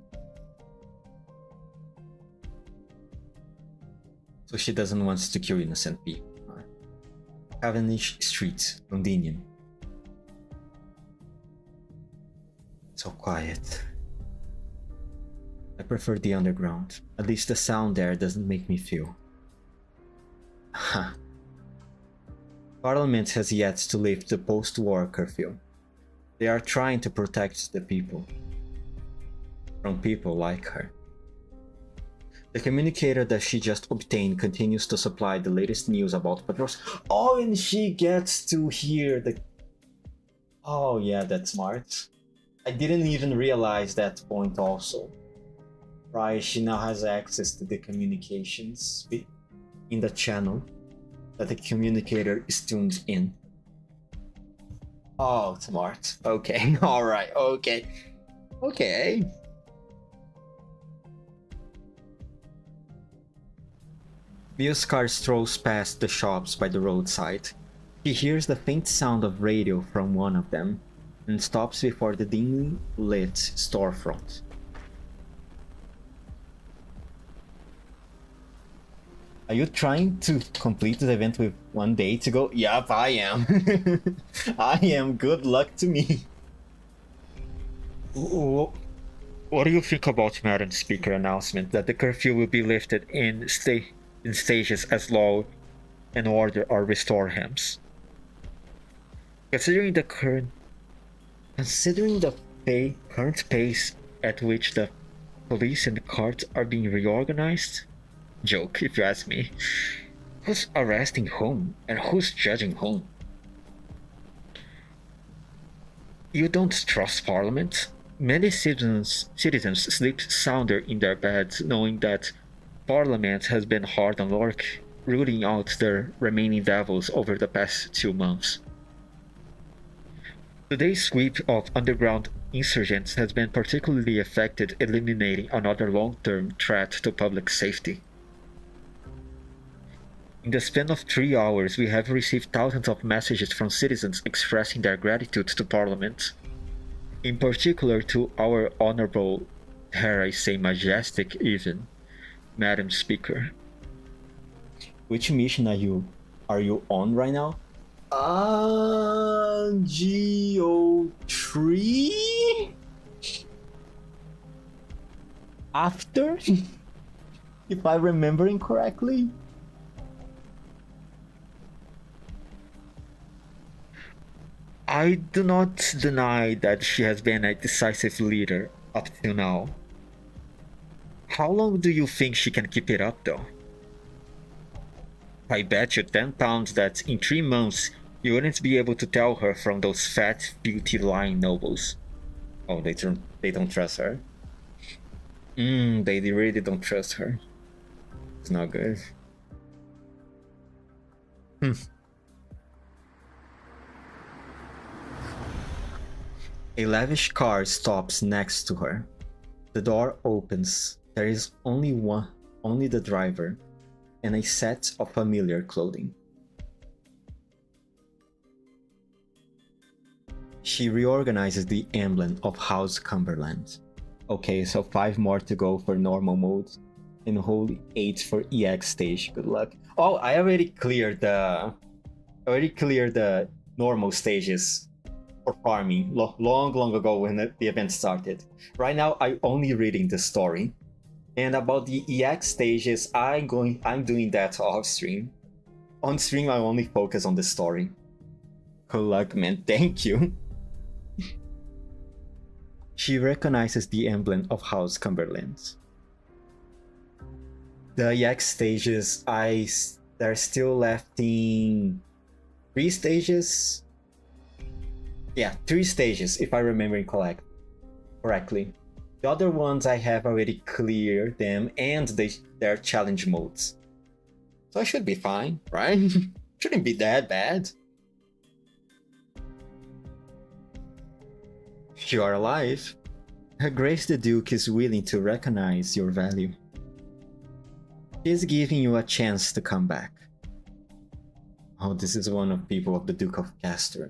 So she doesn't want to kill innocent people. Cavendish Street, Londinium. So quiet. I prefer the underground. At least the sound there doesn't make me feel. Parliament has yet to lift the post-war curfew. They are trying to protect the people. From people like her. The communicator that she just obtained continues to supply the latest news about patrols. Oh, and she gets to hear the... Oh yeah, that's smart. I didn't even realize that point also. Right, she now has access to the communications in the channel that the communicator is tuned in. Oh, smart. Okay, alright, okay. Milskar strolls past the shops by the roadside. He hears the faint sound of radio from one of them and stops before the dimly lit storefront. Are you trying to complete the event with 1 day to go? Yup, I am. I am. Good luck to me. What do you think about Madam Speaker announcement that the curfew will be lifted in stages as law and order are restored hence? Considering the current pace at which the police and the courts are being reorganized, joke if you ask me. Who's arresting whom and who's judging whom? You don't trust Parliament? Many citizens sleep sounder in their beds knowing that Parliament has been hard on work, rooting out their remaining devils over the past 2 months. Today's sweep of underground insurgents has been particularly effective eliminating another long-term threat to public safety. In the span of 3 hours, we have received thousands of messages from citizens expressing their gratitude to Parliament. In particular to our honorable, dare I say majestic even, Madam Speaker. Which mission are you on right now? GO3? After? If I'm remembering correctly? I do not deny that she has been a decisive leader up till now. How long do you think she can keep it up though? I bet you £10 that in 3 months you wouldn't be able to tell her from those fat beauty line nobles. Oh, they don't trust her? They really don't trust her. It's not good. A lavish car stops next to her. The door opens. There is only the driver, and a set of familiar clothing. She reorganizes the emblem of House Cumberland. Okay, so 5 more to go for normal mode, and wholly 8 for EX stage. Good luck. Oh, I already cleared the normal stages for farming long ago when the event started. Right now, I'm only reading the story. And about the EX stages, I'm doing that off stream. On stream, I only focus on the story. Good luck, man. Thank you. She recognizes the emblem of House Cumberland. The EX stages, they're still left in 3 stages. Yeah, 3 stages, if I remember correctly. The other ones I have already cleared them, and they're challenge modes. So I should be fine, right? Shouldn't be that bad. You are alive. Her Grace the Duke is willing to recognize your value. She is giving you a chance to come back. Oh, this is one of people of the Duke of Castor.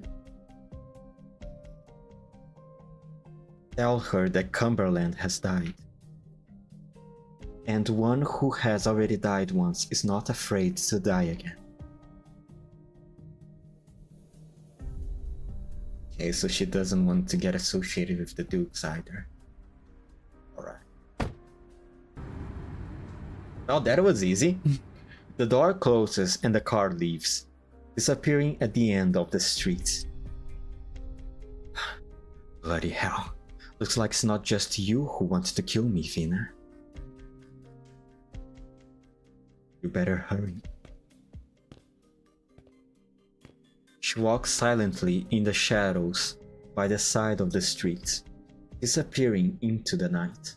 Tell her that Cumberland has died. And one who has already died once is not afraid to die again. Okay, so she doesn't want to get associated with the Dukes either. Alright. Well, that was easy. The door closes and the car leaves, disappearing at the end of the street. Bloody hell. Looks like it's not just you who wants to kill me, Vina. You better hurry. She walks silently in the shadows by the side of the street, disappearing into the night.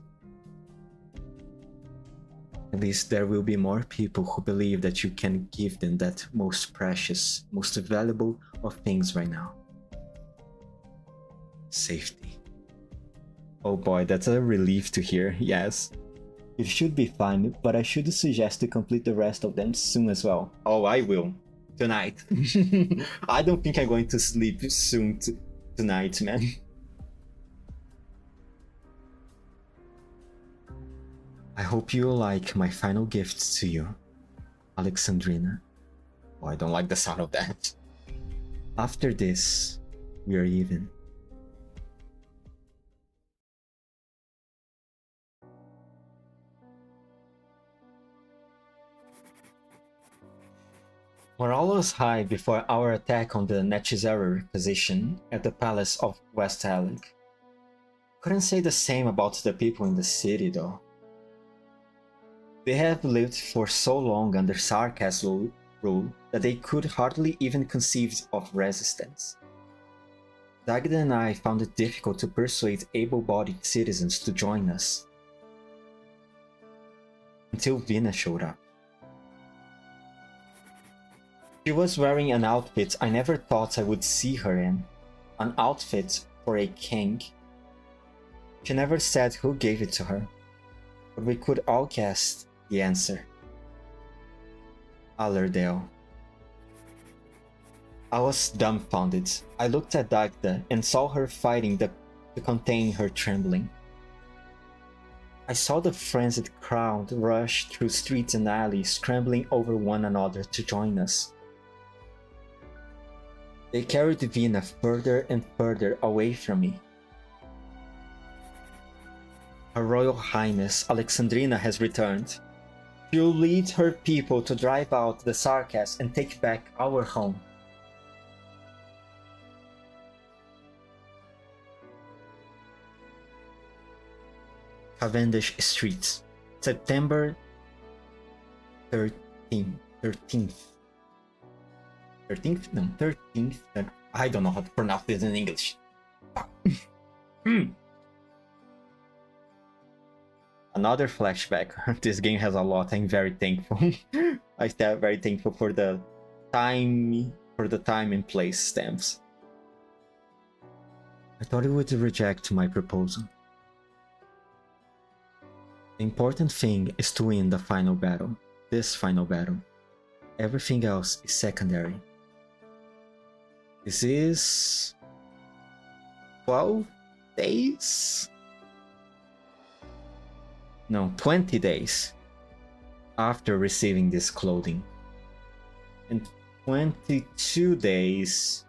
At least there will be more people who believe that you can give them that most precious, most valuable of things right now. Safety. Oh boy, that's a relief to hear, yes. It should be fine, but I should suggest to complete the rest of them soon as well. Oh, I will. Tonight. I don't think I'm going to sleep soon tonight, man. I hope you like my final gift to you, Alexandrina. Oh, I don't like the sound of that. After this, we are even. Morale was high before our attack on the Necessary position at the Palace of Westalic. Couldn't say the same about the people in the city though. They have lived for so long under Sarkaz's rule that they could hardly even conceive of resistance. Dagda and I found it difficult to persuade able-bodied citizens to join us. Until Vina showed up. She was wearing an outfit I never thought I would see her in. An outfit for a king. She never said who gave it to her, but we could all guess the answer. Allerdale. I was dumbfounded. I looked at Dagda and saw her fighting to contain her trembling. I saw the frenzied crowd rush through streets and alleys, scrambling over one another to join us. They carried Vina further and further away from me. Her Royal Highness Alexandrina has returned. She'll lead her people to drive out the Sarkaz and take back our home. Cavendish Street, September 13th. I don't know how to pronounce this in English. Another flashback. This game has a lot. I'm very thankful. I'm very thankful for the time and place stamps. I thought you would reject my proposal. The important thing is to win the final battle. This final battle. Everything else is secondary. This is 12 days? No, 20 days after receiving this clothing. And 22 days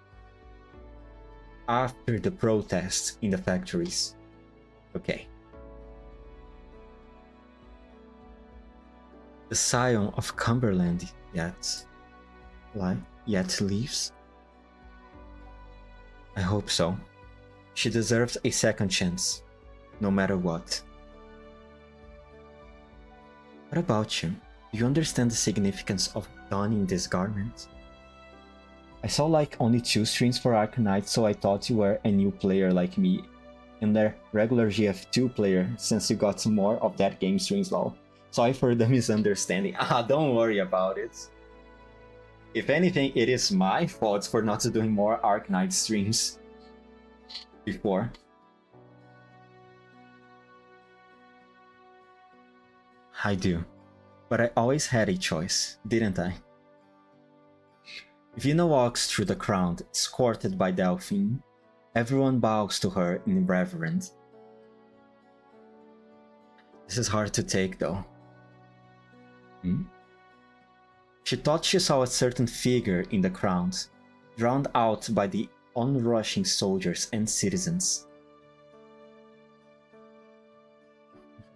after the protests in the factories. Okay. The scion of Cumberland yet leaves? I hope so. She deserves a second chance. no matter what. What about you? Do you understand the significance of donning this garment? I saw like only 2 streams for Arknights, so I thought you were a new player like me, and a regular GF2 player since you got more of that game streams lol. Sorry for the misunderstanding. Don't worry about it. If anything, it is my fault for not doing more Arknight streams before. I do, but I always had a choice, didn't I? Vina walks through the crowd, escorted by Delphine. Everyone bows to her in reverence. This is hard to take, though. She thought she saw a certain figure in the crowd, drowned out by the onrushing soldiers and citizens.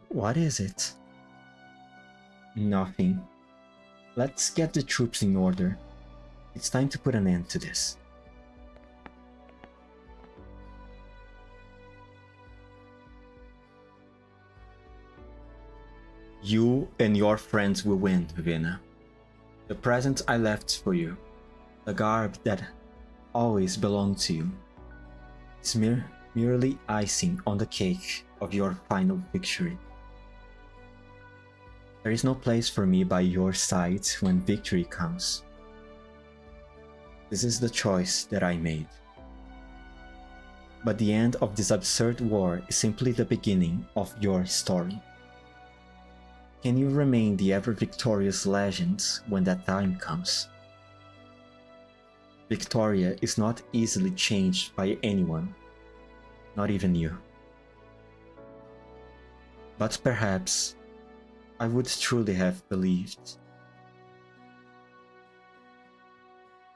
What is it? Nothing. Let's get the troops in order. It's time to put an end to this. You and your friends will win, Vina. The present I left for you, the garb that always belonged to you, is merely icing on the cake of your final victory. There is no place for me by your side when victory comes. This is the choice that I made. But the end of this absurd war is simply the beginning of your story. Can you remain the ever-victorious legend when that time comes? Victoria is not easily changed by anyone, not even you. But perhaps I would truly have believed.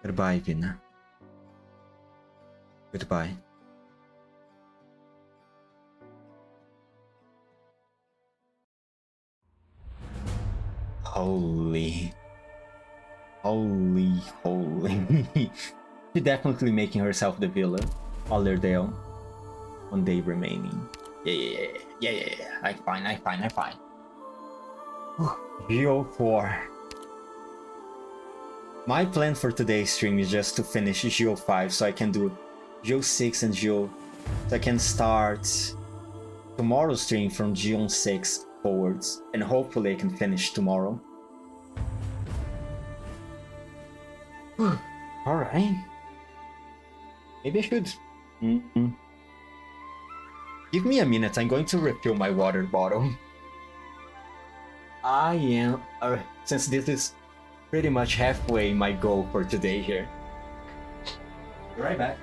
Goodbye, Vina. Goodbye. Holy. She's definitely making herself the villain. Allerdale. 1 day remaining. Yeah. I'm fine. Geo 4. My plan for today's stream is just to finish Geo 5 so I can do Geo 6 and Geo... so I can start tomorrow's stream from Geo 6 forwards, and hopefully I can finish tomorrow. Alright. Maybe I should... Give me a minute, I'm going to refill my water bottle. I am... since this is pretty much halfway my goal for today here. Be right back.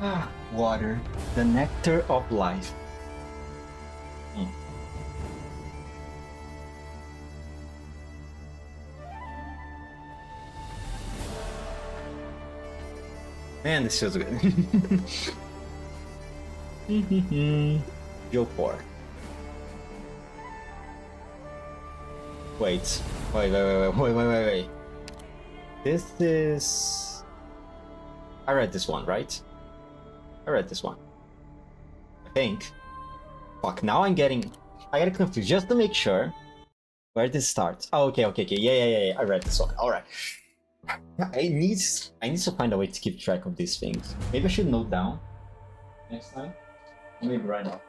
Ah, water, the nectar of life. Man, this feels good. Joe 4. Wait. Wait. This is... I read this one, right? I read this one. I think. Fuck, now I get confused. Just to make sure where this starts. Oh, okay. Yeah. I read this one. Alright. I need to find a way to keep track of these things. Maybe I should note down next time. Maybe right now.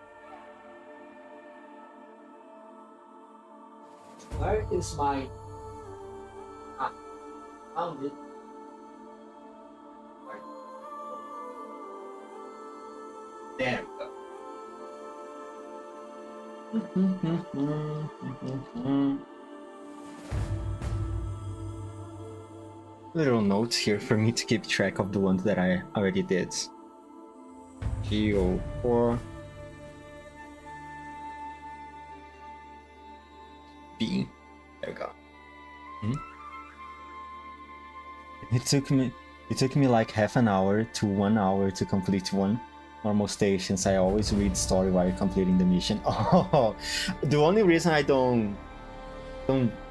Where is my... Ah, found it. There we go. Little notes here for me to keep track of the ones that I already did. GO4 B. There we go. It took me like half an hour to 1 hour to complete one. Normal stations, I always read story while completing the mission. Oh, the only reason I don't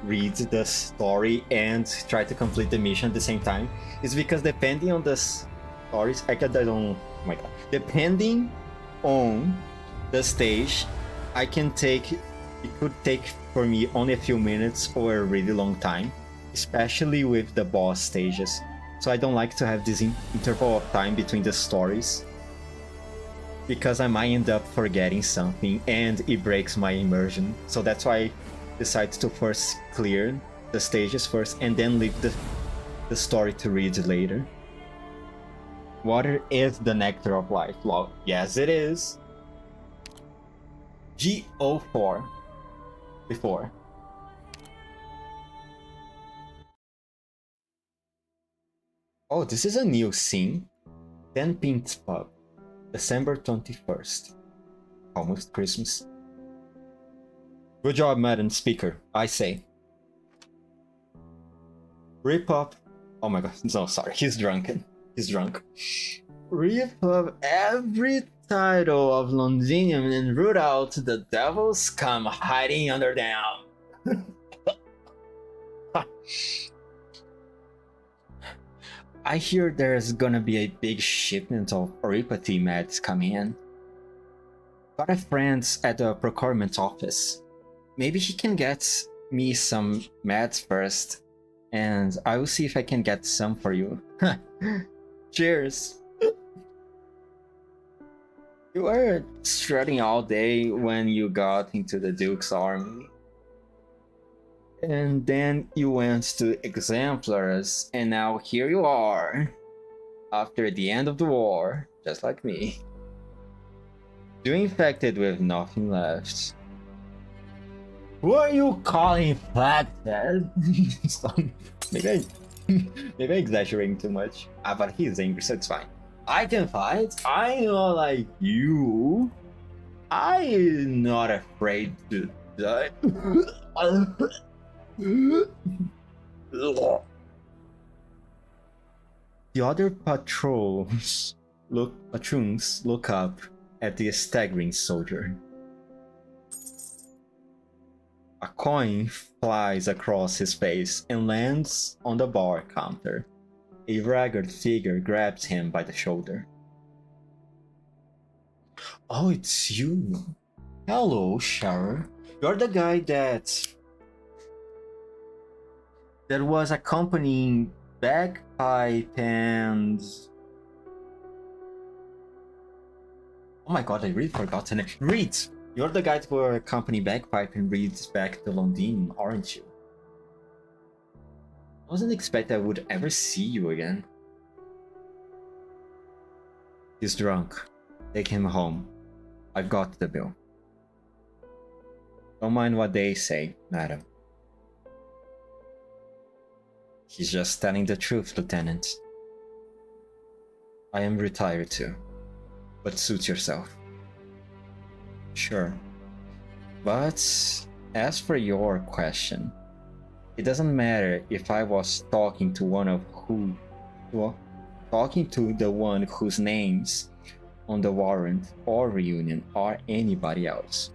read the story and try to complete the mission at the same time is because depending on the stories, depending on the stage, it could take for me only a few minutes or a really long time, especially with the boss stages. So I don't like to have this interval of time between the stories, because I might end up forgetting something and it breaks my immersion. So that's why I decide to first clear the stages first and then leave the story to read later. Water is the nectar of life. Well, yes it is. GO4 before. Oh, this is a new scene. 10 Pints Pub. December 21st. Almost Christmas. Good job, Madam Speaker, I say. Rip up... Oh my god, no, sorry, he's drunk. Rip up every title of Londinium and root out the devils scum hiding under them. I hear there's gonna be a big shipment of Oripathy meds coming in. Got a friend at the procurement office. Maybe he can get me some meds first, and I will see if I can get some for you. Cheers! You were strutting all day when you got into the Duke's army. And then you went to Exemplars, and now here you are, after the end of the war, just like me. You infected with nothing left. Who are you calling flathead? maybe I'm exaggerating too much. But he's angry, so it's fine. I can fight. I'm not like you. I'm not afraid to die. The other patrons look up at the staggering soldier. A coin flies across his face and lands on the bar counter. A ragged figure grabs him by the shoulder. Oh, it's you. Hello, Shower. You're the guy that was accompanying Bagpipe and... Oh my god, I really forgot the name. Reed! You're the guy who accompanied Bagpipe and Reed back to Londinium, aren't you? I wasn't expecting I would ever see you again. He's drunk. Take him home. I've got the bill. Don't mind what they say, madam. He's just telling the truth, Lieutenant. I am retired too. but suit yourself. Sure. But as for your question, it doesn't matter if I was talking to the one whose names on the warrant or reunion are anybody else.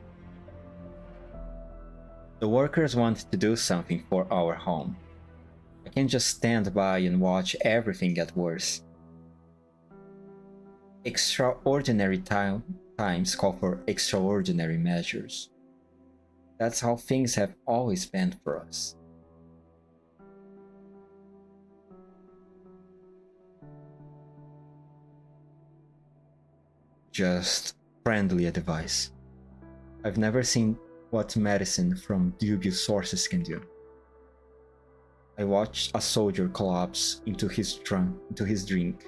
The workers want to do something for our home. I can't just stand by and watch everything get worse. Extraordinary times call for extraordinary measures. That's how things have always been for us. Just friendly advice. I've never seen what medicine from dubious sources can do. I watched a soldier collapse into his drink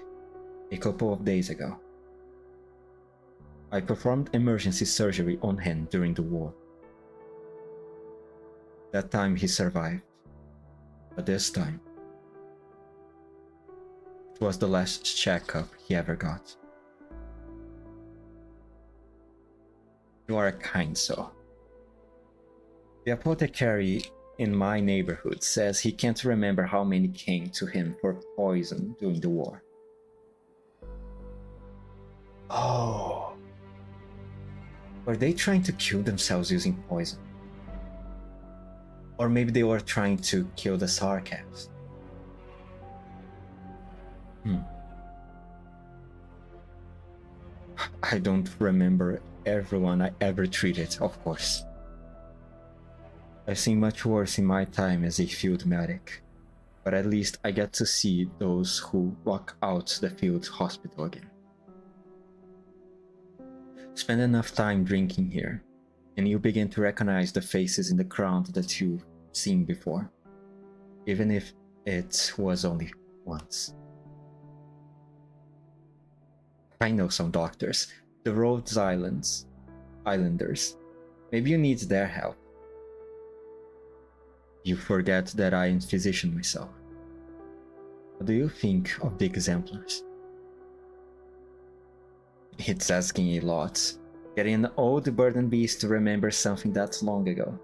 a couple of days ago. I performed emergency surgery on him during the war. That time he survived, but this time, it was the last checkup he ever got. You are a kind soul. The apothecary in my neighborhood says he can't remember how many came to him for poison during the war. Oh. Were they trying to kill themselves using poison? Or maybe they were trying to kill the Sarcas. I don't remember everyone I ever treated, of course. I've seen much worse in my time as a field medic, but at least I get to see those who walk out the field hospital again. Spend enough time drinking here, and you begin to recognize the faces in the crowd that you've seen before, even if it was only once. I know some doctors, the Rhodes Islanders. Maybe you need their help. You forget that I am a physician myself. What do you think of the exemplars? It's asking a lot. Getting an old burden beast to remember something that long ago.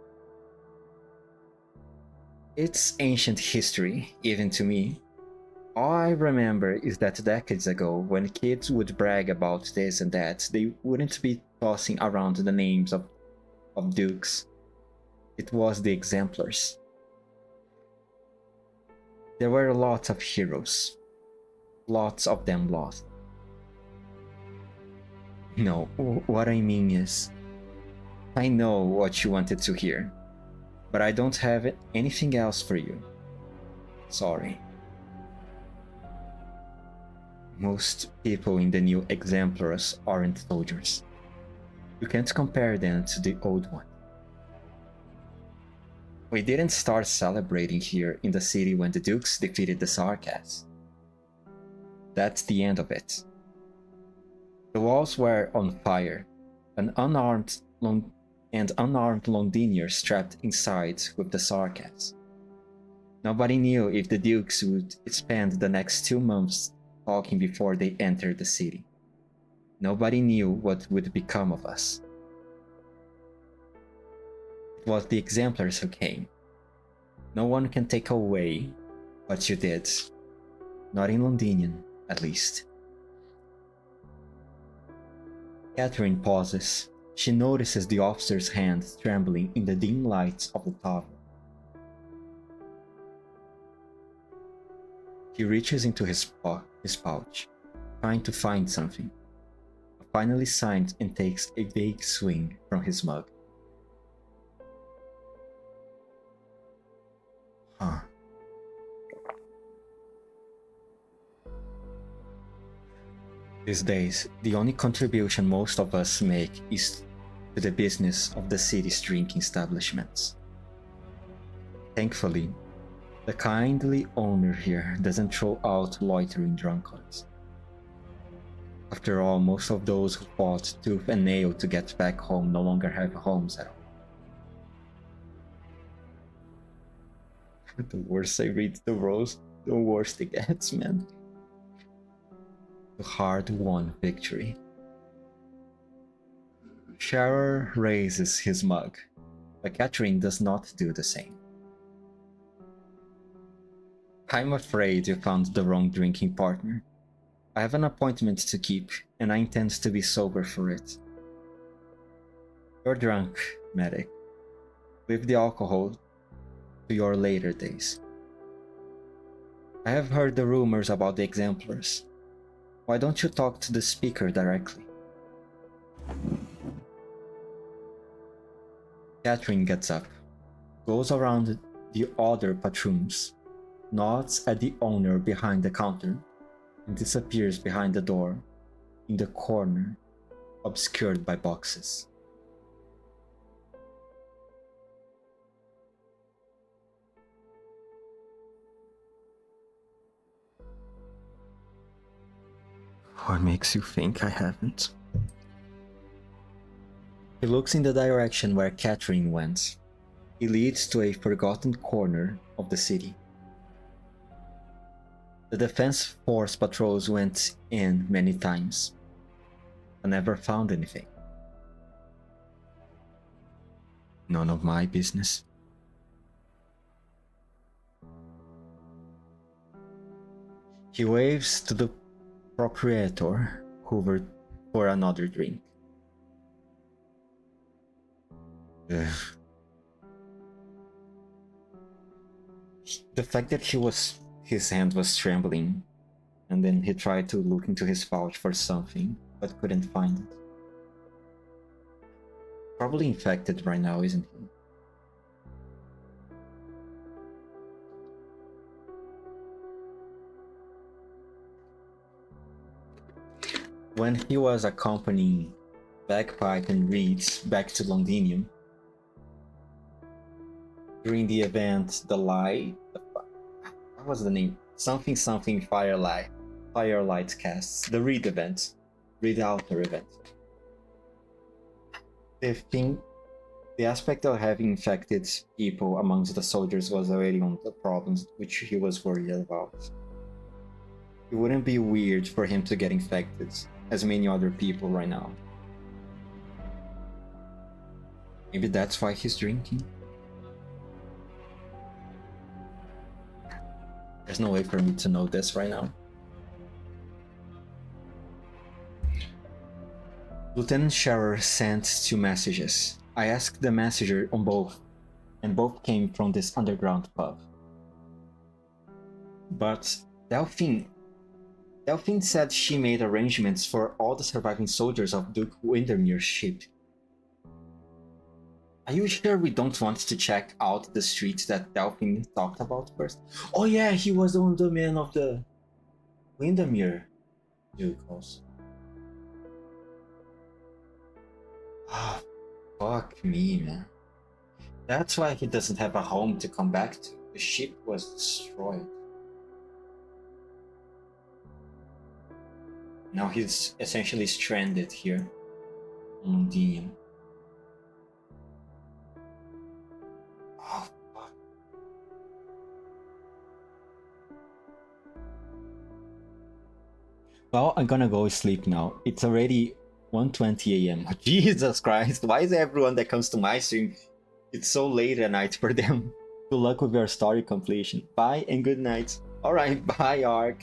It's ancient history, even to me. All I remember is that decades ago, when kids would brag about this and that, they wouldn't be tossing around the names of dukes. It was the exemplars. There were lots of heroes. Lots of them lost. No, what I mean is, I know what you wanted to hear, but I don't have anything else for you. Sorry. Most people in the new exemplars aren't soldiers. You can't compare them to the old one. We didn't start celebrating here in the city when the Dukes defeated the Sarcas. That's the end of it. The walls were on fire, an unarmed Londiniers trapped inside with the Sarcas. Nobody knew if the Dukes would spend the next 2 months talking before they entered the city. Nobody knew what would become of us. It was the exemplars who came. No one can take away what you did. Not in Londinian, at least. Catherine pauses. She notices the officer's hand trembling in the dim lights of the tavern. He reaches into his pouch, trying to find something. Finally signs and takes a vague swing from his mug. These days, the only contribution most of us make is to the business of the city's drinking establishments. Thankfully, the kindly owner here doesn't throw out loitering drunkards. After all, most of those who fought tooth and nail to get back home no longer have homes at all. The worse I read the rules, the worse it gets, man. The hard-won victory. Sharer raises his mug, but Catherine does not do the same. I'm afraid you found the wrong drinking partner. I have an appointment to keep, and I intend to be sober for it. You're drunk, medic. Leave the alcohol to your later days. I have heard the rumors about the exemplars. Why don't you talk to the speaker directly? Catherine gets up, goes around the other patroons, nods at the owner behind the counter, and disappears behind the door in the corner, obscured by boxes. What makes you think I haven't? He looks in the direction where Catherine went. It leads to a forgotten corner of the city. The Defense Force patrols went in many times, but never found anything. None of my business. He waves to the proprietor, Hoover, for another drink. Ugh. The fact that his hand was trembling, and then he tried to look into his pouch for something, but couldn't find it. Probably infected right now, isn't he? When he was accompanying Bagpipe and Reeds back to Londinium, during the event, what was the name? Something Firelight casts, the Reed event, Reed Altar event. The aspect of having infected people amongst the soldiers was already one of the problems which he was worried about. It wouldn't be weird for him to get infected, as many other people right now. Maybe that's why he's drinking. There's no way for me to know this right now. Lieutenant Scherer sent 2 messages. I asked the messenger on both, and both came from this underground pub. But Delphine said she made arrangements for all the surviving soldiers of Duke Windermere's ship. Are you sure we don't want to check out the streets that Delphine talked about first? Oh yeah, he was the man of the Windermere Duke also. Ah, fuck me, man. That's why he doesn't have a home to come back to. The ship was destroyed. Now he's essentially stranded here on Londinium. Oh, fuck. Well, I'm gonna go sleep now. It's already 1:20 a.m. Jesus Christ, why is everyone that comes to my stream, it's so late at night for them? Good luck with your story completion. Bye and good night. Alright, bye Ark.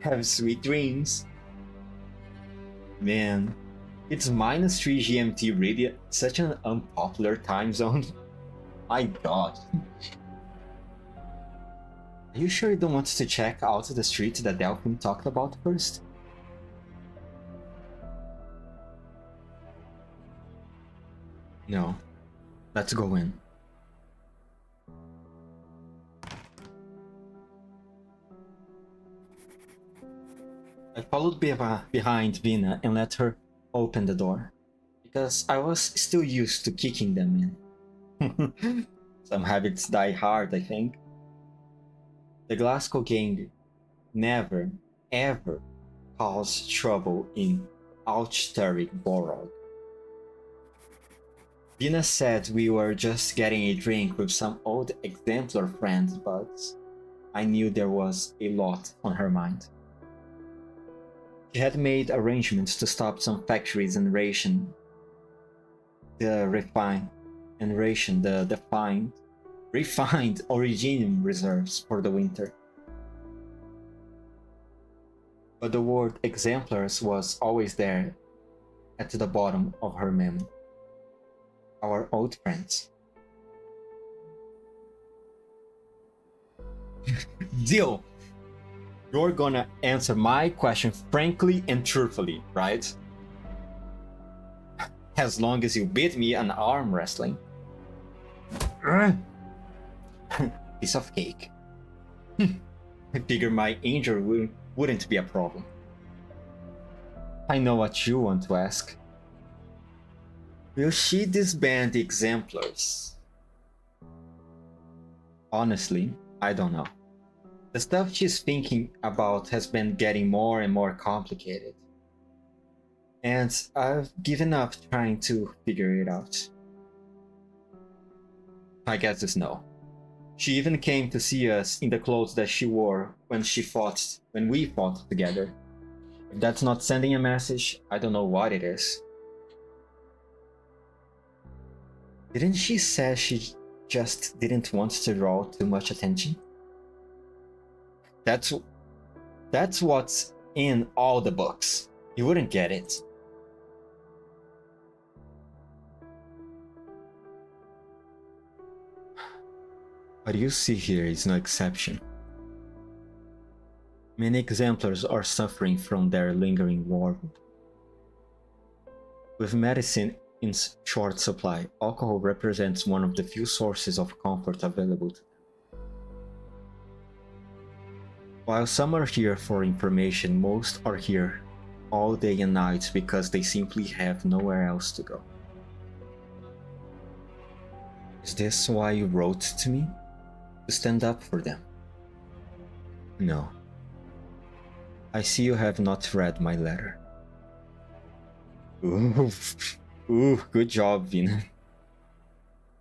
Have sweet dreams. Man, it's -3 GMT, really such an unpopular time zone. My god. Are you sure you don't want to check out the street that Delphine talked about first? No. Let's go in. I followed behind Vina and let her open the door, because I was still used to kicking them in. Some habits die hard, I think. The Glasgow gang never, ever caused trouble in Alchteric Borog. Vina said we were just getting a drink with some old exemplar friends, but I knew there was a lot on her mind. She had made arrangements to stop some factories and ration the refined originium reserves for the winter. But the word exemplars was always there at the bottom of her memory. Our old friends. Deal! You're gonna answer my question frankly and truthfully, right? As long as you beat me in arm wrestling. Piece of cake. I figure my injury wouldn't be a problem. I know what you want to ask. Will she disband the exemplars? Honestly, I don't know. The stuff she's thinking about has been getting more and more complicated. And I've given up trying to figure it out. I guess it's no. She even came to see us in the clothes that she wore when we fought together. If that's not sending a message, I don't know what it is. Didn't she say she just didn't want to draw too much attention? That's what's in all the books. You wouldn't get it. What you see here is no exception. Many exemplars are suffering from their lingering war. With medicine in short supply, alcohol represents one of the few sources of comfort available to them. While some are here for information, most are here all day and night because they simply have nowhere else to go. Is this why you wrote to me? To stand up for them? No. I see you have not read my letter. Ooh, good job, Vina.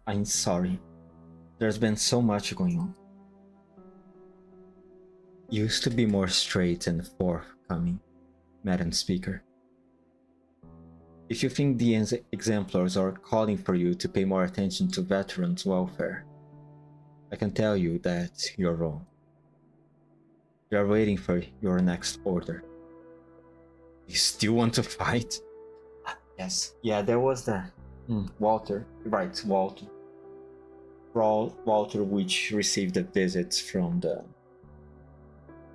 I'm sorry. There's been so much going on. Used to be more straight and forthcoming, Madam Speaker. If you think the exemplars are calling for you to pay more attention to veterans' welfare, I can tell you that you're wrong. We are waiting for your next order. You still want to fight? Yes. Yeah, there was that. Walter. Right, Walter. Walter, which received a visit from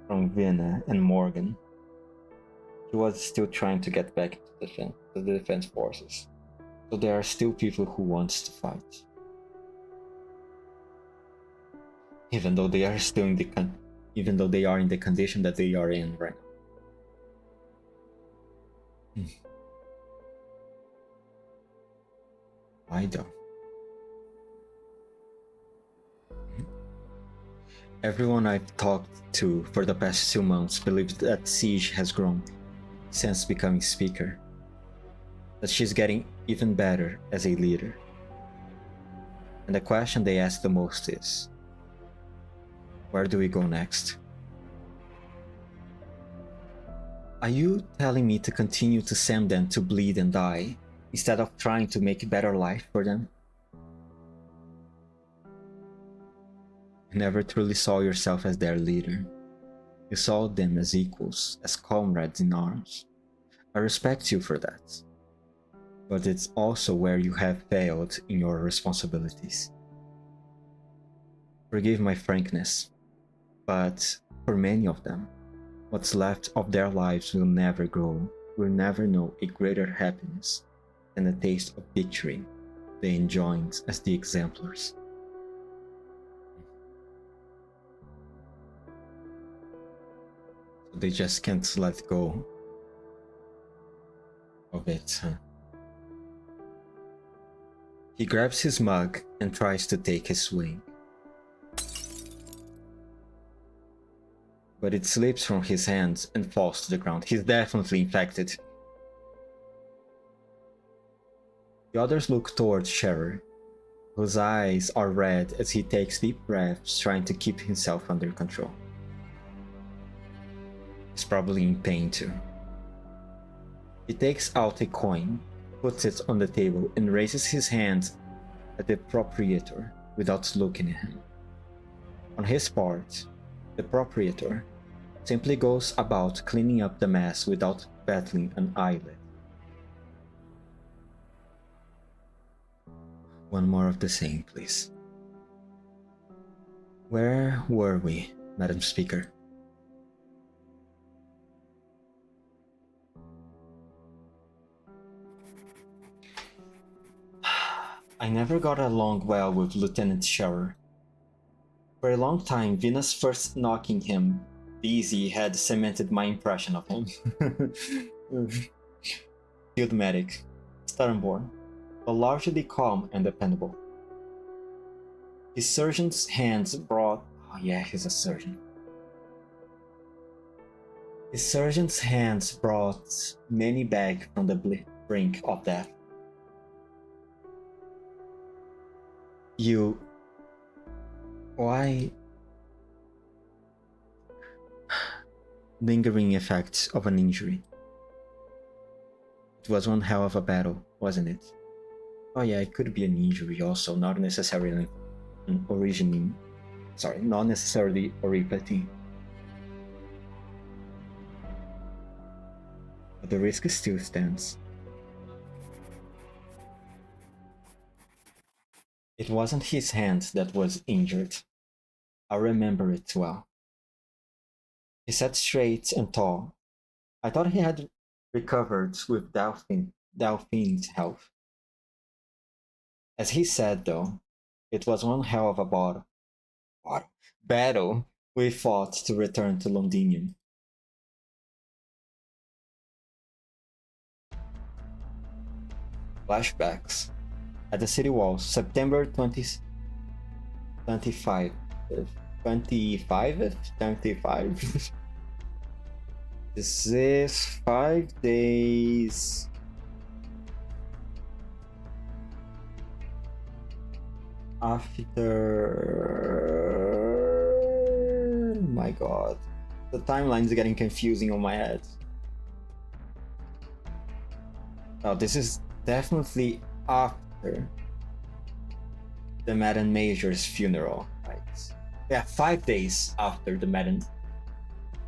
Vina and Morgan. He was still trying to get back to the defense forces. So there are still people who want to fight. Even though they are still in the condition that they are in right now. I don't. Everyone I've talked to for the past 2 months believes that Siege has grown since becoming speaker. That she's getting even better as a leader. And the question they ask the most is, where do we go next? Are you telling me to continue to send them to bleed and die, instead of trying to make a better life for them? You never truly saw yourself as their leader. You saw them as equals, as comrades in arms. I respect you for that. But it's also where you have failed in your responsibilities. Forgive my frankness, but for many of them, what's left of their lives will never know a greater happiness than the taste of victory they enjoyed as the exemplars. So they just can't let go of it, huh? He grabs his mug and tries to take his swing. But it slips from his hands and falls to the ground. He's definitely infected. The others look towards Scherer, whose eyes are red as he takes deep breaths, trying to keep himself under control. He's probably in pain too. He takes out a coin, puts it on the table and raises his hand at the proprietor without looking at him. On his part, the proprietor simply goes about cleaning up the mess without battling an eyelid. One more of the same, please. Where were we, Madam Speaker? I never got along well with Lieutenant Shower. For a long time, Vina's first knocking him easy had cemented my impression of him. Field medic, stubborn, but largely calm and dependable. His surgeon's hands brought... Oh yeah, he's a surgeon. His surgeon's hands brought many back from the brink of death. You... Why... Lingering effects of an injury. It was one hell of a battle, wasn't it? Oh yeah, it could be an injury also, not necessarily an originating... Sorry, not necessarily originating. But the risk still stands. It wasn't his hand that was injured. I remember it well. He sat straight and tall. I thought he had recovered with Delphine's help. As he said, though, it was one hell of a battle we fought to return to Londinium. Flashbacks. At the city walls, September 25th. This is 5 days after... My god, the timeline's getting confusing on my head. Oh, this is definitely after the Madam Major's funeral, right? Yeah, 5 days after the Madam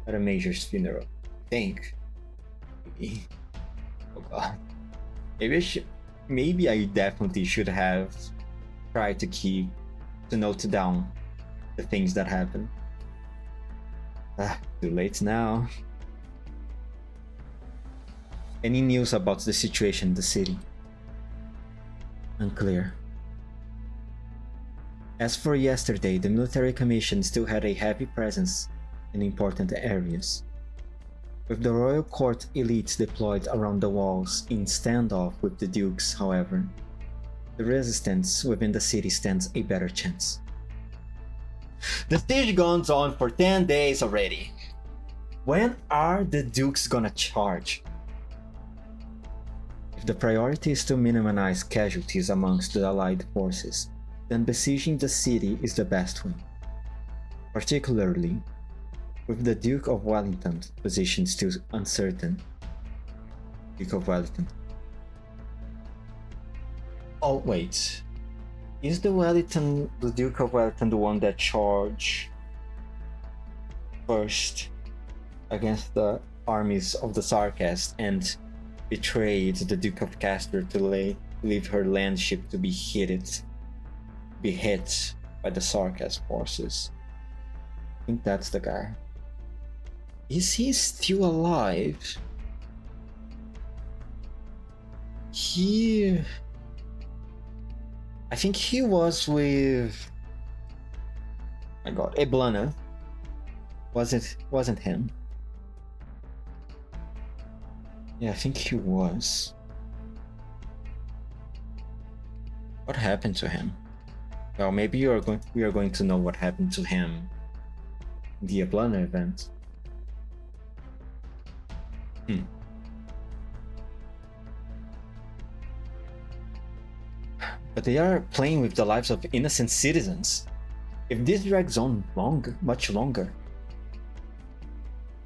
Major's funeral, I think. Oh god. Maybe I definitely should have tried to note down the things that happened. Too late now. Any news about the situation in the city? Unclear. As for yesterday, the military commission still had a heavy presence in important areas. With the royal court elite deployed around the walls in standoff with the dukes, however, the resistance within the city stands a better chance. The siege goes on for 10 days already. When are the dukes gonna charge? If the priority is to minimize casualties amongst the allied forces, then besieging the city is the best way. Particularly with the Duke of Wellington's position still uncertain. Duke of Wellington. Oh wait, is the Duke of Wellington the one that charged first against the armies of the Sarkast and betrayed the Duke of Castor to leave her landship to be hit by the Sarkast forces? I think that's the guy. Is he still alive? I think he was with... My god, Eblana. Wasn't him? Yeah, I think he was. What happened to him? Well, maybe we are going to know what happened to him in the Eblana event. But they are playing with the lives of innocent citizens. If this drags on much longer,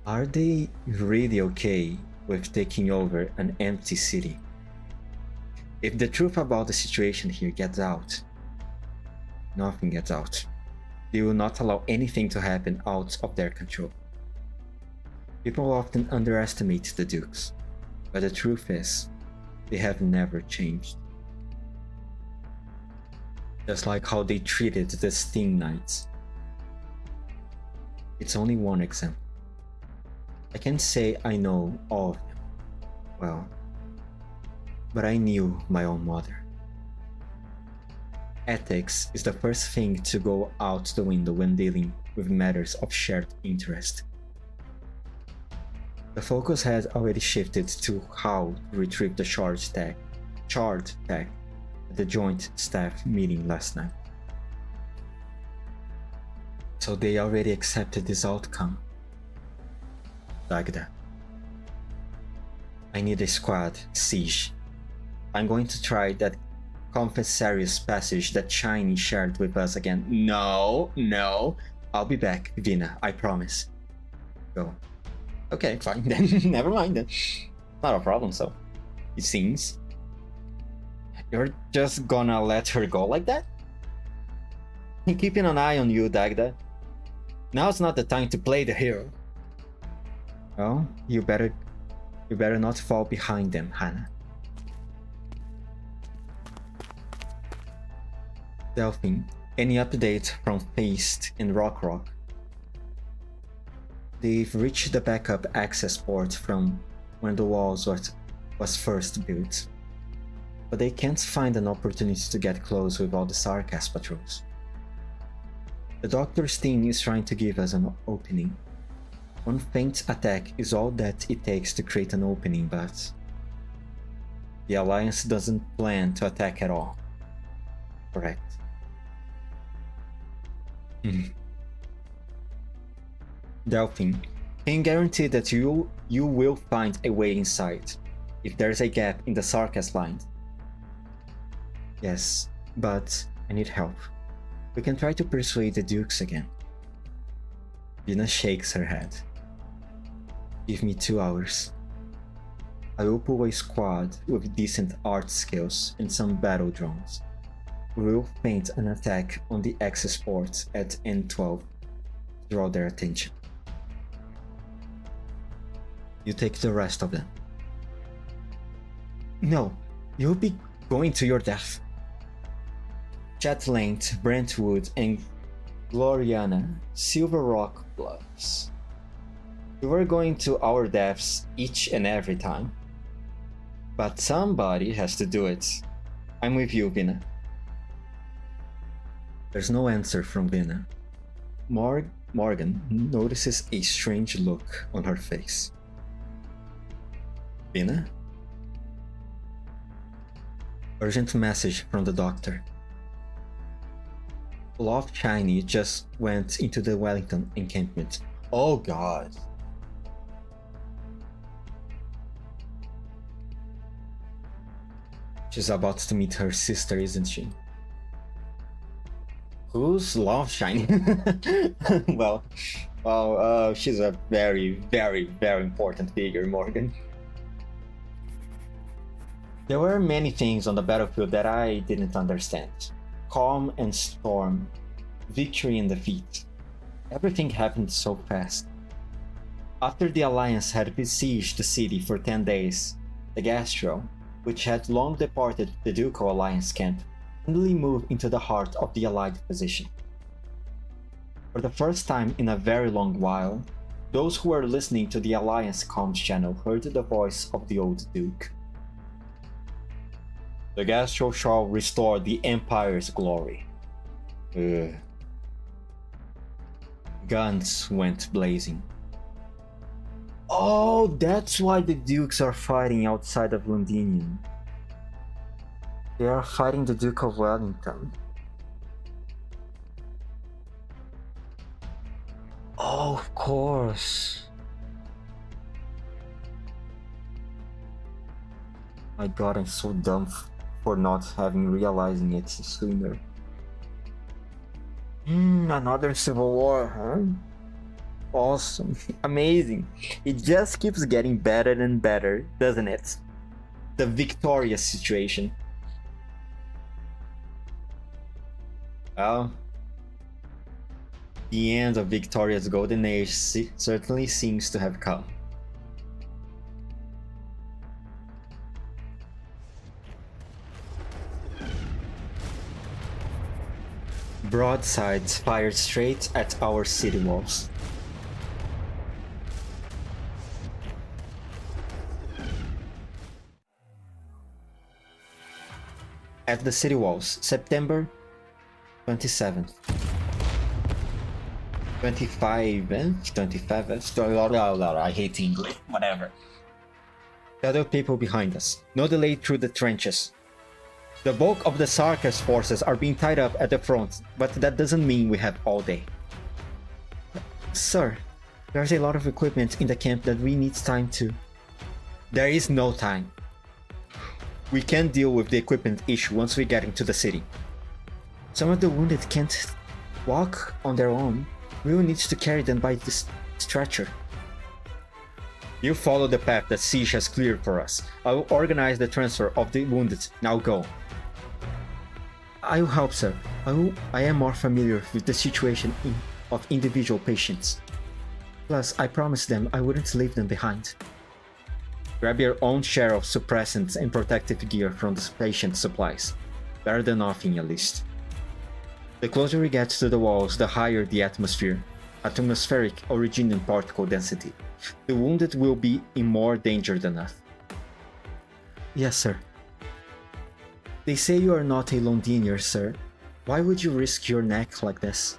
are they really okay with taking over an empty city? If the truth about the situation here gets out, nothing gets out. They will not allow anything to happen out of their control. People often underestimate the Dukes, but the truth is, they have never changed. Just like how they treated the Sting Knights. It's only one example. I can't say I know all of them well, but I knew my own mother. Ethics is the first thing to go out the window when dealing with matters of shared interest. The focus had already shifted to how to retrieve the charge tag at the joint staff meeting last night. So they already accepted this outcome. Dagda. I need a squad, siege. I'm going to try that confessorious passage that Shiny shared with us again. No. I'll be back, Vina, I promise. Go. Okay, fine then. Never mind then. Not a problem, so. It seems. You're just gonna let her go like that? I'm keeping an eye on you, Dagda. Now's not the time to play the hero. Well, you better not fall behind them, Hannah. Delphine, any update from Feast and Rock? They've reached the backup access port from when the walls was first built, but they can't find an opportunity to get close with all the Sarkas patrols. The Doctor's team is trying to give us an opening. One faint attack is all that it takes to create an opening, but the Alliance doesn't plan to attack at all. Correct. Delphine, can you guarantee that you will find a way inside if there's a gap in the Sarkas lines? Yes, but I need help. We can try to persuade the Dukes again. Vina shakes her head. Give me 2 hours. I will pull a squad with decent art skills and some battle drones. We will feint an attack on the access port at N12 to draw their attention. You take the rest of them. No, you'll be going to your death. Chatlaint, Brentwood, and Gloriana, Silver Rock Bluffs. We were going to our deaths each and every time. But somebody has to do it. I'm with you, Vina. There's no answer from Vina. Morgan notices a strange look on her face. Vina? Urgent message from the Doctor. Love Shiny just went into the Wellington encampment. Oh god. She's about to meet her sister, isn't she? Who's Love Shiny? well, she's a very, very, very important figure, Morgan. There were many things on the battlefield that I didn't understand. Calm and storm, victory and defeat. Everything happened so fast. After the Alliance had besieged the city for 10 days, the Gastro, which had long departed the Ducal Alliance camp, suddenly moved into the heart of the Allied position. For the first time in a very long while, those who were listening to the Alliance comms channel heard the voice of the old Duke. The Gastro shall restore the Empire's glory. Guns went blazing. Oh, that's why the Dukes are fighting outside of Londinium. They are fighting the Duke of Wellington. Oh, of course. My god, I'm so dumb for not having realizing it sooner. Another civil war, huh? Awesome. Amazing. It just keeps getting better and better, doesn't it? The victorious situation. Well, the end of Victoria's golden age certainly seems to have come. Broadsides fired straight at our city walls. At the city walls, September 27th. 25th, I hate English, whatever. Shadow people behind us, no delay through the trenches. The bulk of the Sarkis forces are being tied up at the front, but that doesn't mean we have all day. Sir, there's a lot of equipment in the camp that we need time to... There is no time. We can deal with the equipment issue once we get into the city. Some of the wounded can't walk on their own. We will need to carry them by this stretcher. You follow the path that Siege has cleared for us. I will organize the transfer of the wounded. Now go. I will help, sir. I am more familiar with the situation of individual patients. Plus, I promised them I wouldn't leave them behind. Grab your own share of suppressants and protective gear from the patient supplies. Better than nothing, at least. The closer we get to the walls, the higher the atmospheric origin and particle density. The wounded will be in more danger than us. Yes, sir. They say you are not a Londinier, sir. Why would you risk your neck like this?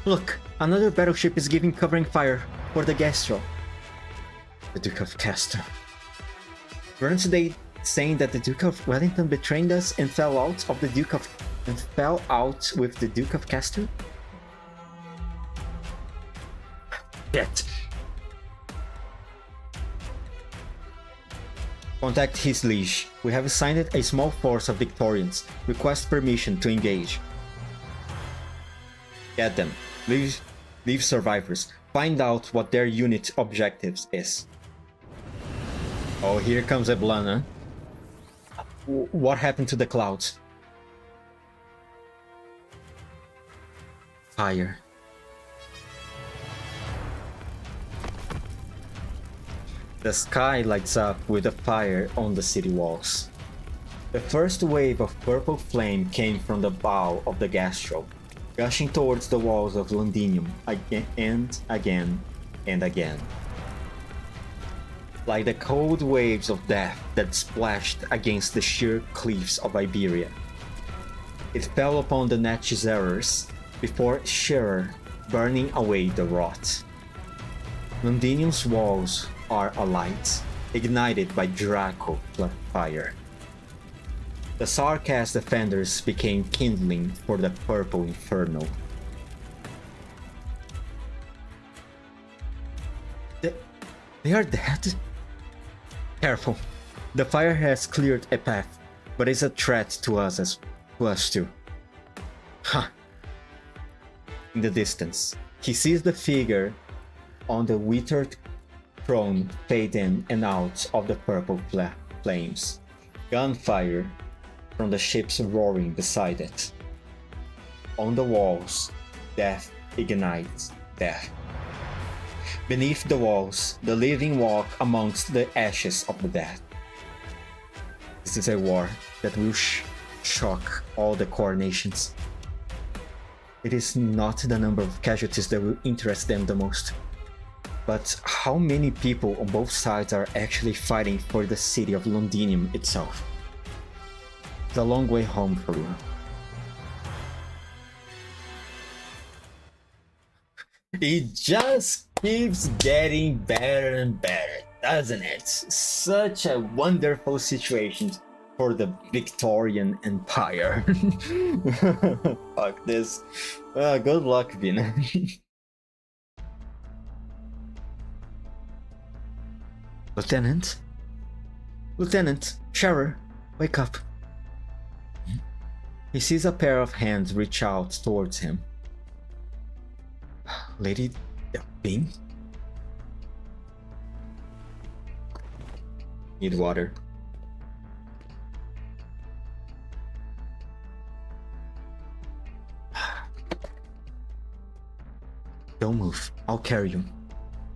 Look, another battleship is giving covering fire for the Gastro. The Duke of Castor. Weren't they saying that the Duke of Wellington betrayed us and fell out with the Duke of Castor? Shit. Contact his liege. We have assigned a small force of Victorians. Request permission to engage. Get them. Leave survivors. Find out what their unit objectives is. Oh, here comes a Blana. What happened to the clouds? Fire. The sky lights up with a fire on the city walls. The first wave of purple flame came from the bow of the Gastro, gushing towards the walls of Londinium again and again and again. Like the cold waves of death that splashed against the sheer cliffs of Iberia. It fell upon the Netchizerers before Shearer, burning away the rot. Londinium's walls are alight, ignited by Draco fire. The Sarkis defenders became kindling for the purple inferno. They are dead? Careful. The fire has cleared a path, but is a threat to us too. Ha! In the distance, he sees the figure on the withered throne fade in and out of the purple flames. Gunfire from the ships roaring beside it. On the walls, death ignites death. Beneath the walls, the living walk amongst the ashes of the dead. This is a war that will shock all the core nations. It is not the number of casualties that will interest them the most, but how many people on both sides are actually fighting for the city of Londinium itself. It's a long way home for you. It just keeps getting better and better, doesn't it? Such a wonderful situation for the Victorian Empire. Fuck this. Good luck, Vina. Lieutenant? Lieutenant, Sharer, wake up. He sees a pair of hands reach out towards him. Lady Bing? Need water. Don't move. I'll carry you.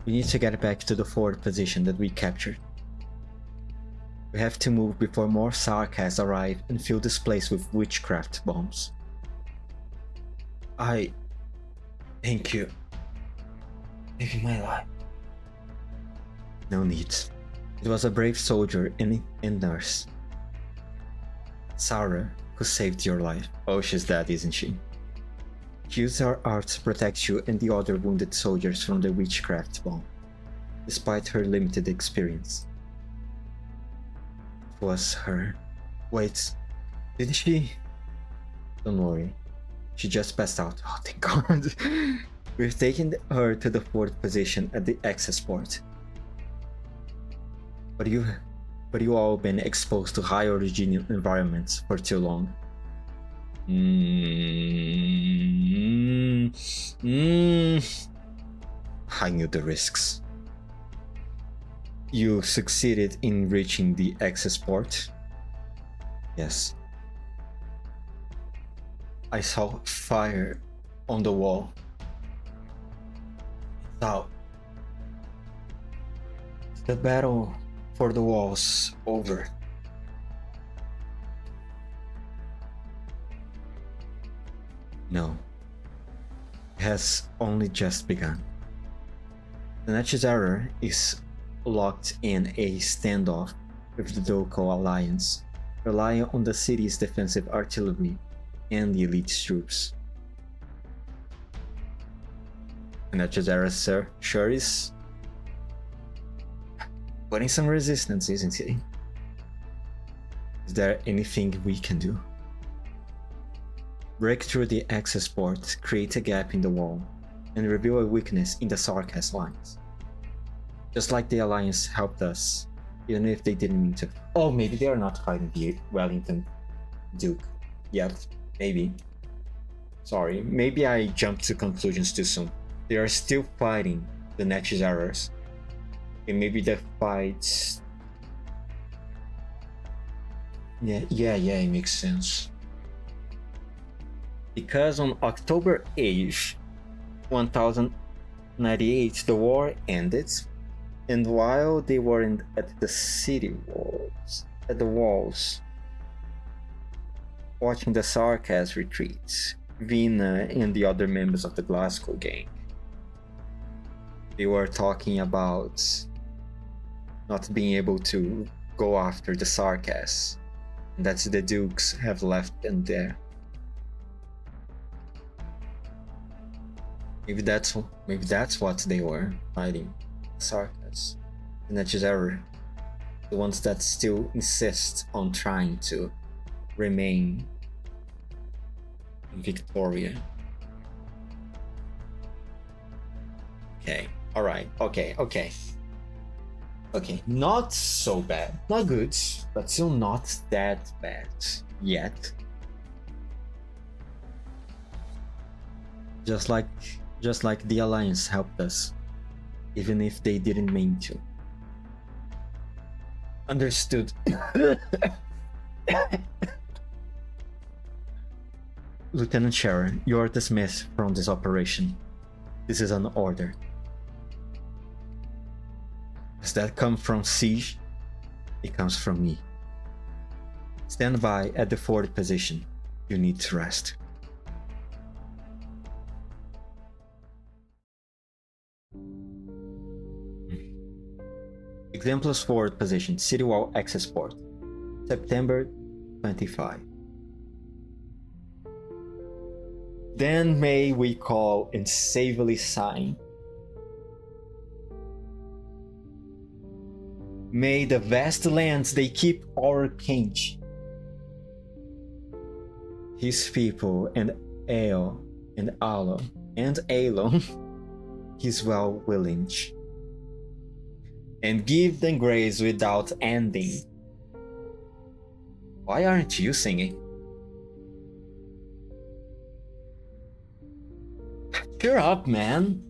We need to get back to the forward position that we captured. We have to move before more Sarkas arrive and fill this place with witchcraft bombs. Thank you. Saving my life. No need. It was a brave soldier and nurse, Sarah, who saved your life. Oh, she's dead, isn't she? She used her art to protect you and the other wounded soldiers from the witchcraft bomb, despite her limited experience. It was her. Wait, did she? Don't worry. She just passed out. Oh, thank God. We've taken her to the fourth position at the access port. But you all been exposed to high origin environments for too long. I knew the risks. You succeeded in reaching the access port? Yes. I saw fire on the wall. It's out. The battle for the walls over. No. It has only just begun. The Netzarer is locked in a standoff with the Doko Alliance, relying on the city's defensive artillery and the elite troops. The Netzarer, sir, sure is putting some resistance, isn't he? Is there anything we can do? Break through the access port, create a gap in the wall, and reveal a weakness in the Sarkas lines. Just like the Alliance helped us, even if they didn't mean to. Oh, maybe they are not fighting the Wellington Duke yet. Maybe. Sorry, maybe I jumped to conclusions too soon. They are still fighting the Netzarers. And maybe the fights. Yeah, it makes sense. Because on October 8th, 1098, the war ended, and while they were at the city walls, watching the Sarkas retreat, Vina and the other members of the Glasgow gang, they were talking about not being able to go after the Sarkas, and that the Dukes have left them there. Maybe that's what they were fighting. Sarkas. The Netzarer. The ones that still insist on trying to remain in Victoria. Okay. Alright. Okay. Not so bad. Not good, but still not that bad yet. Just like the Alliance helped us, even if they didn't mean to. Understood. Lieutenant Sharon, you are dismissed from this operation. This is an order. Does that come from Siege? It comes from me. Stand by at the forward position. You need to rest. Exemplar's forward position, City Wall Access Port, September 25. Then may we call and savely sign. May the vast lands they keep our king, his people, and Ale and Alo and Alon, his well willing, and give them grace without ending. Why aren't you singing? Cheer up, man.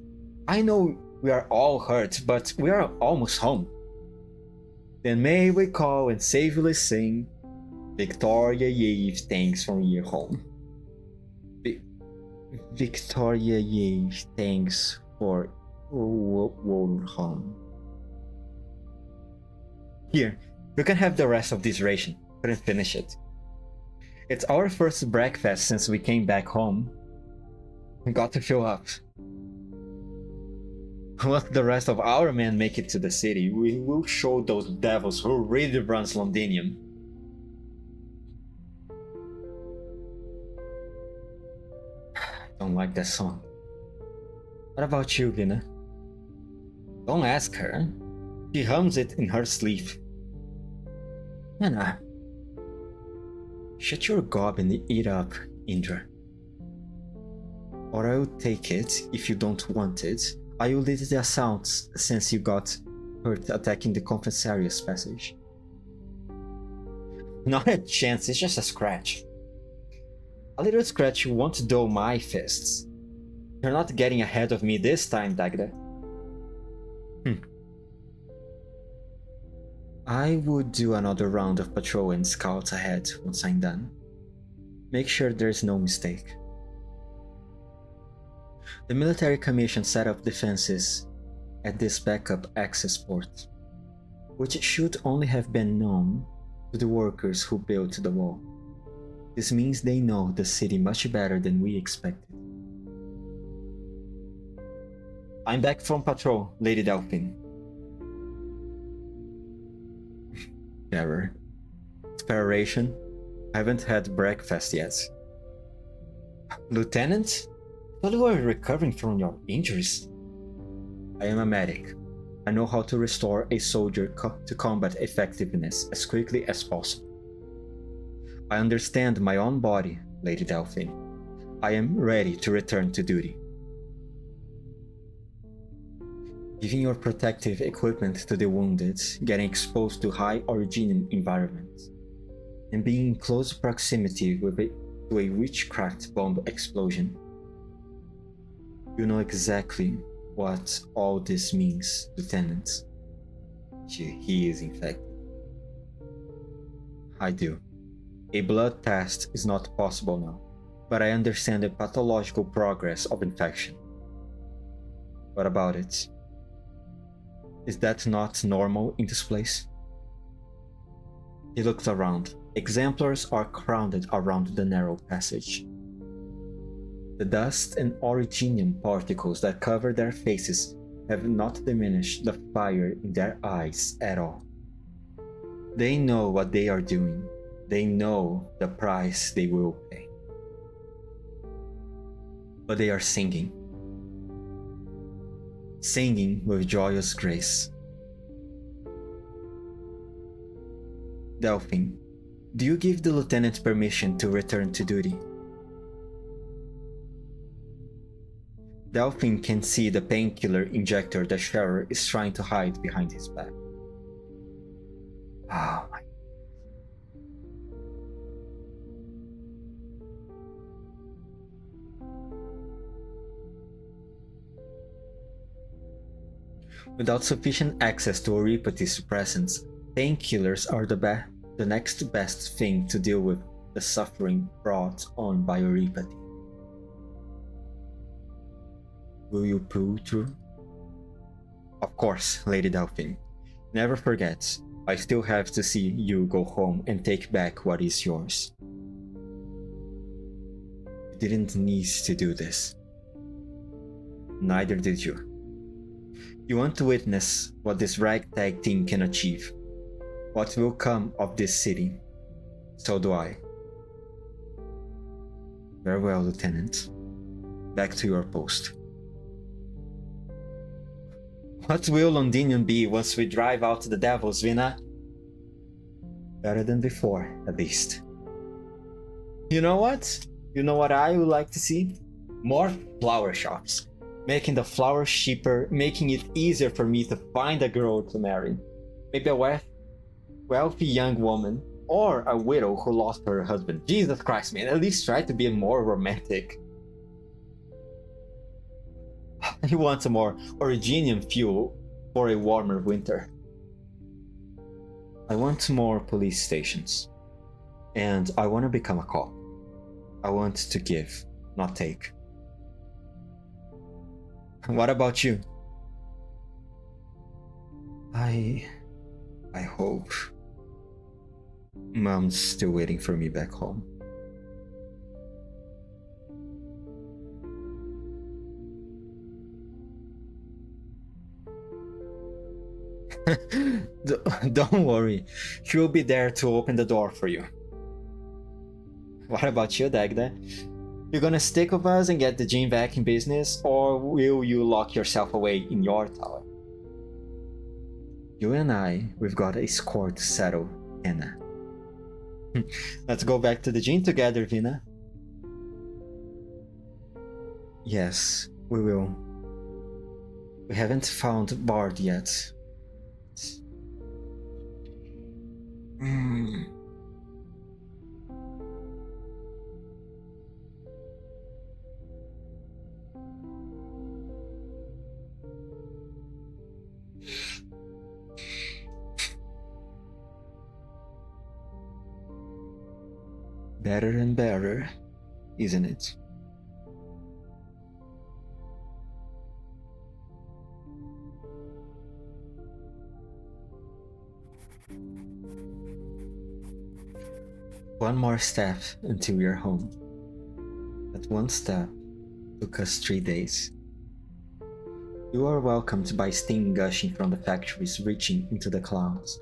I know we are all hurt, but we are almost home. Then may we call and safely sing Victoria Eve, thanks from your home. Victoria Eve, thanks for home. Here, you can have the rest of this ration. Couldn't finish it. It's our first breakfast since we came back home. We got to fill up. Once the rest of our men make it to the city, we will show those devils who really runs Londinium. I don't like that song. What about you, Vina? Don't ask her. She hums it in her sleep. Anna. Shut your gob and eat up, Indra. Or I will take it if you don't want it. I will lead the assaults since you got hurt attacking the Confessarius passage. Not a chance, it's just a scratch. A little scratch won't dull my fists. You're not getting ahead of me this time, Dagda. I would do another round of patrol and scouts ahead once I'm done. Make sure there's no mistake. The military commission set up defenses at this backup access port, which should only have been known to the workers who built the wall. This means they know the city much better than we expected. I'm back from patrol, Lady Delphine. Never. Preparation? I haven't had breakfast yet. Lieutenant? I thought you were recovering from your injuries. I am a medic. I know how to restore a soldier to combat effectiveness as quickly as possible. I understand my own body, Lady Delphine. I am ready to return to duty. Giving your protective equipment to the wounded, getting exposed to high origin environments, and being in close proximity to a witchcraft bomb explosion. You know exactly what all this means, Lieutenant. He is infected. I do. A blood test is not possible now, but I understand the pathological progress of infection. What about it? Is that not normal in this place? He looked around. Exemplars are crowded around the narrow passage. The dust and originium particles that cover their faces have not diminished the fire in their eyes at all. They know what they are doing. They know the price they will pay. But they are singing. Singing with joyous grace. Delphine, do you give the lieutenant permission to return to duty? Delphine can see the painkiller injector the Sharer is trying to hide behind his back. Oh my. Without sufficient access to Oripathy suppressants, painkillers are the next best thing to deal with the suffering brought on by Oripathy. Will you pull through? Of course, Lady Delphine. Never forget, I still have to see you go home and take back what is yours. You didn't need to do this. Neither did you. You want to witness what this ragtag team can achieve, what will come of this city. So do I. Very well, Lieutenant. Back to your post. What will Londinium be once we drive out the devils, Vina? Better than before, at least. You know what? You know what I would like to see? More flower shops. Making the flowers cheaper, making it easier for me to find a girl to marry. Maybe a wealthy young woman, or a widow who lost her husband. Jesus Christ, man, at least try to be more romantic. He wants a more originium fuel for a warmer winter. I want more police stations. And I want to become a cop. I want to give, not take. What about you? I hope Mom's still waiting for me back home. Don't worry, she will be there to open the door for you. What about you, Dagda? You gonna stick with us and get the gym back in business, or will you lock yourself away in your tower? You and I, we've got a score to settle, Anna. Let's go back to the gym together, Vina. Yes, we will. We haven't found Bard yet. Better and better, isn't it? One more step until we are home. That one step took us 3 days. You are welcomed by steam gushing from the factories reaching into the clouds.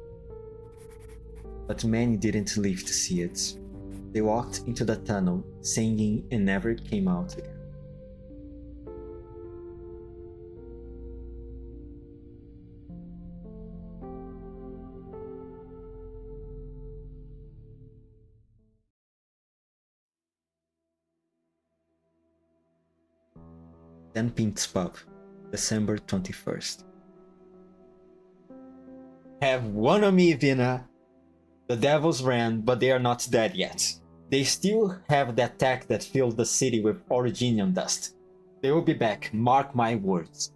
But many didn't live to see it. They walked into the tunnel, singing, and never came out again. Then Pink's Pub, December 21st. Have one on me, Vina! The devils ran, but they are not dead yet. They still have that tech that filled the city with originium dust. They will be back, mark my words.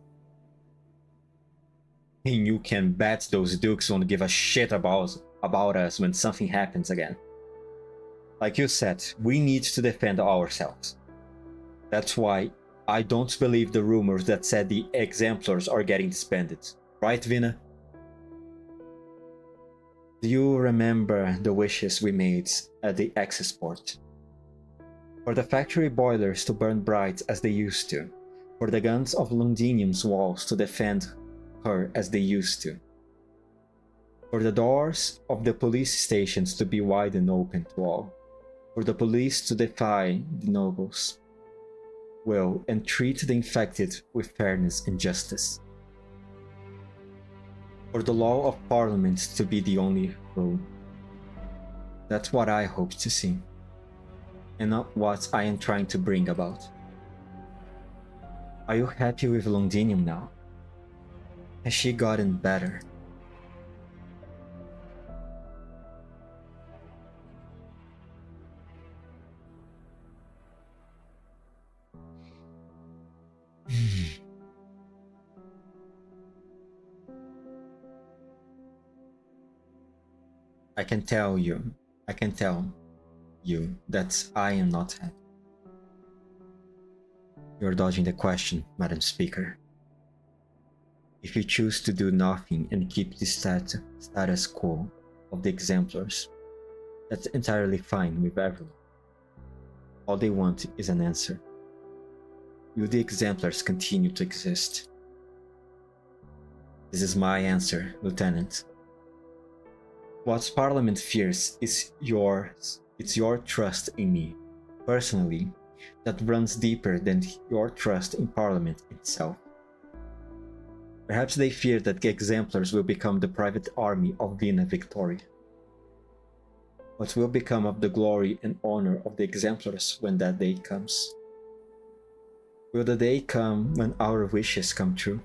And you can bet those dukes won't give a shit about us when something happens again. Like you said, we need to defend ourselves. That's why I don't believe the rumors that said the exemplars are getting disbanded. Right, Vina? Do you remember the wishes we made at the access port? For the factory boilers to burn bright as they used to. For the guns of Londinium's walls to defend her as they used to. For the doors of the police stations to be wide and open to all. For the police to defy the nobles. Well, and treat the infected with fairness and justice. For the law of Parliament to be the only rule. That's what I hope to see, and not what I am trying to bring about. Are you happy with Londinium now? Has she gotten better? I can tell you that I am not happy. You're dodging the question, Madam Speaker. If you choose to do nothing and keep the status quo of the exemplars, that's entirely fine with everyone. All they want is an answer. Will the exemplars continue to exist? This is my answer, Lieutenant. What Parliament fears is yours. It's your trust in me, personally, that runs deeper than your trust in Parliament itself. Perhaps they fear that the exemplars will become the private army of Vina Victoria. What will become of the glory and honor of the exemplars when that day comes? Will the day come when our wishes come true?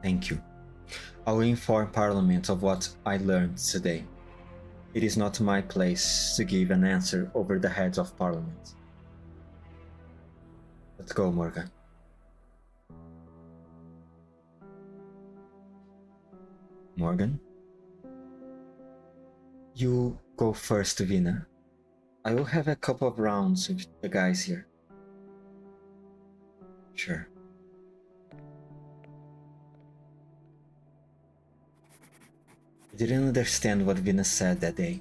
Thank you. I will inform Parliament of what I learned today. It is not my place to give an answer over the heads of Parliament. Let's go, Morgan. Morgan? You go first, Vina. I will have a couple of rounds with the guys here. Sure. I didn't understand what Vina said that day,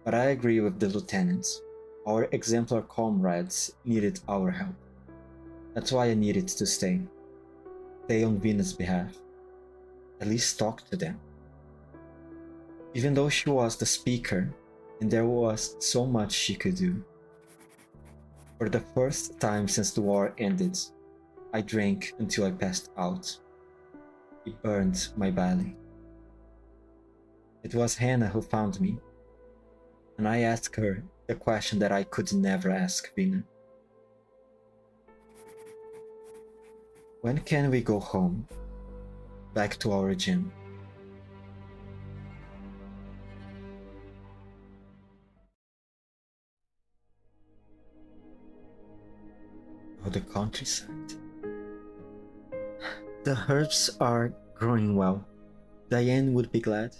but I agree with the lieutenants. Our exemplar comrades needed our help. That's why I needed to stay. Stay on Vina's behalf. At least talk to them. Even though she was the speaker, and there was so much she could do. For the first time since the war ended, I drank until I passed out. It burned my belly. It was Hannah who found me, and I asked her the question that I could never ask Vina. When can we go home? Back to our gym. Oh, the countryside. The herbs are growing well. Diane would be glad.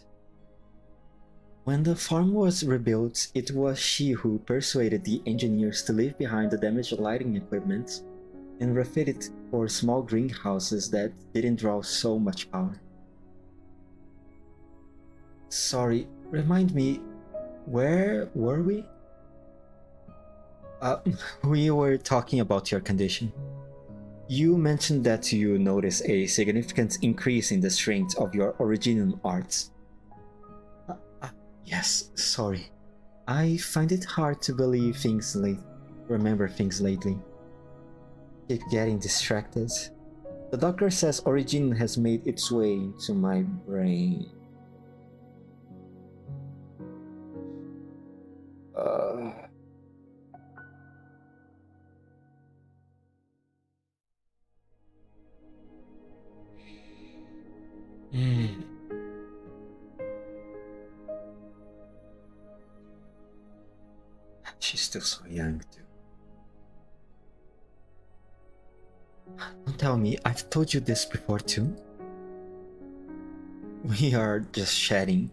When the farm was rebuilt, it was she who persuaded the engineers to leave behind the damaged lighting equipment and refit it for small greenhouses that didn't draw so much power. Sorry, remind me, where were we? We were talking about your condition. You mentioned that you noticed a significant increase in the strength of your original arts. Yes, sorry. I find it hard to remember things lately. Keep getting distracted. The doctor says origin has made its way into my brain. She's still so young, too. Don't tell me, I've told you this before, too. We are just chatting.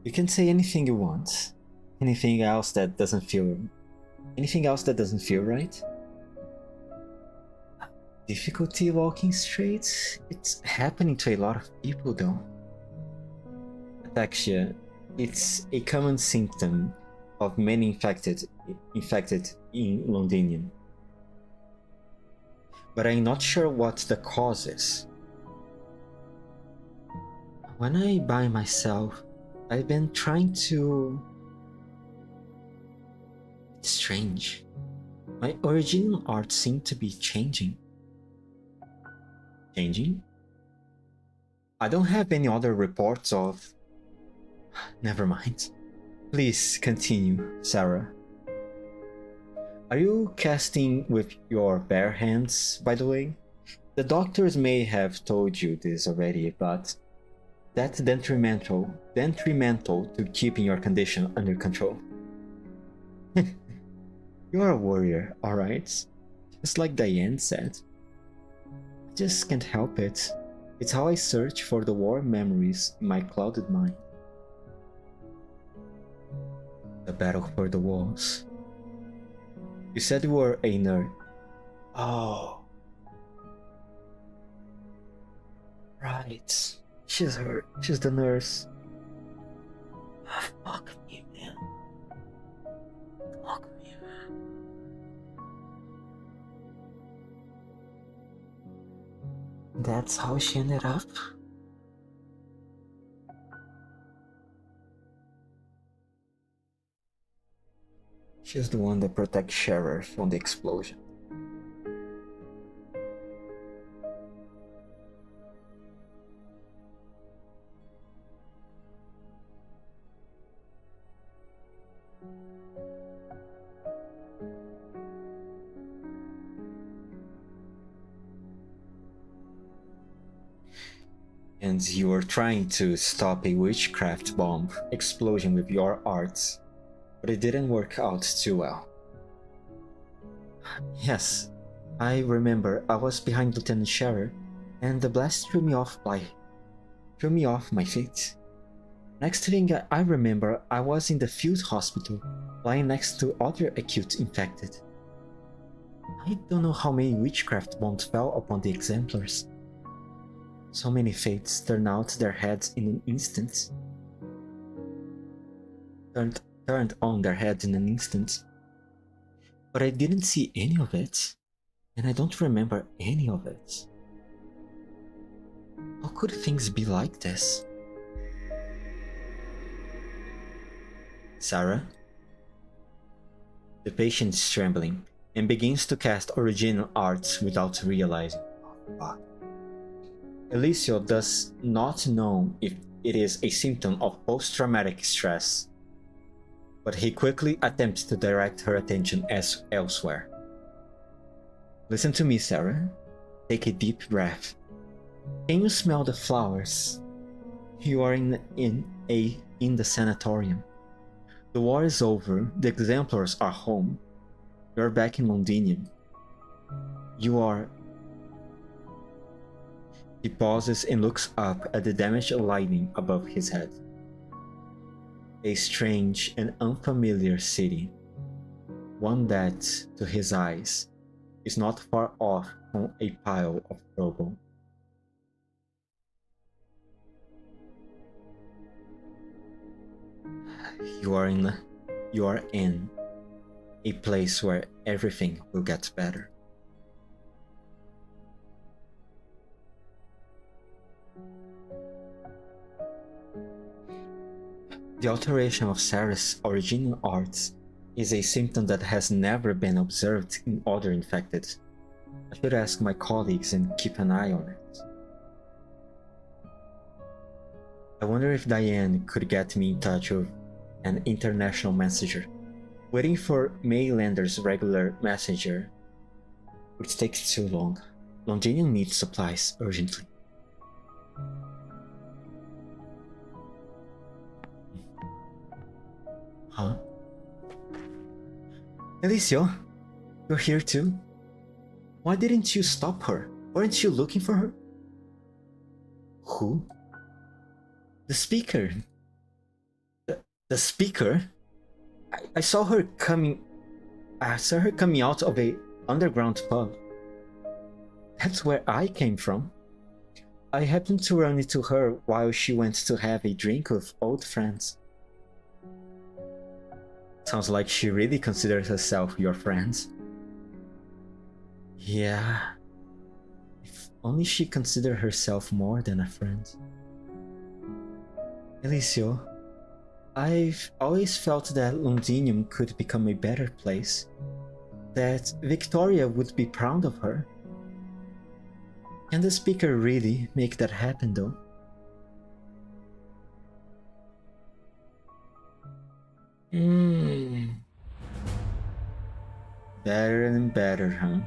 You can say anything you want. Anything else that doesn't feel right? Difficulty walking straight? It's happening to a lot of people, though. Ataxia, it's a common symptom of many infected in Londinium. But I'm not sure what the cause is. When I'm by myself, I've been trying to... It's strange. My original art seemed to be changing. Changing? I don't have any other reports of... Never mind. Please continue, Sarah. Are you casting with your bare hands, by the way? The doctors may have told you this already, but that's detrimental to keeping your condition under control. You're a warrior, alright? Just like Diane said. I just can't help it. It's how I search for the war memories in my clouded mind. The battle for the walls. You said you were a nerd. Oh. Right. She's the nurse. Fuck me, man. Fuck me. That's how she ended up? She's the one that protects Sharer from the explosion. And you were trying to stop a witchcraft bomb explosion with your arts, but it didn't work out too well. Yes, I remember I was behind Lieutenant Scherer, and the blast threw me off my feet. Next thing I remember, I was in the field hospital, lying next to other acute infected. I don't know how many witchcraft bombs fell upon the exemplars. So many fates turned out their heads in an instant. Turned on their heads in an instant. But I didn't see any of it, and I don't remember any of it. How could things be like this? Sarah? The patient is trembling and begins to cast original arts without realizing. Oh, fuck. Eliseo does not know if it is a symptom of post-traumatic stress, but he quickly attempts to direct her attention elsewhere. Listen to me, Sarah. Take a deep breath. Can you smell the flowers? You are in the sanatorium. The war is over, the exemplars are home. You are back in Londinium. You are... He pauses and looks up at the damaged lighting above his head. A strange and unfamiliar city. One that, to his eyes, is not far off from a pile of rubble. You are in a place where everything will get better. The alteration of Sarah's original arts is a symptom that has never been observed in other infected. I should ask my colleagues and keep an eye on it. I wonder if Diane could get me in touch with an international messenger. Waiting for Maylander's regular messenger would take too long. Londinium needs supplies urgently. Huh? Eliseo, you're here too? Why didn't you stop her? Weren't you looking for her? Who? The speaker. The speaker? I saw her coming out of a underground pub. That's where I came from. I happened to run into her while she went to have a drink with old friends. Sounds like she really considers herself your friend. Yeah. If only she considered herself more than a friend. Eliseo, I've always felt that Londinium could become a better place. That Victoria would be proud of her. Can the speaker really make that happen though? Better and better, huh?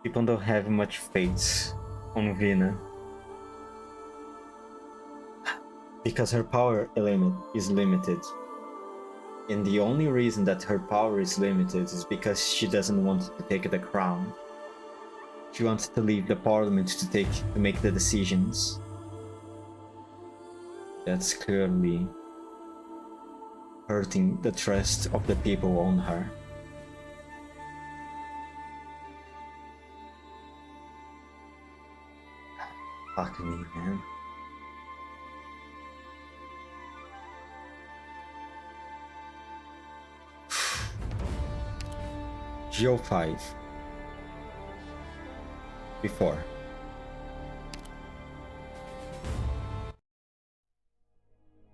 People don't have much faith on Vina. Because her power is limited. And the only reason that her power is limited is because she doesn't want to take the crown. She wants to leave the parliament to make the decisions. That's clearly hurting the trust of the people on her. Fuck me, man. Geo5 before.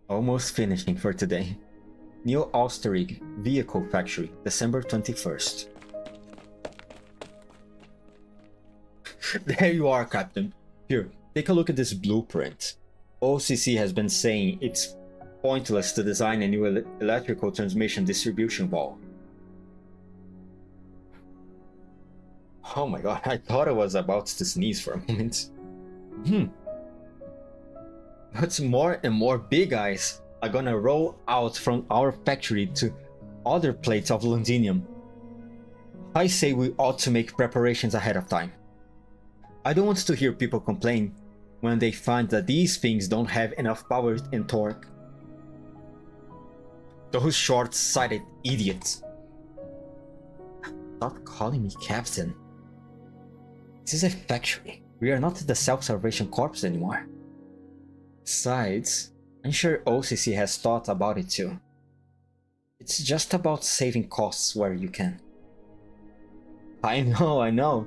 Almost finishing for today. New Austerig Vehicle Factory, December 21st. There you are, Captain. Here, take a look at this blueprint. OCC has been saying it's pointless to design a new electrical transmission distribution valve. Oh my god, I thought I was about to sneeze for a moment. But more and more big eyes are gonna roll out from our factory to other plates of Londinium. I say we ought to make preparations ahead of time. I don't want to hear people complain when they find that these things don't have enough power and torque. Those short-sighted idiots. Stop calling me captain. This is a factory. We are not the Self-Salvation Corps anymore. Besides, I'm sure OCC has thought about it too. It's just about saving costs where you can. I know,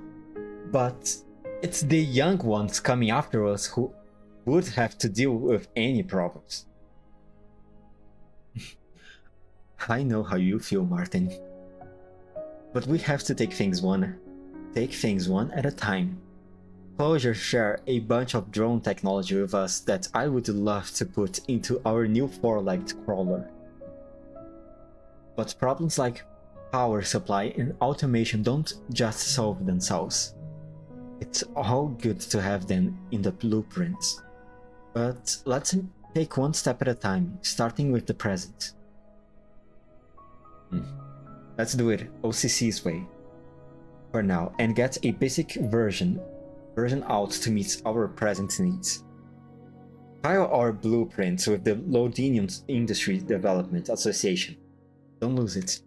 but it's the young ones coming after us who would have to deal with any problems. I know how you feel, Martin. But we have to take things one at a time. Closure share a bunch of drone technology with us that I would love to put into our new four-legged crawler. But problems like power supply and automation don't just solve themselves. It's all good to have them in the blueprints. But let's take one step at a time, starting with the present. Let's do it OCC's way for now and get a basic version out to meet our present needs. File our blueprints with the Londinium Industry Development Association. Don't lose it.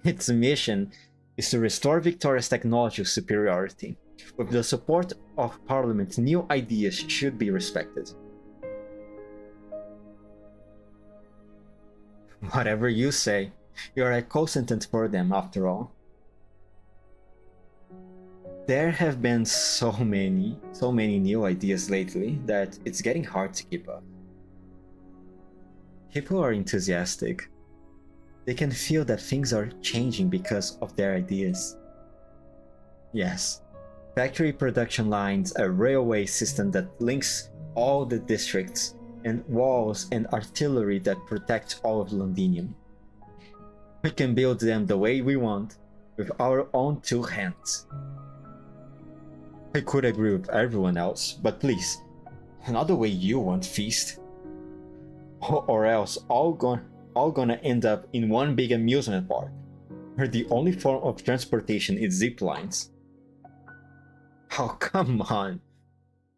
Its mission is to restore Victoria's technological superiority. With the support of Parliament, new ideas should be respected. Whatever you say, you're a consultant for them after all. There have been so many new ideas lately that it's getting hard to keep up. People are enthusiastic. They can feel that things are changing because of their ideas. Yes, factory production lines, a railway system that links all the districts, and walls and artillery that protect all of Londinium. We can build them the way we want, with our own two hands. I could agree with everyone else, but please, not the way you want, Feast. Or else all gonna end up in one big amusement park, where the only form of transportation is zip lines. Oh, come on.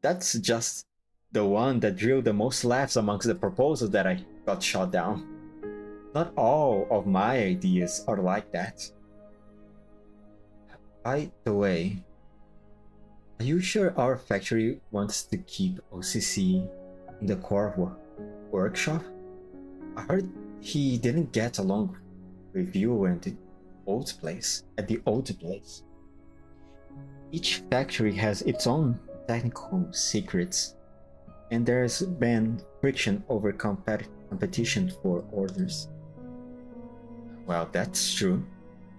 That's just the one that drew the most laughs amongst the proposals that I got shot down. Not all of my ideas are like that. By the way, are you sure our factory wants to keep OCC in the core workshop? I heard he didn't get along with you and the old place. Each factory has its own technical secrets, and there's been friction over competition for orders. Well, that's true.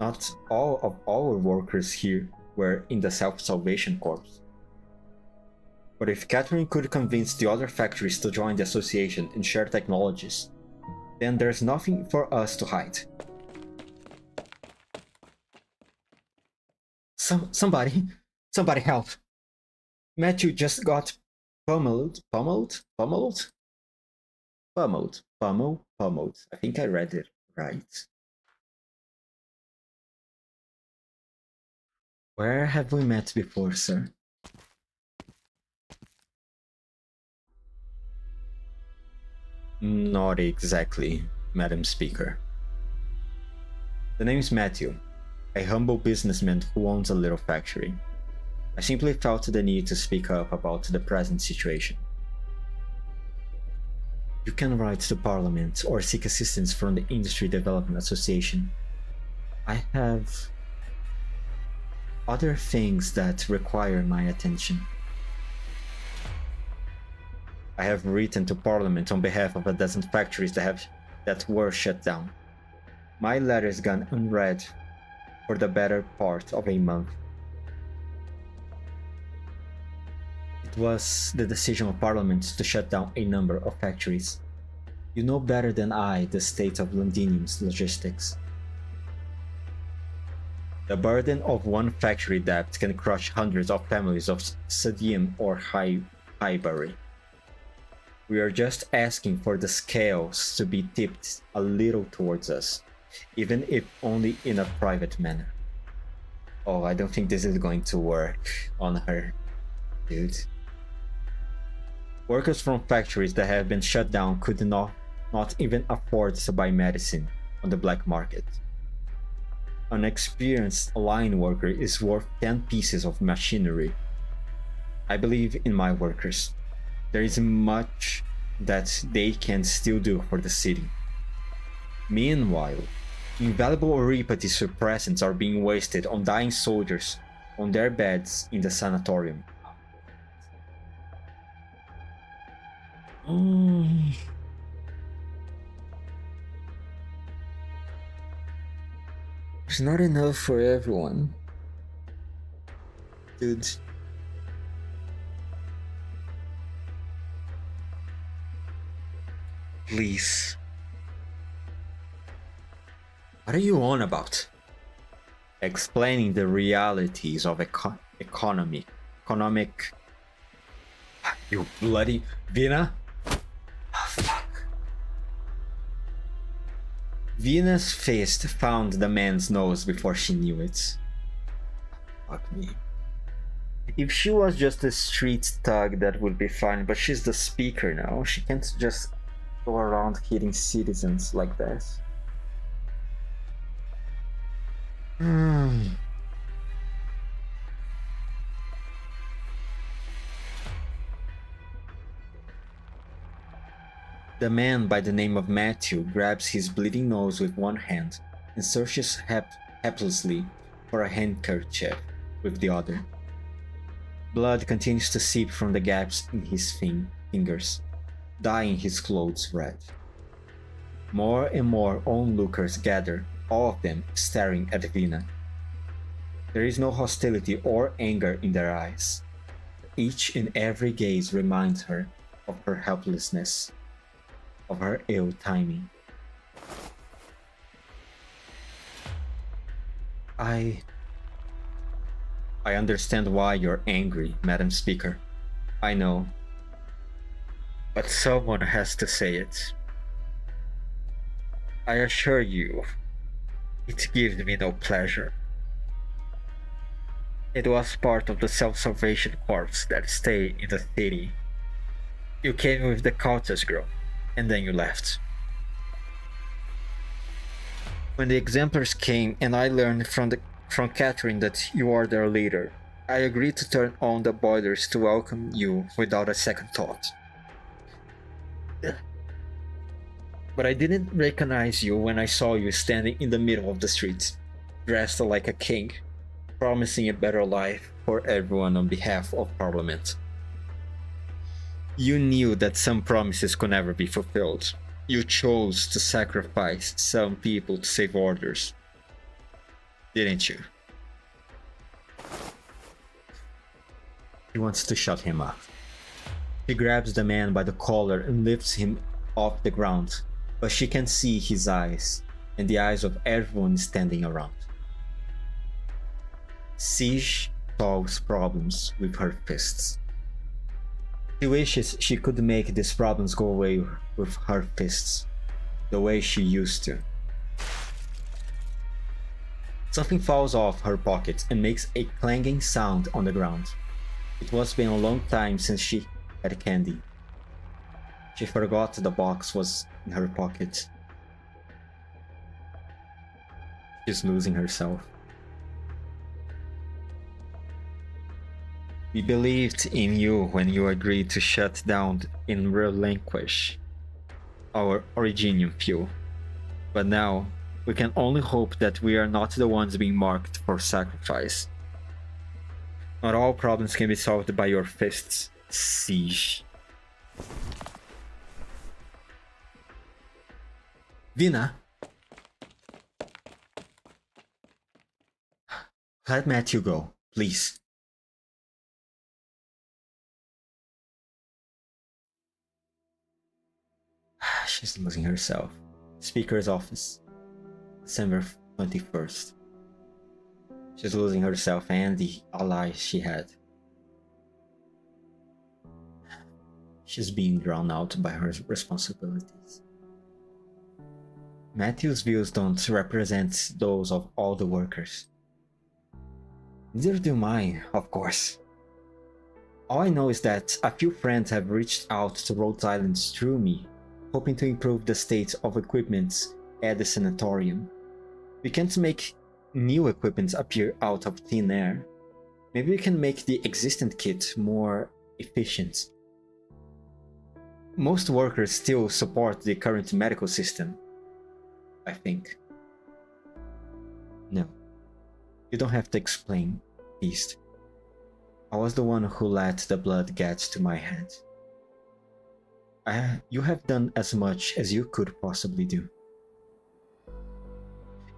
Not all of our workers here were in the Self-Salvation Corps. But if Catherine could convince the other factories to join the association and share technologies, then there's nothing for us to hide. Somebody help! Matthew just got pummeled. I think I read it right. Where have we met before, sir? Not exactly, Madam Speaker. The name is Matthew, a humble businessman who owns a little factory. I simply felt the need to speak up about the present situation. You can write to Parliament or seek assistance from the Industry Development Association. I have other things that require my attention. I have written to Parliament on behalf of a dozen factories that were shut down. My letter's gone unread for the better part of a month. It was the decision of Parliament to shut down a number of factories. You know better than I the state of Londinium's logistics. The burden of one factory debt can crush hundreds of families of Sadium or Highbury. We are just asking for the scales to be tipped a little towards us, even if only in a private manner. Oh, I don't think this is going to work on her, dude. Workers from factories that have been shut down could not even afford to buy medicine on the black market. An experienced line worker is worth 10 pieces of machinery. I believe in my workers. There is much that they can still do for the city. Meanwhile, invaluable Oripati suppressants are being wasted on dying soldiers on their beds in the sanatorium. It's not enough for everyone. Dude. Please. What are you on about? Explaining the realities of economic. You bloody Vina? Oh, fuck. Vina's fist found the man's nose before she knew it. Fuck me. If she was just a street thug, that would be fine, but she's the speaker now. She can't just go around hitting citizens like this. The man by the name of Matthew grabs his bleeding nose with one hand and searches helplessly for a handkerchief with the other. Blood continues to seep from the gaps in his fingers, dyeing his clothes red. More and more onlookers gather, all of them staring at Vina. There is no hostility or anger in their eyes. Each and every gaze reminds her of her helplessness, of her ill timing. I understand why you're angry, Madam Speaker. I know. But someone has to say it. I assure you, it gives me no pleasure. It was part of the Self-Salvation Corps that stayed in the city. You came with the Countess girl, and then you left. When the exemplars came and I learned from Catherine that you are their leader, I agreed to turn on the boilers to welcome you without a second thought. But I didn't recognize you when I saw you standing in the middle of the street, dressed like a king, promising a better life for everyone on behalf of Parliament. You knew that some promises could never be fulfilled. You chose to sacrifice some people to save orders. Didn't you? He wants to shut him up. He grabs the man by the collar and lifts him off the ground, but she can see his eyes and the eyes of everyone standing around. Siege solves problems with her fists. She wishes she could make these problems go away with her fists, the way she used to. Something falls off her pocket and makes a clanging sound on the ground. It must have been a long time since she had candy. She forgot the box was in her pocket. She's losing herself. We believed in you when you agreed to shut down and relinquish our Originium fuel. But now, we can only hope that we are not the ones being marked for sacrifice. Not all problems can be solved by your fists, Siege. Vina? Let Matthew go, please. She's losing herself. Speaker's office, December 21st. She's losing herself and the allies she had. She's being drowned out by her responsibilities. Matthew's views don't represent those of all the workers. Neither do mine, of course. All I know is that a few friends have reached out to Rhode Island through me, hoping to improve the state of equipment at the sanatorium. We can't make new equipment appear out of thin air. Maybe we can make the existing kit more efficient. Most workers still support the current medical system, I think. No, you don't have to explain, Beast. I was the one who let the blood get to my head. You have done as much as you could possibly do.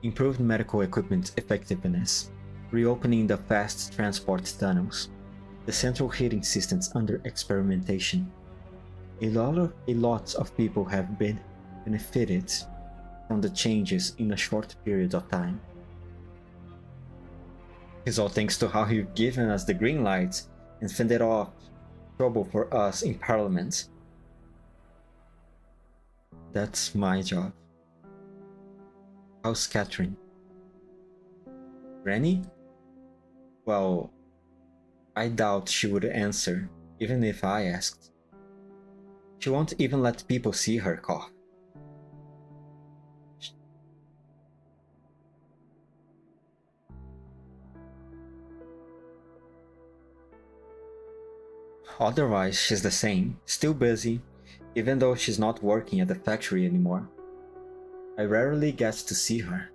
Improved medical equipment effectiveness, reopening the fast transport tunnels, the central heating systems under experimentation. A lot of people have been benefited from the changes in a short period of time. It's all thanks to how you've given us the green light and fended off trouble for us in Parliament. That's my job. How's Catherine? Granny? Well, I doubt she would answer, even if I asked. She won't even let people see her cough. Otherwise, she's the same, still busy, even though she's not working at the factory anymore. I rarely get to see her.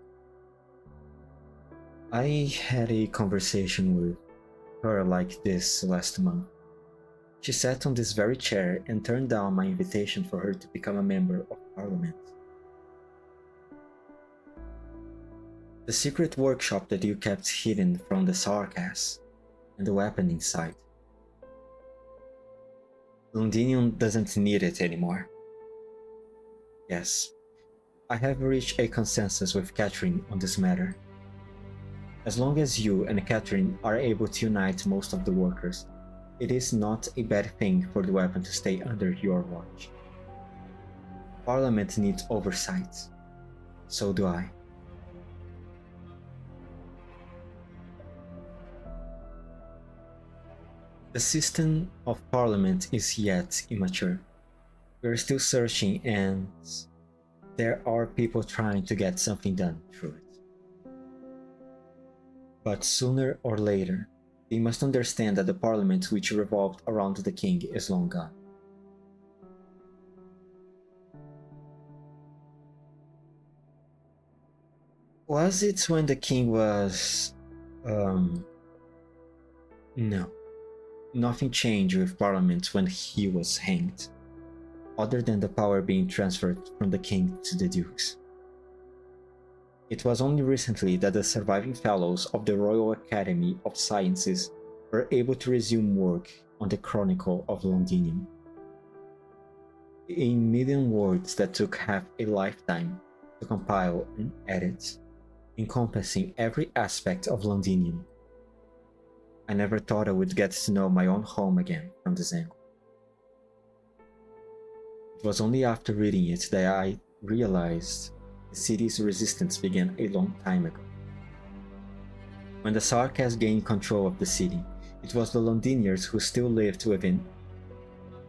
I had a conversation with her like this last month. She sat on this very chair and turned down my invitation for her to become a member of Parliament. The secret workshop that you kept hidden from the Sarkas, and the weapon inside. Londinium doesn't need it anymore. Yes, I have reached a consensus with Catherine on this matter. As long as you and Catherine are able to unite most of the workers, it is not a bad thing for the weapon to stay under your watch. Parliament needs oversight. So do I. The system of Parliament is yet immature. We are still searching, and there are people trying to get something done through it. But sooner or later, they must understand that the Parliament which revolved around the king is long gone. Was it when the king was... No. Nothing changed with Parliament when he was hanged, other than the power being transferred from the king to the dukes. It was only recently that the surviving fellows of the Royal Academy of Sciences were able to resume work on the Chronicle of Londinium. A million words that took half a lifetime to compile and edit, encompassing every aspect of Londinium. I never thought I would get to know my own home again from this angle. It was only after reading it that I realized the city's resistance began a long time ago. When the Sarkas gained control of the city, it was the Londinians who still lived within,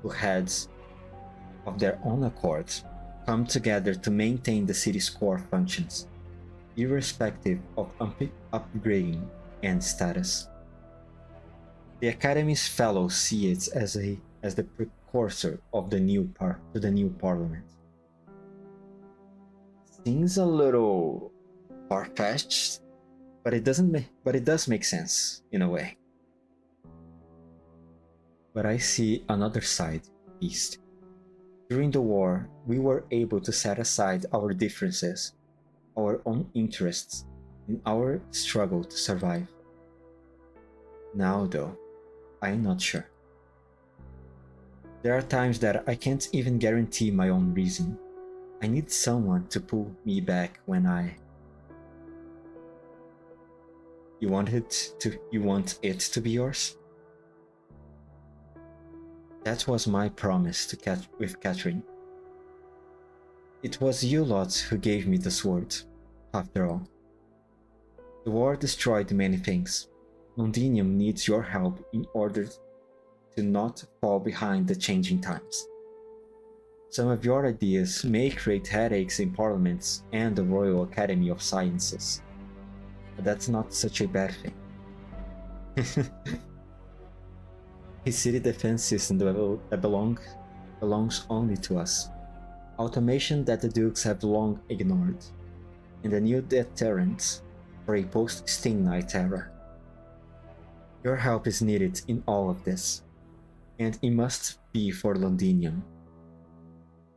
who had, of their own accord, come together to maintain the city's core functions, irrespective of upgrading and status. The Academy's fellows see it as the precursor of the new Parliament. Seems a little far-fetched, but it does make sense in a way. But I see another side, Beast. During the war, we were able to set aside our differences, our own interests, in our struggle to survive. Now, though, I'm not sure. There are times that I can't even guarantee my own reason. I need someone to pull me back when You want it to be yours? That was my promise with Catherine. It was you lot who gave me the sword, after all. The war destroyed many things. Londinium needs your help in order to not fall behind the changing times. Some of your ideas may create headaches in parliaments and the Royal Academy of Sciences, but that's not such a bad thing. His city defense system that belongs only to us. Automation that the Dukes have long ignored, and a new deterrent for a post-Sting Night era. Your help is needed in all of this, and it must be for Londinium,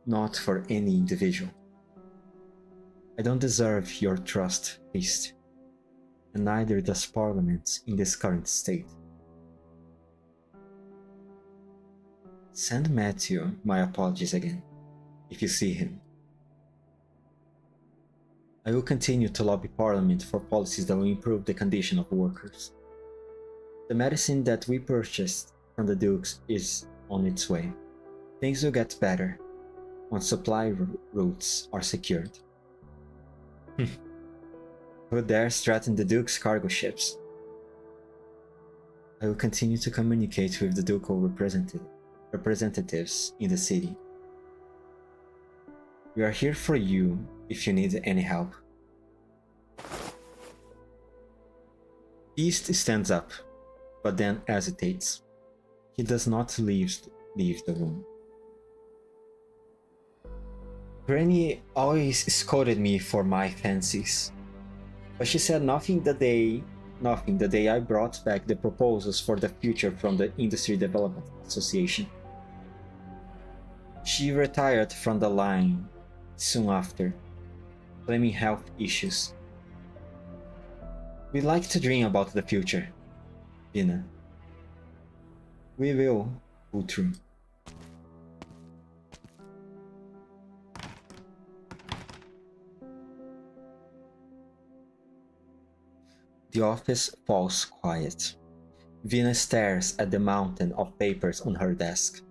not for any individual. I don't deserve your trust, Beast, and neither does Parliament in this current state. Send Matthew my apologies again, if you see him. I will continue to lobby Parliament for policies that will improve the condition of workers. The medicine that we purchased from the Dukes is on its way. Things will get better once supply routes are secured. Who dares threaten the Duke's cargo ships? I will continue to communicate with the ducal representatives in the city. We are here for you if you need any help. Beast stands up, but then hesitates. He does not leave the room. Granny always scolded me for my fancies, but she said nothing the day I brought back the proposals for the future from the Industry Development Association. She retired from the line soon after, claiming health issues. We like to dream about the future, Vina. We will pull through. The office falls quiet. Vina stares at the mountain of papers on her desk.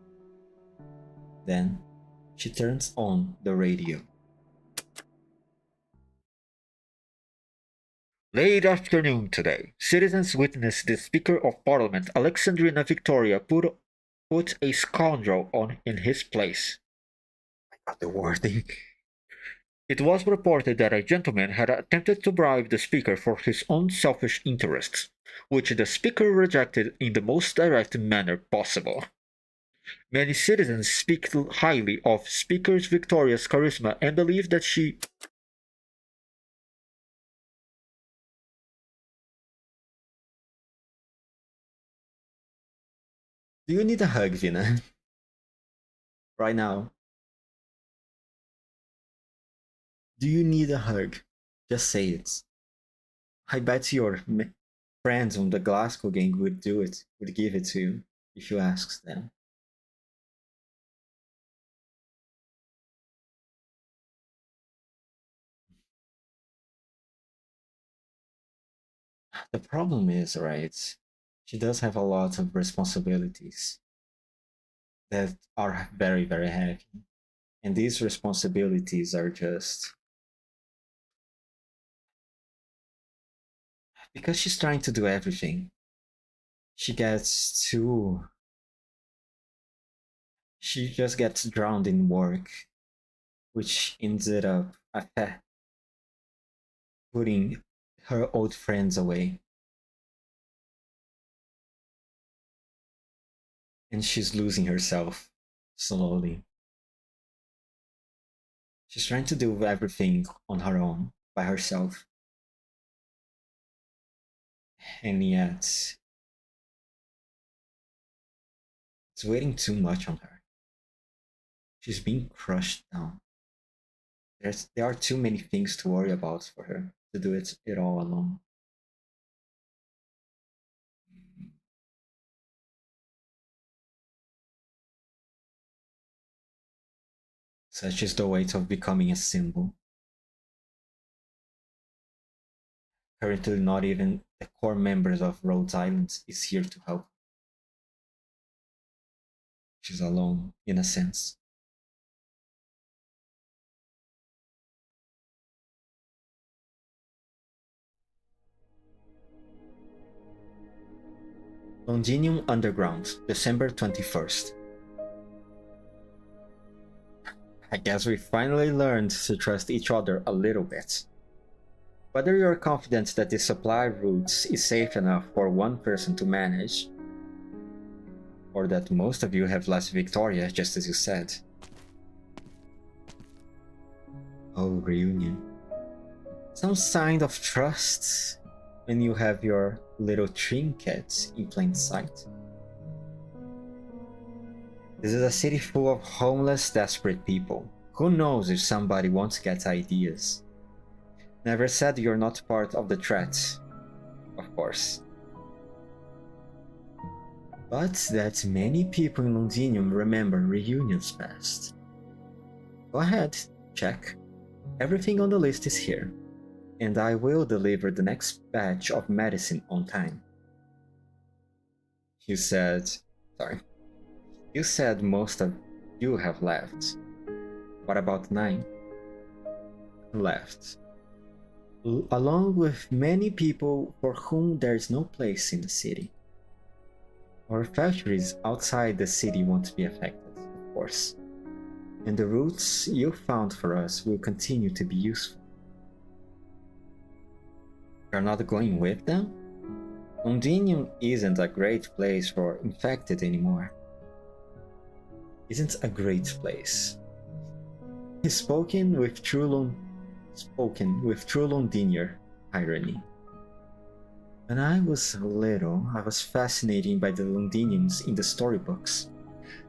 Then, she turns on the radio. Late afternoon today, citizens witnessed the Speaker of Parliament, Alexandrina Victoria, put a scoundrel in his place. I got the wording. It was reported that a gentleman had attempted to bribe the Speaker for his own selfish interests, which the Speaker rejected in the most direct manner possible. Many citizens speak highly of Speaker Victoria's charisma and believe that she... Do you need a hug, Vina? Right now. Do you need a hug? Just say it. I bet your friends on the Glasgow gang would do it, would give it to you, if you ask them. The problem is, right, she does have a lot of responsibilities that are very, very heavy. And these responsibilities are just... because she's trying to do everything, she just gets drowned in work, which ended up putting her old friends away. And she's losing herself slowly. She's trying to do everything on her own, by herself. And yet, it's waiting too much on her. She's being crushed down. There are too many things to worry about for her to do it all alone. Such is the weight of becoming a symbol. Currently, not even the core members of Rhodes Island is here to help. She's alone, in a sense. Londinium Underground, December 21st. I guess we finally learned to trust each other a little bit. Whether you're confident that the supply route is safe enough for one person to manage, or that most of you have left Victoria just as you said. Oh, reunion. Some sign of trust when you have your little trinkets in plain sight. This is a city full of homeless, desperate people. Who knows if somebody wants to get ideas? Never said you're not part of the threat, of course. But that many people in Londinium remember reunions past. Go ahead, check. Everything on the list is here, and I will deliver the next batch of medicine on time. You said most of you have left. What about 9? Left. Along with many people for whom there is no place in the city. Our factories outside the city won't be affected, of course. And the routes you found for us will continue to be useful. You're not going with them? Londinium isn't a great place for infected anymore. Isn't a great place. He's spoken with true Londinier irony. When I was little, I was fascinated by the Londinians in the storybooks.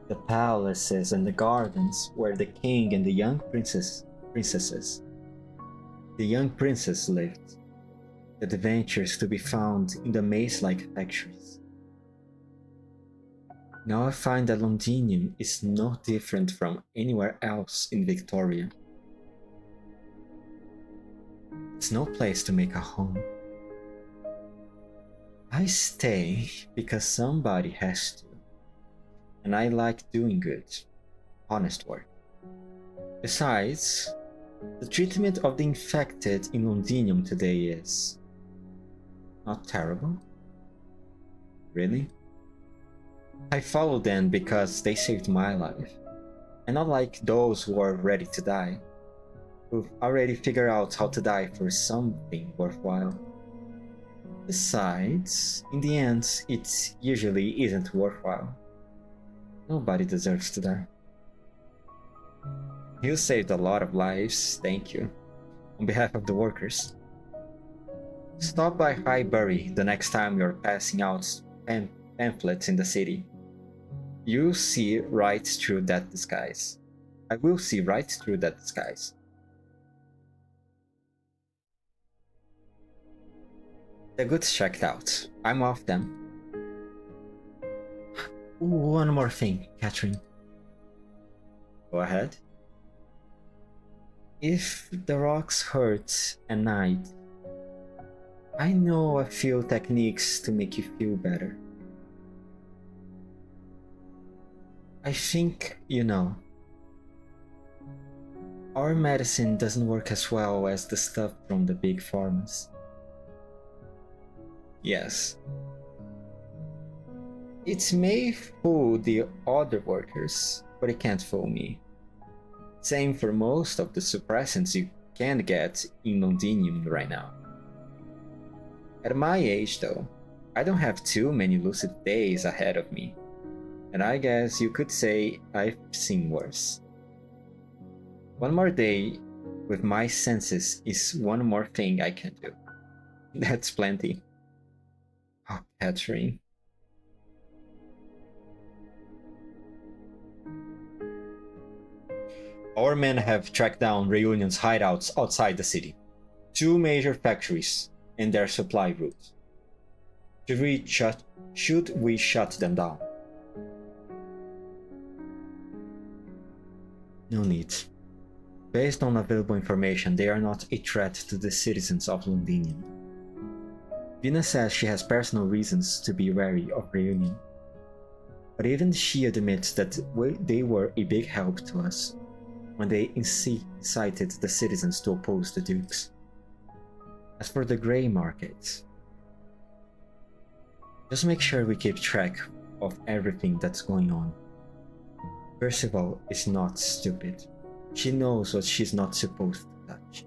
The palaces and the gardens where the king and the young princesses. The young princess lived. The adventures to be found in the maze-like factories. Now I find that Londinium is no different from anywhere else in Victoria. It's no place to make a home. I stay because somebody has to. And I like doing good, honest work. Besides, the treatment of the infected in Londinium today is not terrible. Really? I follow them because they saved my life, and not like those who are ready to die, who've already figured out how to die for something worthwhile. Besides, in the end, it usually isn't worthwhile. Nobody deserves to die. You saved a lot of lives, thank you, on behalf of the workers. Stop by Highbury the next time you're passing out pamphlets in the city. You see right through that disguise. I will see right through that disguise. The goods checked out. I'm off them. One more thing, Catherine. Go ahead. If the rocks hurt at night, I know a few techniques to make you feel better. I think you know. Our medicine doesn't work as well as the stuff from the big pharmas. Yes. It may fool the other workers, but it can't fool me. Same for most of the suppressants you can get in Londinium right now. At my age though, I don't have too many lucid days ahead of me, and I guess you could say I've seen worse. One more day with my senses is one more thing I can do. That's plenty. Oh, Catherine. Our men have tracked down Reunion's hideouts outside the city. 2 major factories and their supply route. Should we shut them down? No need. Based on available information, they are not a threat to the citizens of Londinium. Vina says she has personal reasons to be wary of reunion, but even she admits that they were a big help to us when they incited the citizens to oppose the dukes. As for the grey market, just make sure we keep track of everything that's going on. Percival is not stupid. She knows what she's not supposed to touch.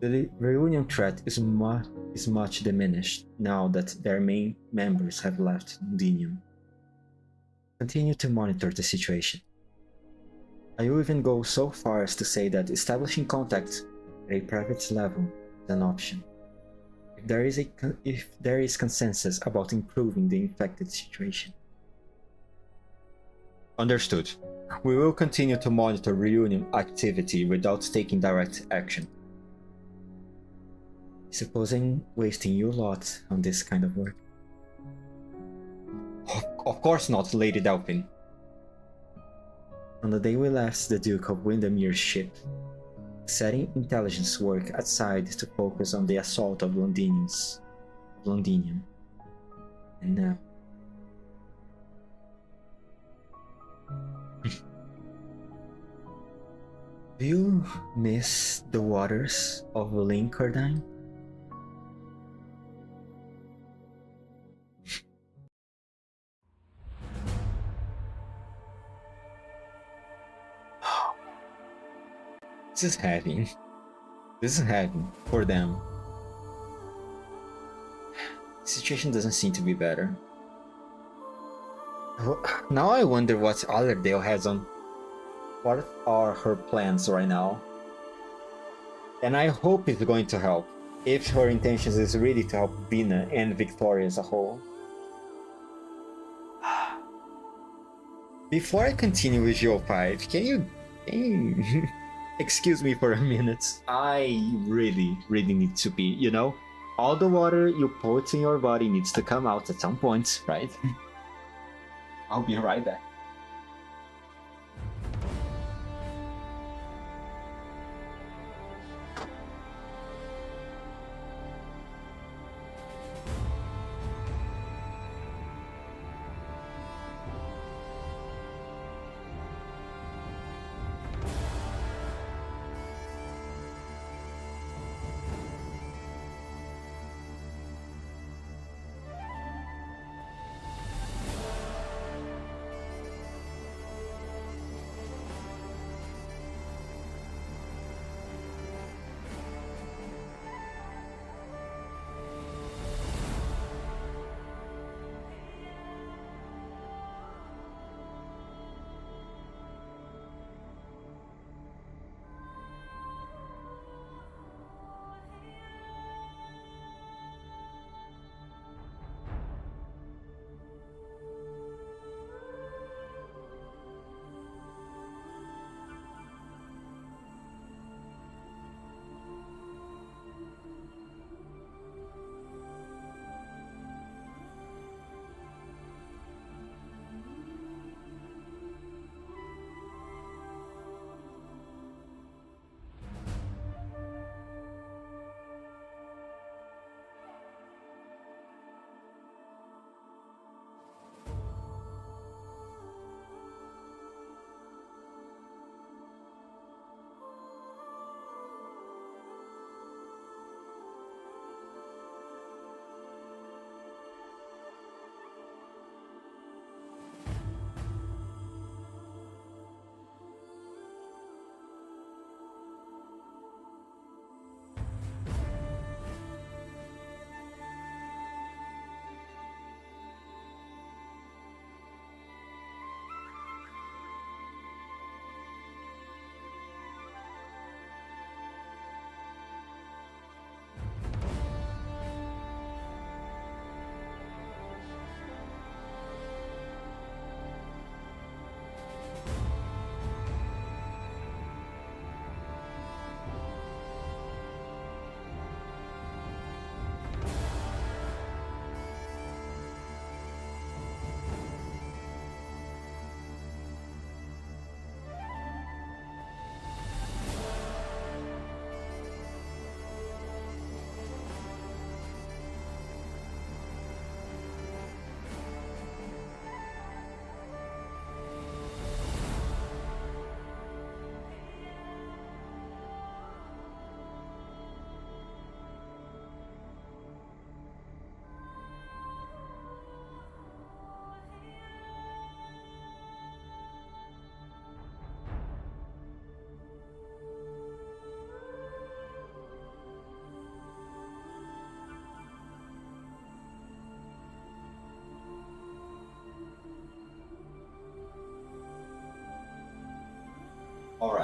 The reunion threat is much diminished now that their main members have left Londinium. Continue to monitor the situation. I will even go so far as to say that establishing contact at a private level is an option. If there is consensus about improving the infected situation. Understood. We will continue to monitor reunion activity without taking direct action. Supposing wasting you lot on this kind of work? Of course not, Lady Delphine. On the day we left the Duke of Windermere's ship, setting intelligence work aside to focus on the assault of Londinium. And now... Do you miss the waters of Linkardine? This is heavy. This is heavy for them. The situation doesn't seem to be better. Now I wonder what Allerdale has on. What are her plans right now? And I hope it's going to help. If her intentions is really to help Vina and Victoria as a whole. Before I continue with Geo5, can you excuse me for a minute? I really need to pee, you know? All the water you put in your body needs to come out at some point, right? I'll be right back.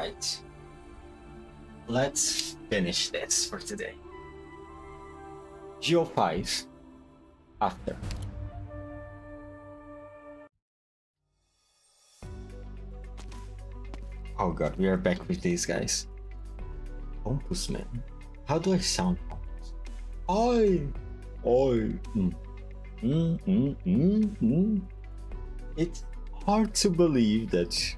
Alright. Let's finish this for today. Geo5 after. Oh god, we are back with these guys. Ombudsman. How do I sound? Oi! It's hard to believe that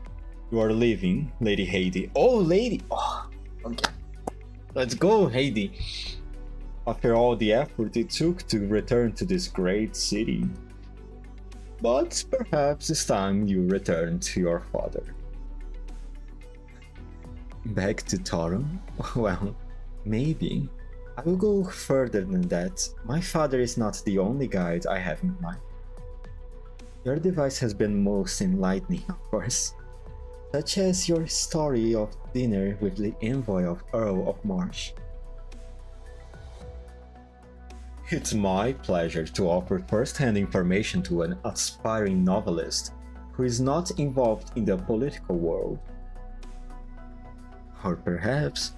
you are leaving, Lady Heidi. Oh, lady! Oh, okay. Let's go, Heidi. After all the effort it took to return to this great city. But perhaps this time you return to your father. Back to Torum? Well, maybe. I will go further than that. My father is not the only guide I have in mind. Your device has been most enlightening, of course. Such as your story of dinner with the envoy of Earl of Marsh. It's my pleasure to offer first-hand information to an aspiring novelist who is not involved in the political world. Or perhaps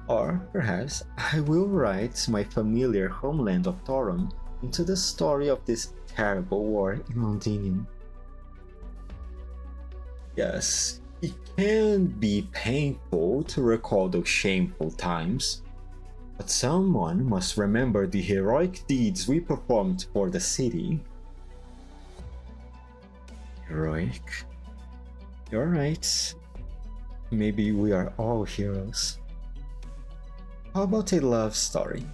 I will write my familiar homeland of Torum into the story of this terrible war in Londinium. Yes, it can be painful to recall those shameful times, but someone must remember the heroic deeds we performed for the city. Heroic? You're right. Maybe we are all heroes. How about a love story?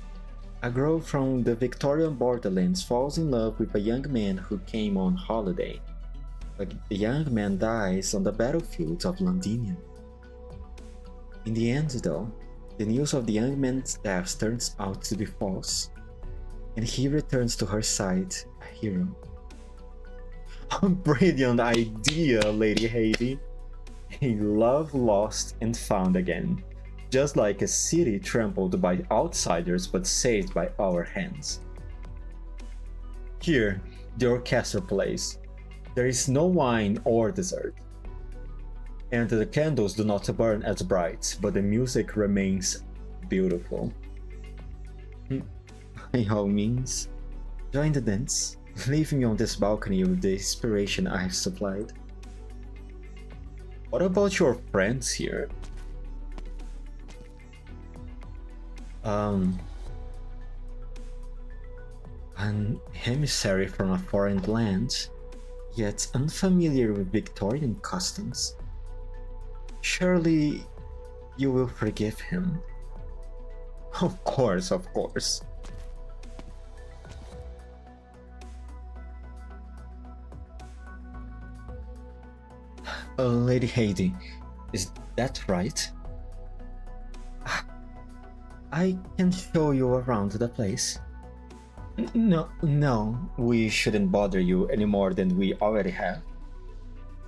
A girl from the Victorian borderlands falls in love with a young man who came on holiday, but the young man dies on the battlefield of Londinium. In the end, though, the news of the young man's death turns out to be false, and he returns to her side a hero. A brilliant idea, Lady Heidi! A love lost and found again, just like a city trampled by outsiders but saved by our hands. Here, the orchestra plays. There is no wine or dessert. And the candles do not burn as bright, but the music remains beautiful. By all means, join the dance, leave me on this balcony with the inspiration I have supplied. What about your friends here? An emissary from a foreign land, yet unfamiliar with Victorian customs. Surely you will forgive him. Of course, of course. Lady Heidi, is that right? I can show you around the place. No, we shouldn't bother you any more than we already have.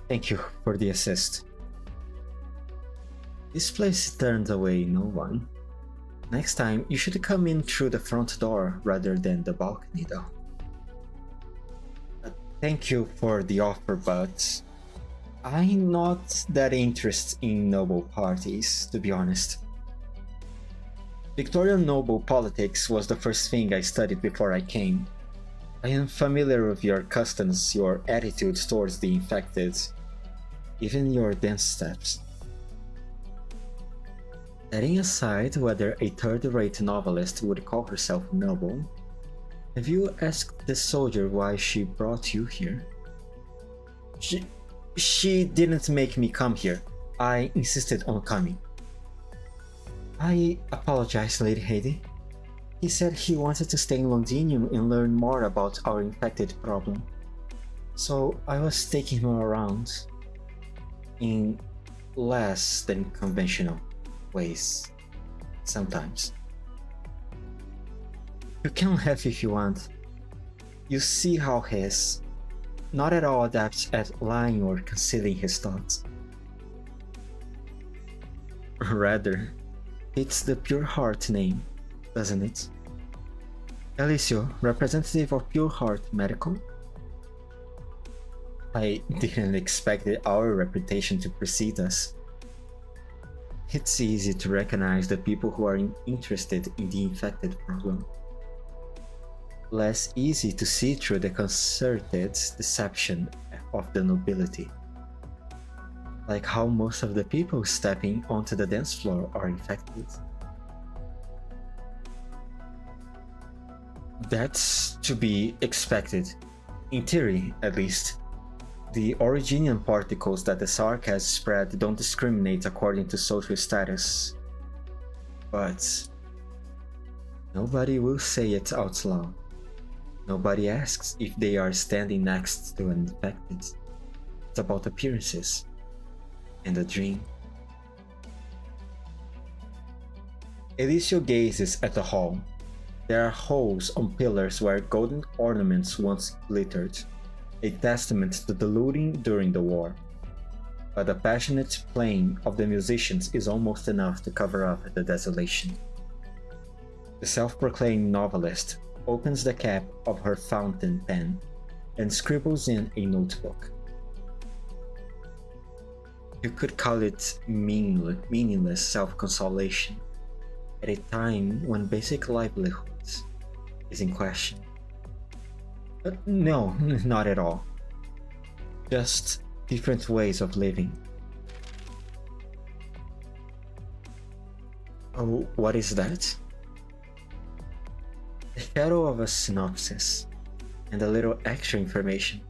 Thank you for the assist. This place turns away no one. Next time, you should come in through the front door rather than the balcony, though. Thank you for the offer, but I'm not that interested in noble parties, to be honest. Victorian noble politics was the first thing I studied before I came. I am familiar with your customs, your attitudes towards the infected, even your dance steps. Setting aside whether a third-rate novelist would call herself noble, have you asked the soldier why she brought you here? She didn't make me come here. I insisted on coming. I apologize, Lady Heidi. He said he wanted to stay in Londinium and learn more about our infected problem. So I was taking him around in less than conventional ways sometimes. You can laugh if you want. You see how he is. Not at all adept at lying or concealing his thoughts. Rather, it's the Pure Heart name, doesn't it? Alicio, representative of Pure Heart Medical? I didn't expect our reputation to precede us. It's easy to recognize the people who are interested in the infected problem. Less easy to see through the concerted deception of the nobility. Like how most of the people stepping onto the dance floor are infected. That's to be expected, in theory at least. The original particles that the Sark has spread don't discriminate according to social status. But nobody will say it out loud. Nobody asks if they are standing next to an infected. It's about appearances and a dream. Elicio gazes at the hall. There are holes on pillars where golden ornaments once glittered, a testament to the looting during the war. But the passionate playing of the musicians is almost enough to cover up the desolation. The self-proclaimed novelist opens the cap of her fountain pen and scribbles in a notebook. You could call it meaningless self-consolation at a time when basic livelihoods is in question. But no, not at all. Just different ways of living. Oh, what is that? The shadow of a synopsis and a little extra information.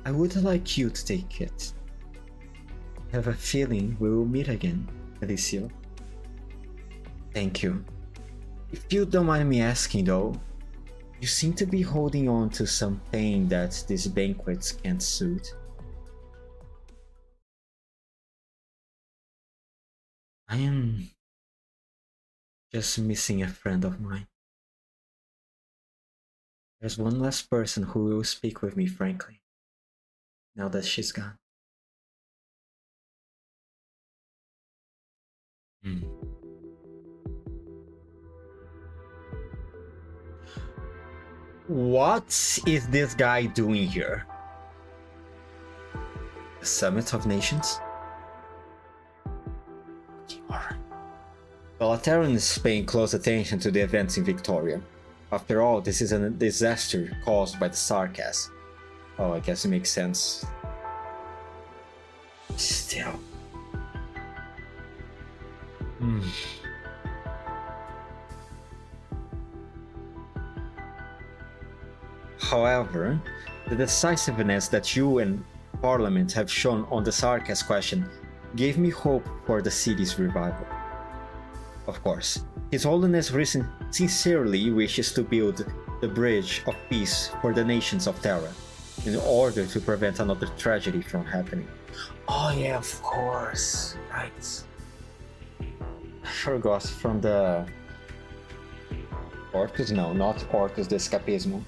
I would like you to take it. I have a feeling we will meet again, Elicio. Thank you. If you don't mind me asking though, you seem to be holding on to some pain that these banquets can't soothe. I am just missing a friend of mine. There's one last person who will speak with me frankly, now that she's gone. What is this guy doing here? The Summit of Nations? The Lateran is paying close attention to the events in Victoria. After all, this is a disaster caused by the Sarkas. Oh, I guess it makes sense. Still. However, the decisiveness that you and Parliament have shown on the Sarkas question gave me hope for the city's revival. Of course, His Holiness sincerely wishes to build the bridge of peace for the nations of Terra, in order to prevent another tragedy from happening. Oh yeah, of course, right. I forgot from the... Orcus? No, not Orcus de Escapismo.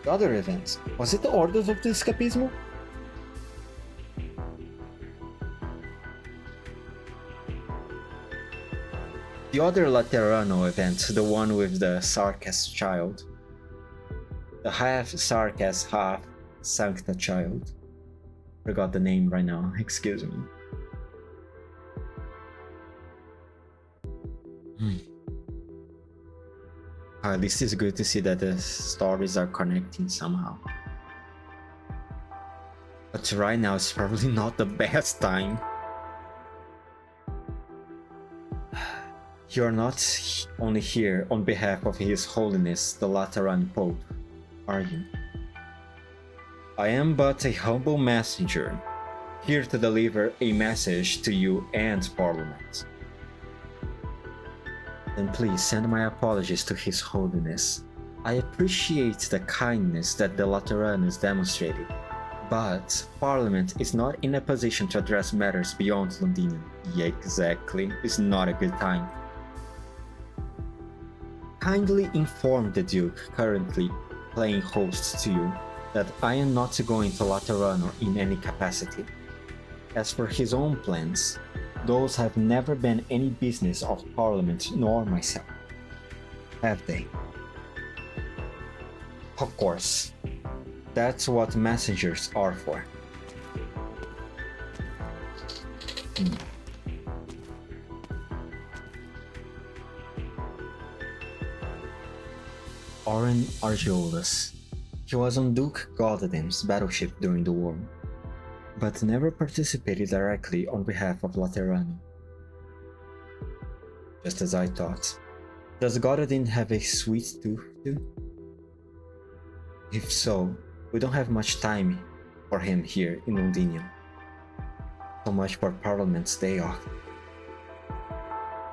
The other event. Was it the Orders of the Escapismo? The other Laterano event, the one with the Sarkas child. The half Sarkas, half Sancta child. Forgot the name right now, excuse me. At least it's good to see that the stories are connecting somehow. But right now it's probably not the best time. You're not only here on behalf of His Holiness the Lateran Pope, are you? I am but a humble messenger, here to deliver a message to you and Parliament. Then please send my apologies to His Holiness. I appreciate the kindness that the Lateranus demonstrated, but Parliament is not in a position to address matters beyond Londinium. Yeah, exactly. It's not a good time. Kindly inform the Duke, currently playing host to you, that I am not going to Laterano in any capacity. As for his own plans, those have never been any business of Parliament nor myself. Have they? Of course. That's what messengers are for. Oren Argiolus. He was on Duke Goddardin's battleship during the war, but never participated directly on behalf of Laterano. Just as I thought. Does Goddardin have a sweet tooth too? If so, we don't have much time for him here in Londinium. So much for Parliament's day off.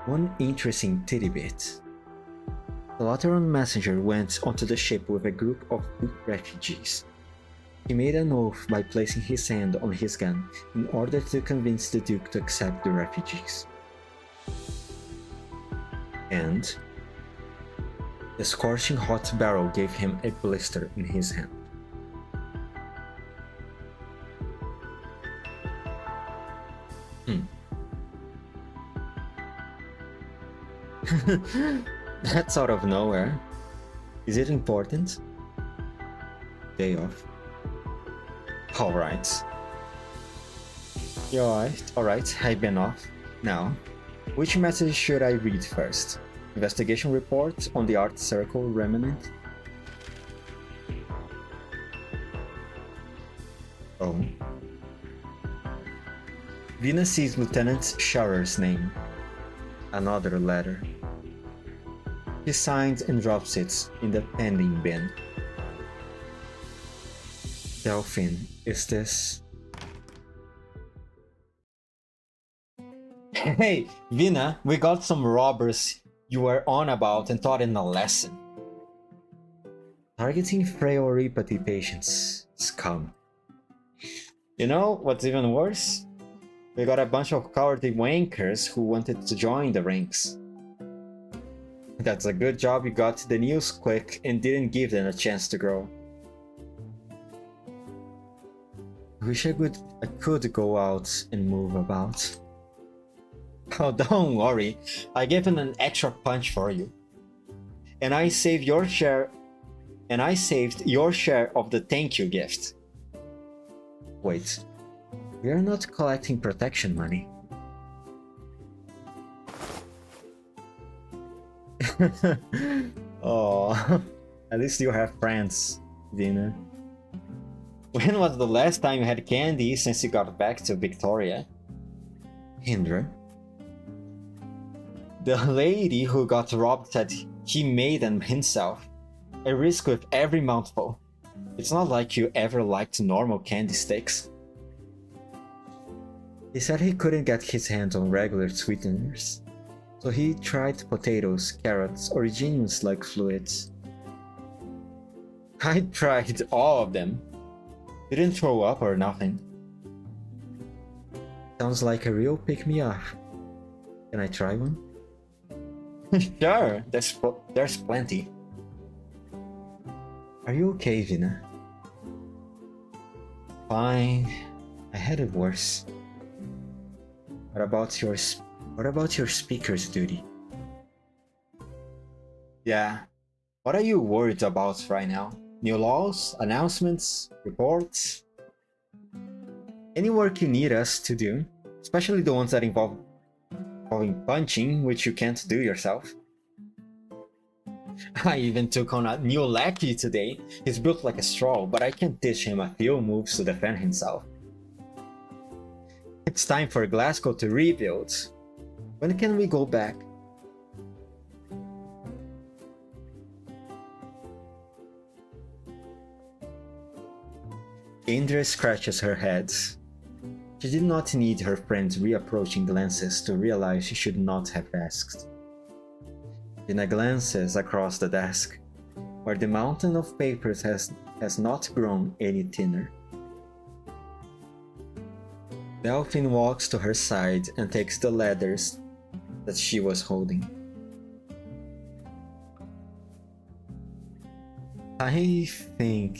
One interesting tidbit. The Lateran messenger went onto the ship with a group of refugees. He made an oath by placing his hand on his gun in order to convince the Duke to accept the refugees. And the scorching hot barrel gave him a blister in his hand. That's out of nowhere. Is it important? Day off. Alright. Alright, I've been off. Now, which message should I read first? Investigation report on the Art Circle remnant? Oh. Vina sees Lieutenant Sharer's name. Another letter. He signs and drops it in the pending bin. Delphine, is this? Hey, Vina, we got some robbers you were on about and taught in a lesson. Targeting frail Ripati patients. Scum. You know what's even worse? We got a bunch of cowardly wankers who wanted to join the ranks. That's a good job you got the news quick and didn't give them a chance to grow. Wish I could go out and move about. Oh, don't worry, I gave him an extra punch for you. And I saved your share of the thank you gift. Wait, we are not collecting protection money. Oh, at least you have friends, Vina. When was the last time you had candy since you got back to Victoria? Hindra? The lady who got robbed said he made them himself. A risk with every mouthful. It's not like you ever liked normal candy sticks. He said he couldn't get his hands on regular sweeteners, so he tried potatoes, carrots, or genius-like fluids. I tried all of them. Didn't throw up or nothing. Sounds like a real pick-me-up. Can I try one? Sure, there's plenty. Are you okay, Vina? Fine. I had it worse. What about your speaker's duty? Yeah. What are you worried about right now? New laws, announcements, reports? Any work you need us to do, especially the ones that involving punching, which you can't do yourself. I even took on a new lackey today. He's built like a straw, but I can teach him a few moves to defend himself. It's time for Glasgow to rebuild. When can we go back? Indra scratches her head. She did not need her friend's reapproaching glances to realize she should not have asked. Vina glances across the desk, where the mountain of papers has not grown any thinner. Delphine walks to her side and takes the letters that she was holding. I think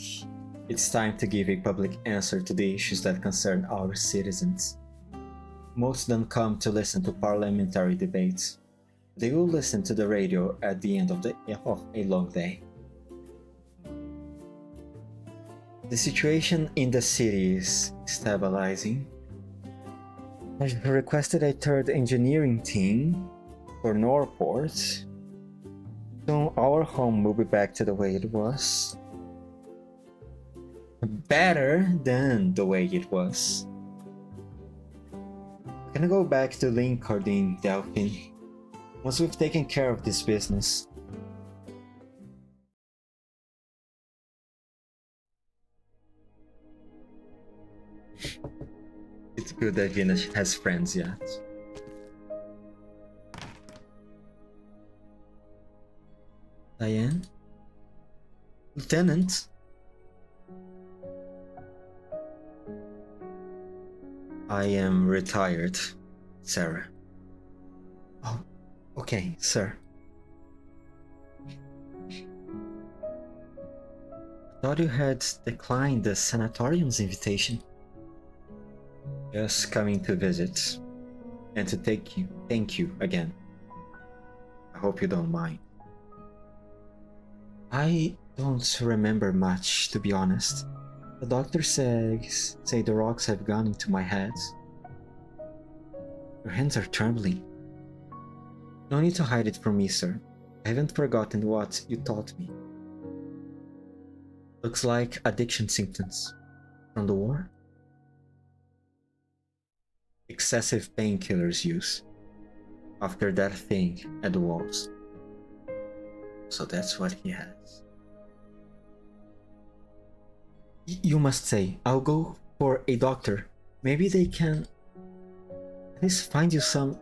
it's time to give a public answer to the issues that concern our citizens. Most of them come to listen to parliamentary debates. They will listen to the radio at the end of a long day. The situation in the city is stabilizing. I requested a third engineering team for Norport. Soon our home will be back to the way it was. Better than the way it was. We're gonna go back to Linkardine, Delphine, once we've taken care of this business. It's good that Vina has friends yet. Diane? Lieutenant? I am retired, Sarah. Oh, okay, sir. I thought you had declined the sanatorium's invitation. Just coming to visit and to thank you again. I hope you don't mind. I don't remember much, to be honest. The doctor say the rocks have gone into my head. Your hands are trembling. No need to hide it from me, sir. I haven't forgotten what you taught me. Looks like addiction symptoms. From the war? Excessive painkillers use. After that thing at the walls. So that's what he has. You must say, I'll go for a doctor. Maybe they can at least find you some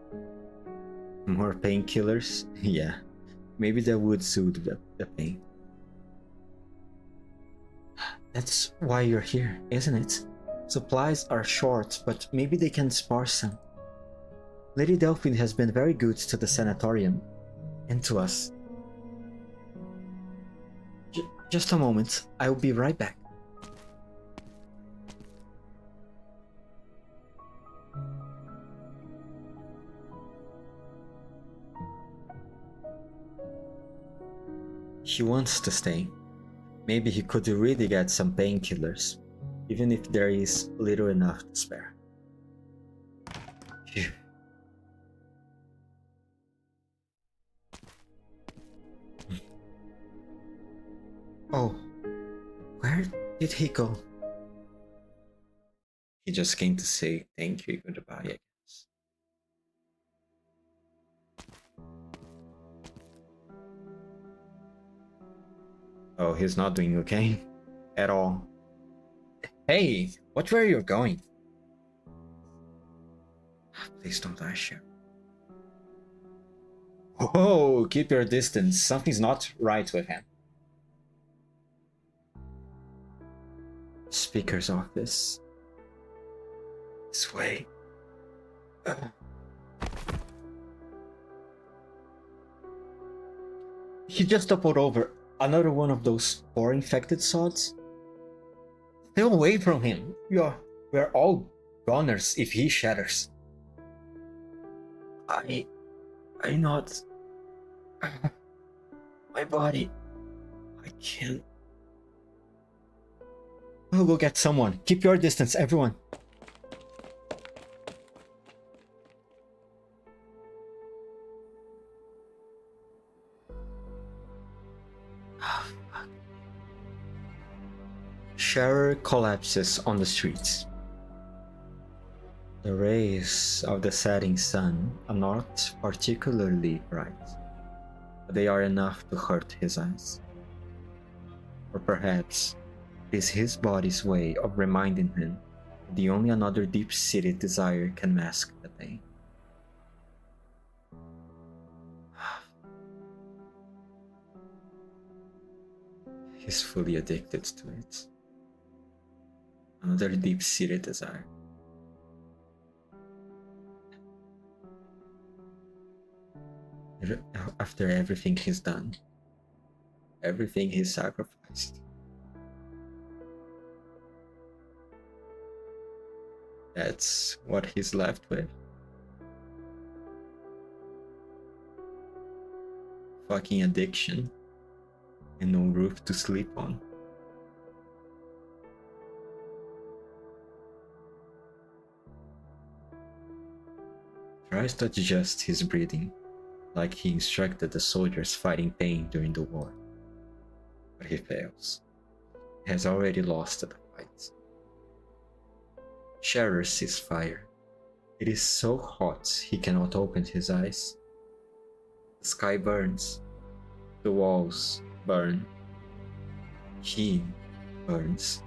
more painkillers. Yeah, maybe that would soothe the pain. That's why you're here, isn't it? Supplies are short, but maybe they can spare some. Lady Delphine has been very good to the sanatorium and to us. Just a moment, I will be right back. He wants to stay. Maybe he could really get some painkillers, even if there is little enough to spare. Phew. Oh, where did he go? He just came to say thank you, goodbye, I guess. Oh, he's not doing okay at all. Hey, watch where you're going. Please don't dash you. Whoa, keep your distance. Something's not right with him. Speaker's office. This way. He just toppled over. Another one of those spore infected sods. Stay away from him. We're all goners if he shatters. I not. My body. I can't. I'll go get someone. Keep your distance, everyone. Sharer collapses on the streets. The rays of the setting sun are not particularly bright, but they are enough to hurt his eyes. Or perhaps it is his body's way of reminding him that only another deep-seated desire can mask the pain. He's fully addicted to it. Another deep-seated desire. After everything he's done, everything he's sacrificed, that's what he's left with. Fucking addiction and no roof to sleep on. tries to adjust his breathing, like he instructed the soldiers fighting pain during the war. But he fails. He has already lost the fight. Sharer sees fire. It is so hot he cannot open his eyes. The sky burns. The walls burn. He burns.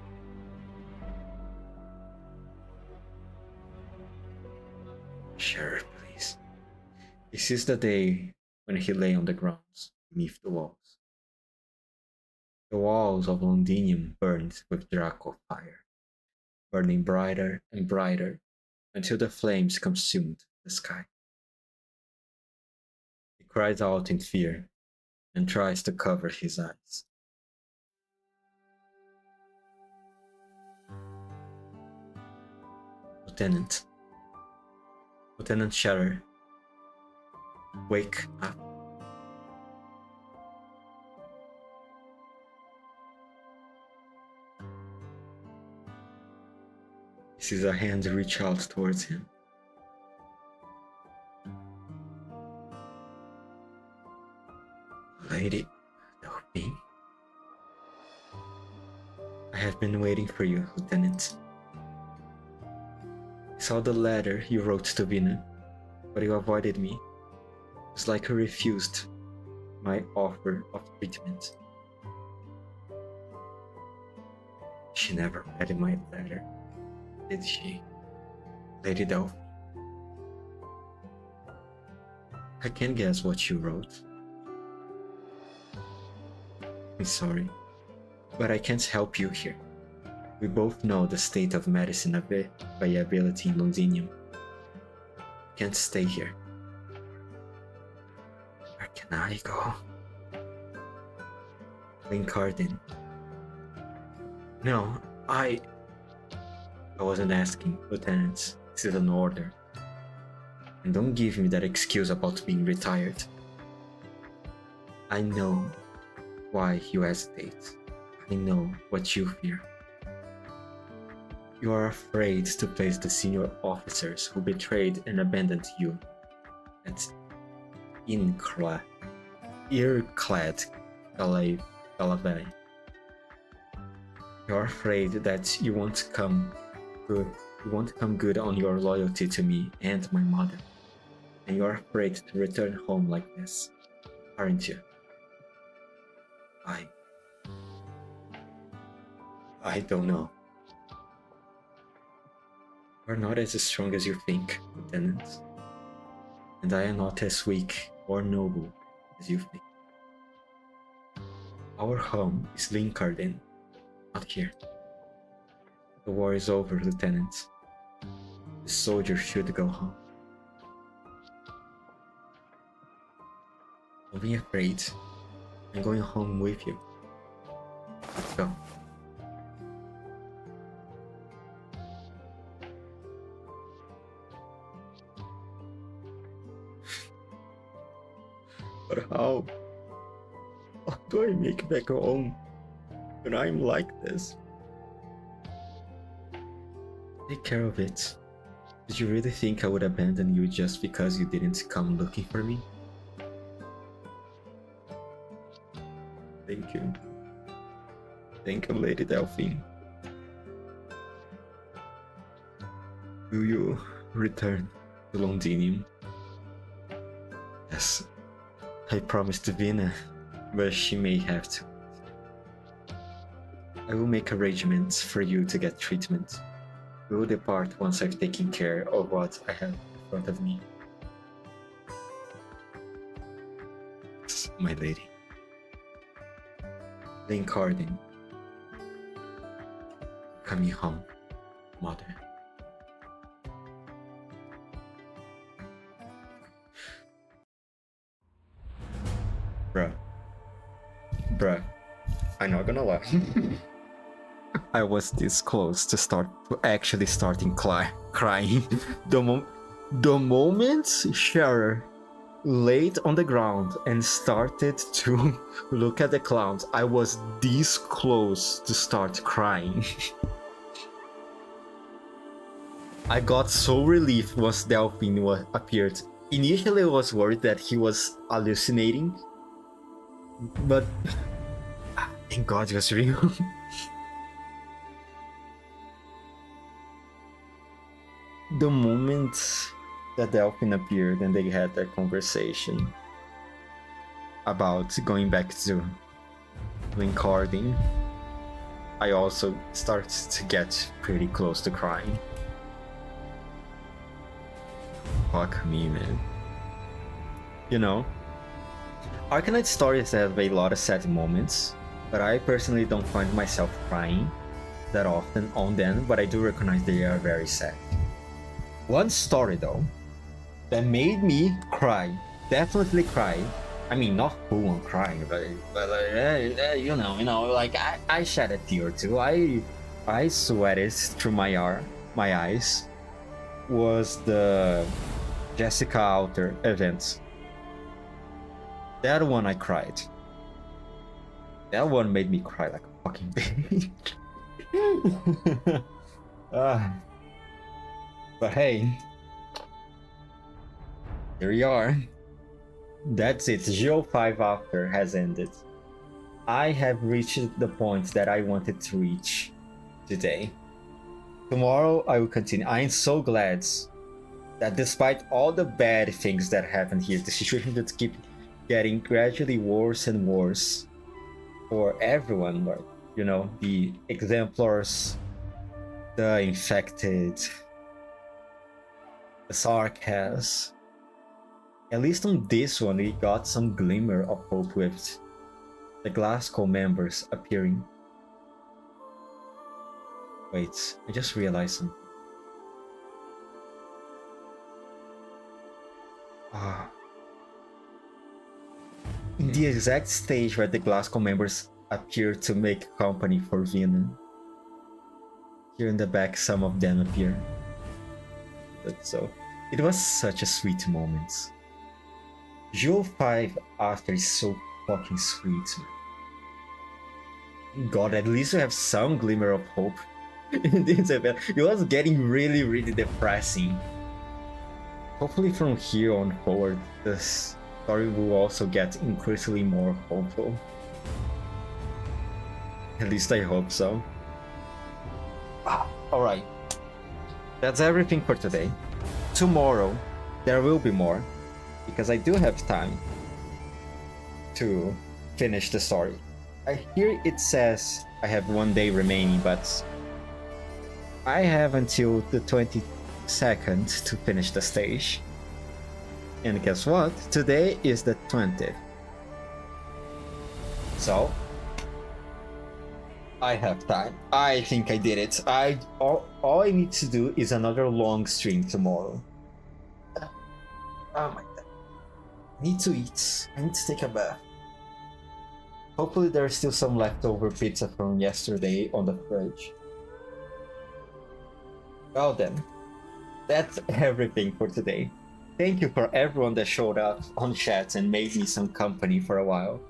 Sharer, please. He sees the day when he lay on the ground beneath the walls. The walls of Londinium burned with Draco fire, burning brighter and brighter until the flames consumed the sky. He cries out in fear and tries to cover his eyes. Lieutenant Sharer, wake up. He sees a hand reach out towards him. Lady Delphine, I have been waiting for you, Lieutenant. I saw the letter you wrote to Vina, but you avoided me. It's like you refused my offer of treatment. She never read my letter, did she, Lady Delphine? I can guess what you wrote. I'm sorry, but I can't help you here. We both know the state of medicine availability in Londinium. Can't stay here. Where can I go? Lincarden. No, I wasn't asking, Lieutenant. This is an order. And don't give me that excuse about being retired. I know why you hesitate. I know what you fear. You are afraid to face the senior officers who betrayed and abandoned you at Ironclad Galavai. You are afraid that you won't come good on your loyalty to me and my mother. And you are afraid to return home like this, aren't you? I don't know. You are not as strong as you think, Lieutenant. And I am not as weak or noble as you think. Our home is Lincarden, not here. The war is over, Lieutenant. The soldiers should go home. Don't be afraid. I'm going home with you. Let's go. But how? How do I make back home when I'm like this? Take care of it. Did you really think I would abandon you just because you didn't come looking for me? Thank you. Thank you, Lady Delphine. Will you return to Londinium? Yes. I promised to Vina, but she may have to. I will make arrangements for you to get treatment. We will depart once I've taken care of what I have in front of me. Yes, my lady. Lincarden. Coming home, mother. Bruh, I'm not gonna lie. I was this close to actually starting crying. The moment Sharer laid on the ground and started to look at the clowns, I was this close to start crying. I got so relieved once Delphine appeared. Initially, I was worried that he was hallucinating, but thank God it was real. The moment that Delphine appeared and they had that conversation about going back to doing carding, I also started to get pretty close to crying. Fuck me, man. You know, Arknight stories have a lot of sad moments, but I personally don't find myself crying that often on them, but I do recognize they are very sad. One story though, that made me cry, definitely cry. I mean, not full on crying, but you know, like I shed a tear or two. I sweated through my eyes. Was the Jessica Alter event. That one I cried. That one made me cry like a fucking bitch. But hey, here we are. That's it. Geo5 After has ended. I have reached the point that I wanted to reach today. Tomorrow I will continue. I am so glad that despite all the bad things that happened here, the situation just keep getting gradually worse and worse for everyone. Like, you know, the exemplars, the infected, the sarcasm. At least on this one, we got some glimmer of hope with the Glasgow members appearing. Wait, I just realized something. In the exact stage where the Glasgow members appear to make company for Vina, here in the back some of them appear. But so, it was such a sweet moment. Geo5 After is so fucking sweet. God, at least we have some glimmer of hope in this event. It was getting really, really depressing. Hopefully from here on forward, this story will also get increasingly more hopeful. At least I hope so. Alright. That's everything for today. Tomorrow, there will be more, because I do have time to finish the story. Here it says I have 1 day remaining, but I have until the 22nd to finish the stage. And guess what? Today is the 20th. So I have time. I think I did it. All I need to do is another long stream tomorrow. Oh my god. I need to eat. I need to take a bath. Hopefully there's still some leftover pizza from yesterday on the fridge. Well then, that's everything for today. Thank you for everyone that showed up on chat and made me some company for a while.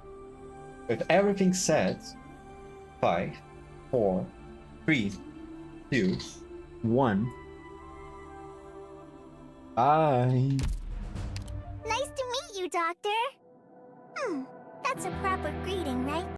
With everything said, 5, 4, 3, 2, 1. Bye. Nice to meet you, Doctor. That's a proper greeting, right?